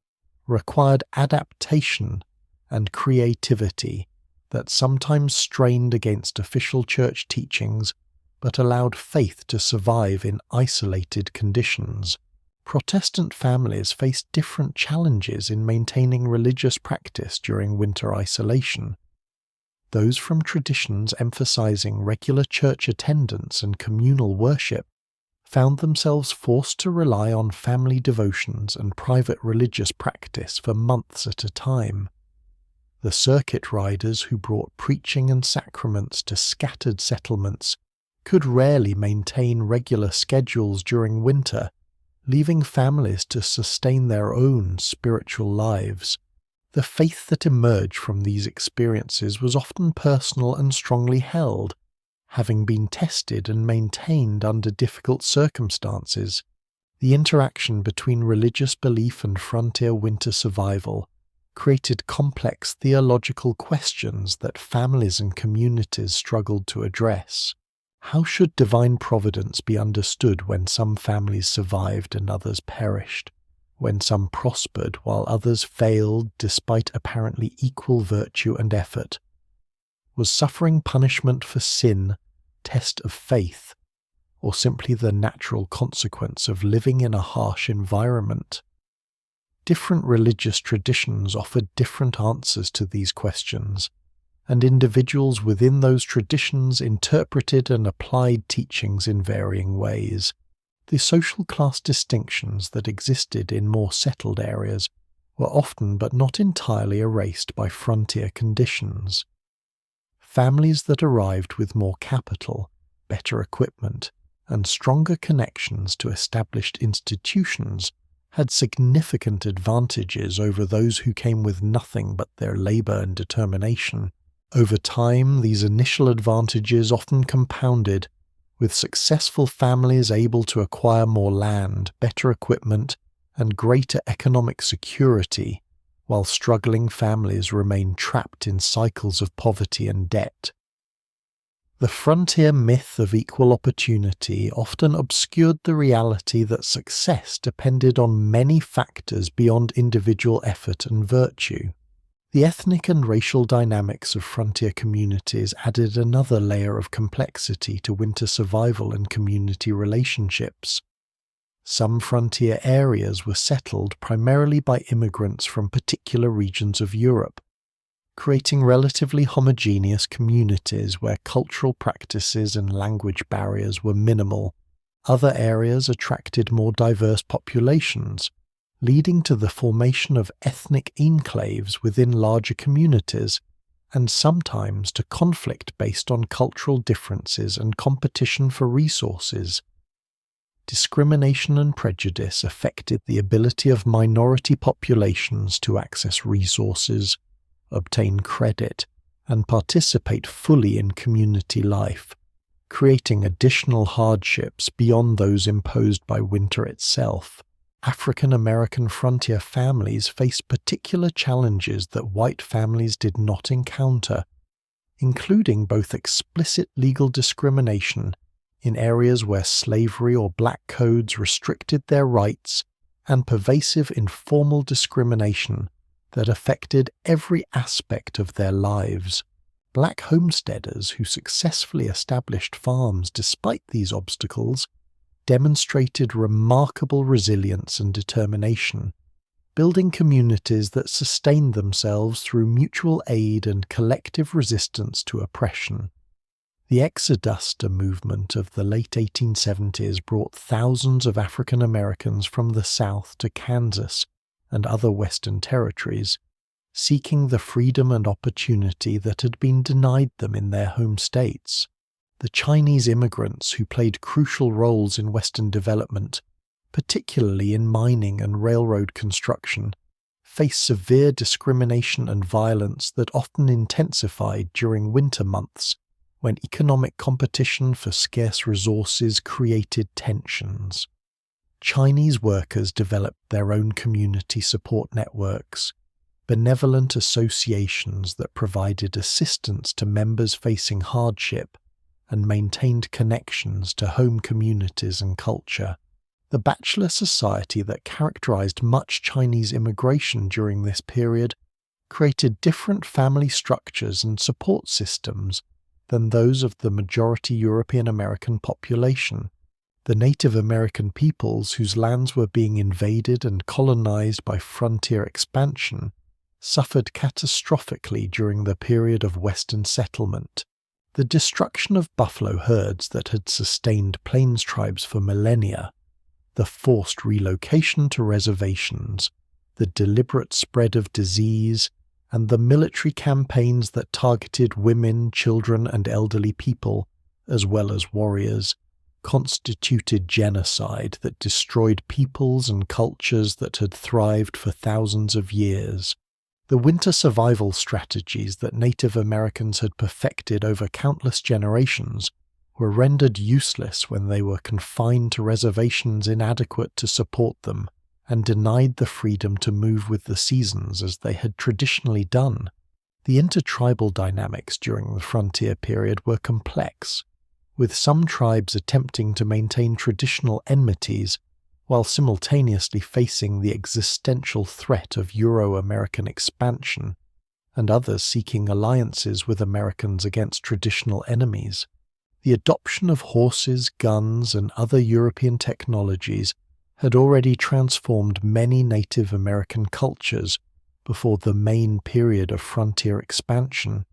Speaker 1: required adaptation and creativity that sometimes strained against official church teachings but allowed faith to survive in isolated conditions. Protestant families faced different challenges in maintaining religious practice during winter isolation. Those from traditions emphasizing regular church attendance and communal worship found themselves forced to rely on family devotions and private religious practice for months at a time. The circuit riders who brought preaching and sacraments to scattered settlements could rarely maintain regular schedules during winter, leaving families to sustain their own spiritual lives. The faith that emerged from these experiences was often personal and strongly held, having been tested and maintained under difficult circumstances. The interaction between religious belief and frontier winter survival created complex theological questions that families and communities struggled to address. How should divine providence be understood when some families survived and others perished? When some prospered while others failed despite apparently equal virtue and effort? Was suffering punishment for sin, test of faith, or simply the natural consequence of living in a harsh environment? Different religious traditions offered different answers to these questions, and individuals within those traditions interpreted and applied teachings in varying ways. The social class distinctions that existed in more settled areas were often but not entirely erased by frontier conditions. Families that arrived with more capital, better equipment, and stronger connections to established institutions had significant advantages over those who came with nothing but their labor and determination. Over time, these initial advantages often compounded, with successful families able to acquire more land, better equipment, and greater economic security, while struggling families remained trapped in cycles of poverty and debt. The frontier myth of equal opportunity often obscured the reality that success depended on many factors beyond individual effort and virtue. The ethnic and racial dynamics of frontier communities added another layer of complexity to winter survival and community relationships. Some frontier areas were settled primarily by immigrants from particular regions of Europe, creating relatively homogeneous communities where cultural practices and language barriers were minimal. Other areas attracted more diverse populations, leading to the formation of ethnic enclaves within larger communities, and sometimes to conflict based on cultural differences and competition for resources. Discrimination and prejudice affected the ability of minority populations to access resources, obtain credit, and participate fully in community life, creating additional hardships beyond those imposed by winter itself. African American frontier families faced particular challenges that white families did not encounter, including both explicit legal discrimination in areas where slavery or black codes restricted their rights, and pervasive informal discrimination that affected every aspect of their lives. Black homesteaders who successfully established farms despite these obstacles demonstrated remarkable resilience and determination, building communities that sustained themselves through mutual aid and collective resistance to oppression. The Exodus movement of the late 1870s brought thousands of African Americans from the South to Kansas and other Western territories, seeking the freedom and opportunity that had been denied them in their home states. The Chinese immigrants who played crucial roles in Western development, particularly in mining and railroad construction, faced severe discrimination and violence that often intensified during winter months, when economic competition for scarce resources created tensions. Chinese workers developed their own community support networks, benevolent associations that provided assistance to members facing hardship and maintained connections to home communities and culture. The bachelor society that characterized much Chinese immigration during this period created different family structures and support systems than those of the majority European American population. The Native American peoples whose lands were being invaded and colonized by frontier expansion suffered catastrophically during the period of Western settlement. The destruction of buffalo herds that had sustained plains tribes for millennia, the forced relocation to reservations, the deliberate spread of disease, and the military campaigns that targeted women, children, and elderly people, as well as warriors, constituted genocide that destroyed peoples and cultures that had thrived for thousands of years. The winter survival strategies that Native Americans had perfected over countless generations were rendered useless when they were confined to reservations inadequate to support them, and denied the freedom to move with the seasons as they had traditionally done. The intertribal dynamics during the frontier period were complex, with some tribes attempting to maintain traditional enmities while simultaneously facing the existential threat of Euro-American expansion, and others seeking alliances with Americans against traditional enemies. The adoption of horses, guns, and other European technologies had already transformed many Native American cultures before the main period of frontier expansion,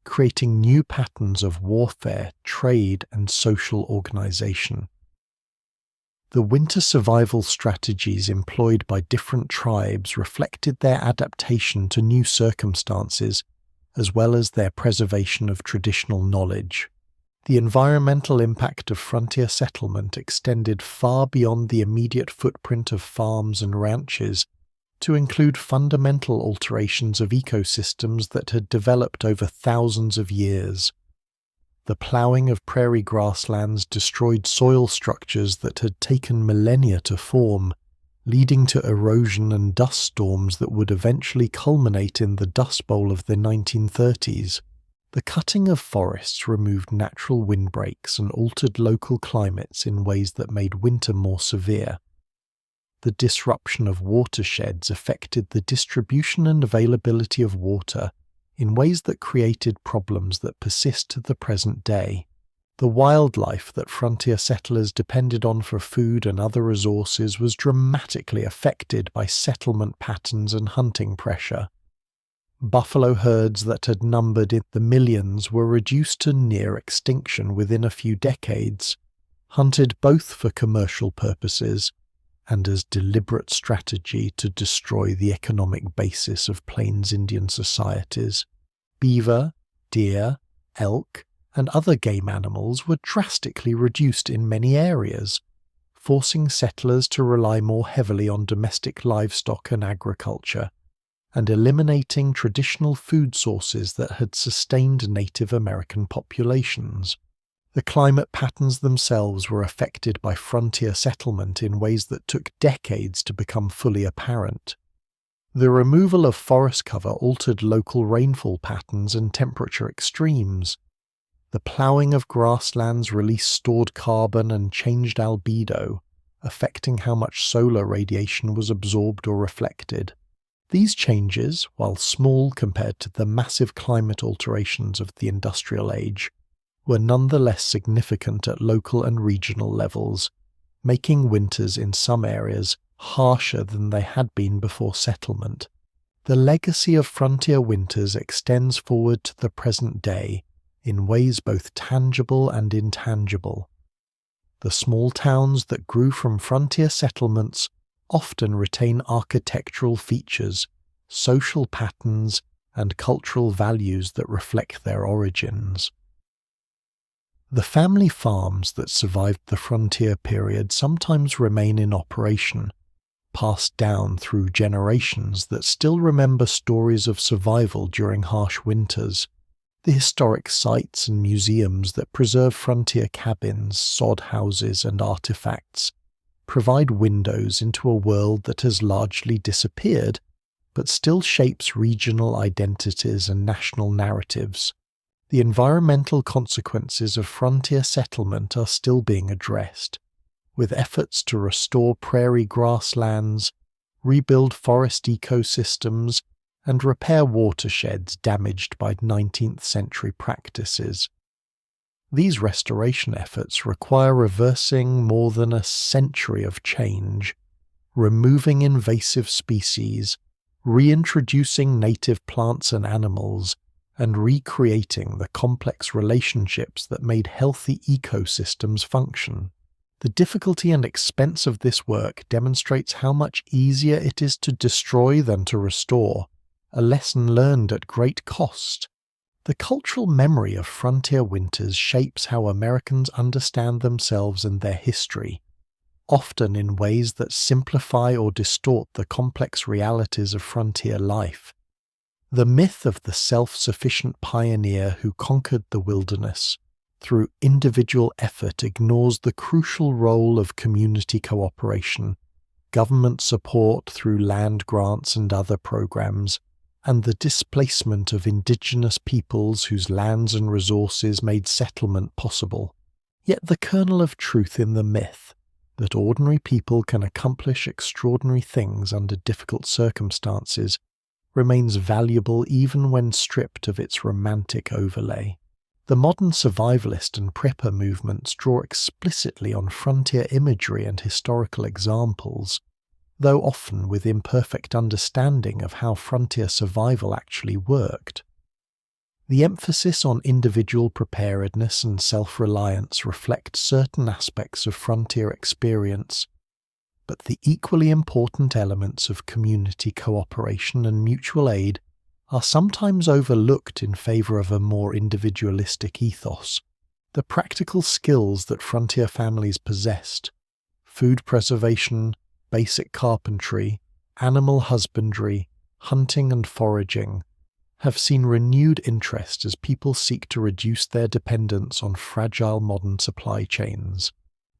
Speaker 1: creating new patterns of warfare, trade, and social organization. The winter survival strategies employed by different tribes reflected their adaptation to new circumstances, as well as their preservation of traditional knowledge. The environmental impact of frontier settlement extended far beyond the immediate footprint of farms and ranches to include fundamental alterations of ecosystems that had developed over thousands of years. The ploughing of prairie grasslands destroyed soil structures that had taken millennia to form, leading to erosion and dust storms that would eventually culminate in the Dust Bowl of the 1930s. The cutting of forests removed natural windbreaks and altered local climates in ways that made winter more severe. The disruption of watersheds affected the distribution and availability of water in ways that created problems that persist to the present day. The wildlife that frontier settlers depended on for food and other resources was dramatically affected by settlement patterns and hunting pressure. Buffalo herds that had numbered in the millions were reduced to near extinction within a few decades, hunted both for commercial purposes and as deliberate strategy to destroy the economic basis of Plains Indian societies. Beaver, deer, elk, and other game animals were drastically reduced in many areas, forcing settlers to rely more heavily on domestic livestock and agriculture, and eliminating traditional food sources that had sustained Native American populations. The climate patterns themselves were affected by frontier settlement in ways that took decades to become fully apparent. The removal of forest cover altered local rainfall patterns and temperature extremes. The ploughing of grasslands released stored carbon and changed albedo, affecting how much solar radiation was absorbed or reflected. These changes, while small compared to the massive climate alterations of the Industrial Age, were nonetheless significant at local and regional levels, making winters in some areas harsher than they had been before settlement. The legacy of frontier winters extends forward to the present day in ways both tangible and intangible. The small towns that grew from frontier settlements often retain architectural features, social patterns, and cultural values that reflect their origins. The family farms that survived the frontier period sometimes remain in operation, passed down through generations that still remember stories of survival during harsh winters. The historic sites and museums that preserve frontier cabins, sod houses, and artifacts provide windows into a world that has largely disappeared, but still shapes regional identities and national narratives. The environmental consequences of frontier settlement are still being addressed, with efforts to restore prairie grasslands, rebuild forest ecosystems, and repair watersheds damaged by 19th century practices. These restoration efforts require reversing more than a century of change, removing invasive species, reintroducing native plants and animals, and recreating the complex relationships that made healthy ecosystems function. The difficulty and expense of this work demonstrates how much easier it is to destroy than to restore, a lesson learned at great cost. The cultural memory of frontier winters shapes how Americans understand themselves and their history, often in ways that simplify or distort the complex realities of frontier life. The myth of the self-sufficient pioneer who conquered the wilderness through individual effort ignores the crucial role of community cooperation, government support through land grants and other programs, and the displacement of indigenous peoples whose lands and resources made settlement possible. Yet the kernel of truth in the myth, that ordinary people can accomplish extraordinary things under difficult circumstances, remains valuable even when stripped of its romantic overlay. The modern survivalist and prepper movements draw explicitly on frontier imagery and historical examples, though often with imperfect understanding of how frontier survival actually worked. The emphasis on individual preparedness and self-reliance reflects certain aspects of frontier experience, but the equally important elements of community cooperation and mutual aid are sometimes overlooked in favor of a more individualistic ethos. The practical skills that frontier families possessed, food preservation, basic carpentry, animal husbandry, hunting and foraging, have seen renewed interest as people seek to reduce their dependence on fragile modern supply chains.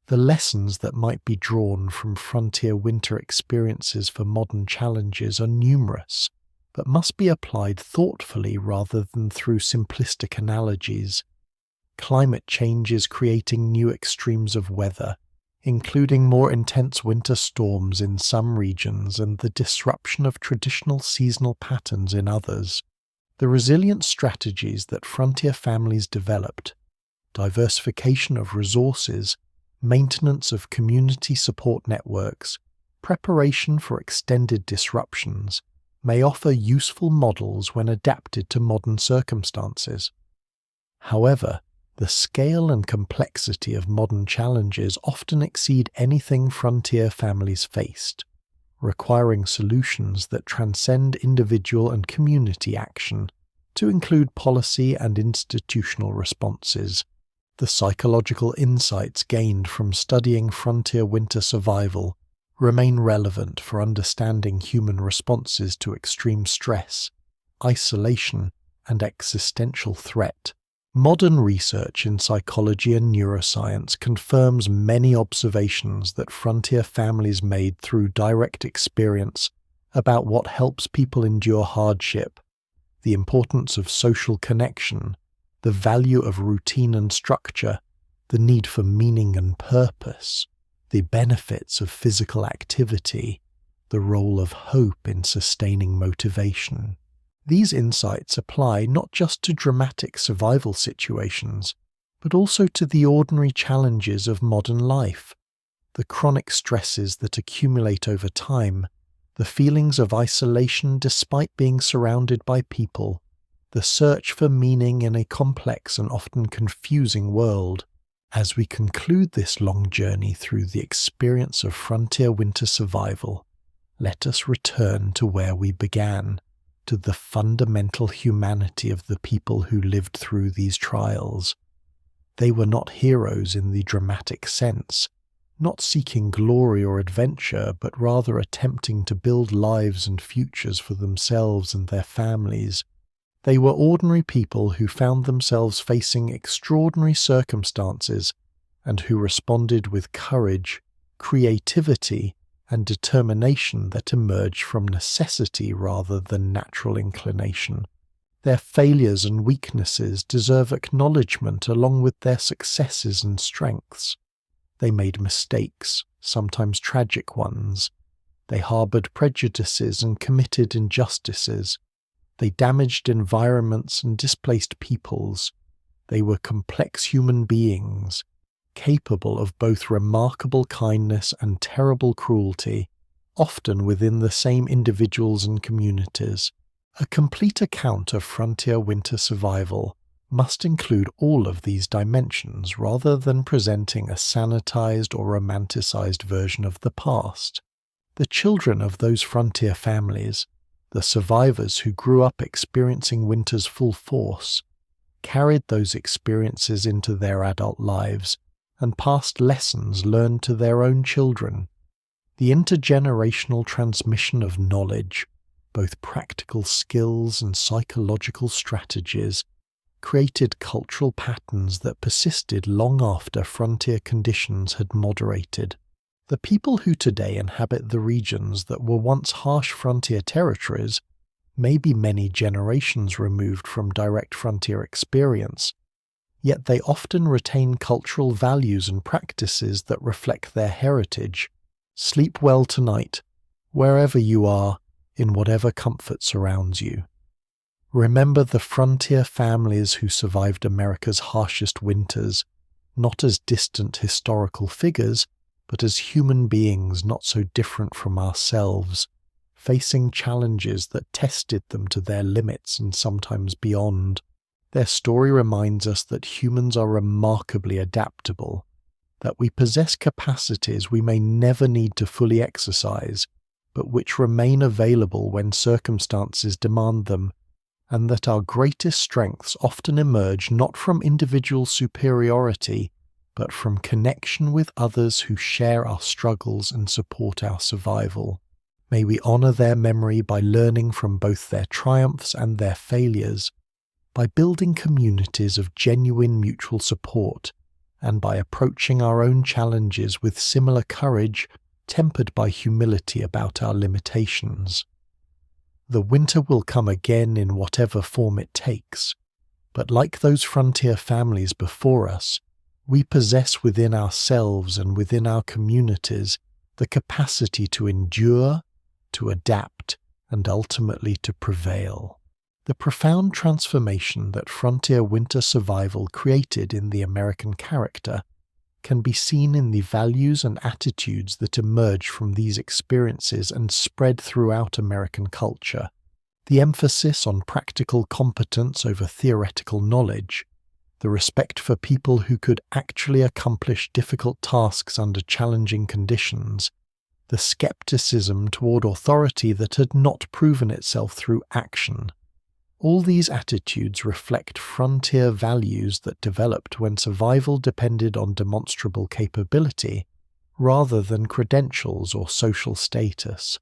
Speaker 1: The lessons that might be drawn from frontier winter experiences for modern challenges are numerous, but must be applied thoughtfully rather than through simplistic analogies. Climate change is creating new extremes of weather, including more intense winter storms in some regions and the disruption of traditional seasonal patterns in others. The resilient strategies that frontier families developed, diversification of resources, maintenance of community support networks, preparation for extended disruptions, may offer useful models when adapted to modern circumstances. However, the scale and complexity of modern challenges often exceed anything frontier families faced, requiring solutions that transcend individual and community action to include policy and institutional responses. The psychological insights gained from studying frontier winter survival remain relevant for understanding human responses to extreme stress, isolation, and existential threat. Modern research in psychology and neuroscience confirms many observations that frontier families made through direct experience about what helps people endure hardship, the importance of social connection, the value of routine and structure, the need for meaning and purpose, the benefits of physical activity, the role of hope in sustaining motivation. These insights apply not just to dramatic survival situations, but also to the ordinary challenges of modern life, the chronic stresses that accumulate over time, the feelings of isolation despite being surrounded by people, the search for meaning in a complex and often confusing world. As we conclude this long journey through the experience of frontier winter survival, let us return to where we began, to the fundamental humanity of the people who lived through these trials. They were not heroes in the dramatic sense, not seeking glory or adventure, but rather attempting to build lives and futures for themselves and their families. They were ordinary people who found themselves facing extraordinary circumstances and who responded with courage, creativity, and determination that emerged from necessity rather than natural inclination. Their failures and weaknesses deserve acknowledgement along with their successes and strengths. They made mistakes, sometimes tragic ones. They harbored prejudices and committed injustices. They damaged environments and displaced peoples. They were complex human beings, capable of both remarkable kindness and terrible cruelty, often within the same individuals and communities. A complete account of frontier winter survival must include all of these dimensions rather than presenting a sanitized or romanticized version of the past. The children of those frontier families, the survivors who grew up experiencing winter's full force, carried those experiences into their adult lives and passed lessons learned to their own children. The intergenerational transmission of knowledge, both practical skills and psychological strategies, created cultural patterns that persisted long after frontier conditions had moderated. The people who today inhabit the regions that were once harsh frontier territories may be many generations removed from direct frontier experience, yet they often retain cultural values and practices that reflect their heritage. Sleep well tonight, wherever you are, in whatever comfort surrounds you. Remember the frontier families who survived America's harshest winters, not as distant historical figures, but as human beings not so different from ourselves, facing challenges that tested them to their limits and sometimes beyond. Their story reminds us that humans are remarkably adaptable, that we possess capacities we may never need to fully exercise, but which remain available when circumstances demand them, and that our greatest strengths often emerge not from individual superiority, but from connection with others who share our struggles and support our survival. May we honor their memory by learning from both their triumphs and their failures, by building communities of genuine mutual support, and by approaching our own challenges with similar courage, tempered by humility about our limitations. The winter will come again in whatever form it takes, but like those frontier families before us, we possess within ourselves and within our communities the capacity to endure, to adapt, and ultimately to prevail. The profound transformation that frontier winter survival created in the American character can be seen in the values and attitudes that emerge from these experiences and spread throughout American culture. The emphasis on practical competence over theoretical knowledge, the respect for people who could actually accomplish difficult tasks under challenging conditions, the skepticism toward authority that had not proven itself through action. All these attitudes reflect frontier values that developed when survival depended on demonstrable capability rather than credentials or social status.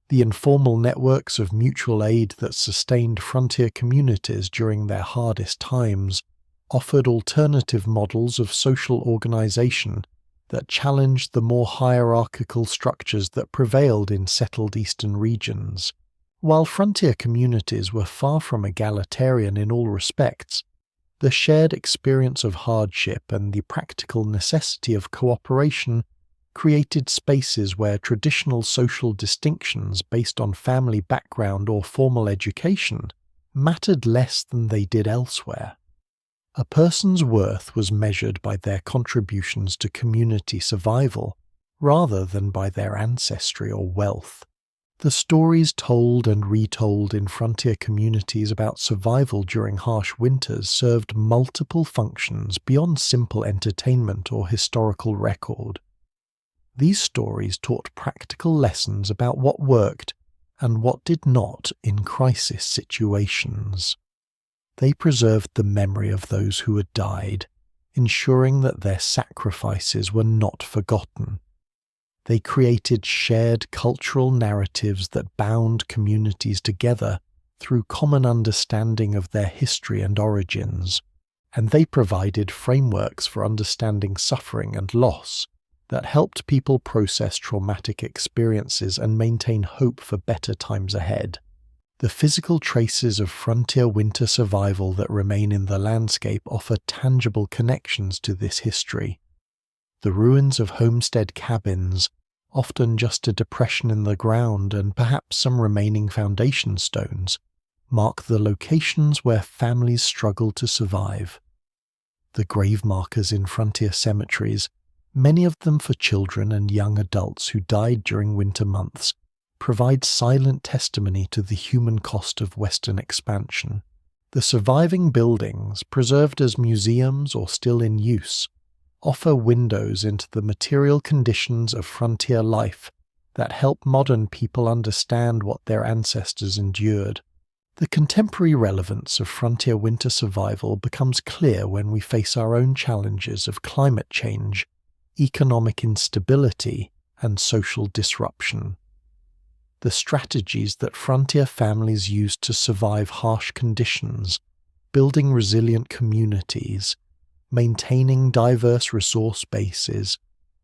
Speaker 1: The informal networks of mutual aid that sustained frontier communities during their hardest times offered alternative models of social organization that challenged the more hierarchical structures that prevailed in settled eastern regions. While frontier communities were far from egalitarian in all respects, the shared experience of hardship and the practical necessity of cooperation created spaces where traditional social distinctions based on family background or formal education mattered less than they did elsewhere. A person's worth was measured by their contributions to community survival rather than by their ancestry or wealth. The stories told and retold in frontier communities about survival during harsh winters served multiple functions beyond simple entertainment or historical record. These stories taught practical lessons about what worked and what did not in crisis situations. They preserved the memory of those who had died, ensuring that their sacrifices were not forgotten. They created shared cultural narratives that bound communities together through common understanding of their history and origins, and they provided frameworks for understanding suffering and loss that helped people process traumatic experiences and maintain hope for better times ahead. The physical traces of frontier winter survival that remain in the landscape offer tangible connections to this history. The ruins of homestead cabins, often just a depression in the ground and perhaps some remaining foundation stones, mark the locations where families struggle to survive. The grave markers in frontier cemeteries, many of them for children and young adults who died during winter months, provide silent testimony to the human cost of Western expansion. The surviving buildings, preserved as museums or still in use, offer windows into the material conditions of frontier life that help modern people understand what their ancestors endured. The contemporary relevance of frontier winter survival becomes clear when we face our own challenges of climate change, economic instability, and social disruption. The strategies that frontier families used to survive harsh conditions, building resilient communities, maintaining diverse resource bases,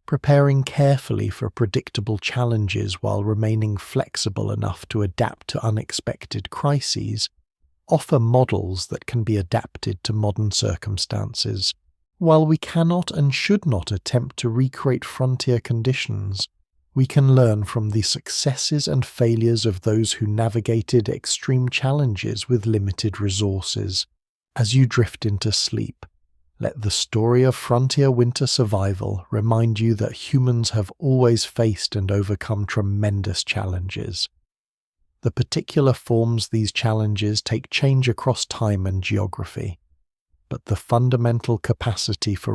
Speaker 1: preparing carefully for predictable challenges while remaining flexible enough to adapt to unexpected crises, offer models that can be adapted to modern circumstances. While we cannot and should not attempt to recreate frontier conditions, we can learn from the successes and failures of those who navigated extreme challenges with limited resources. As you drift into sleep, let the story of frontier winter survival remind you that humans have always faced and overcome tremendous challenges. The particular forms these challenges take change across time and geography. but the fundamental capacity for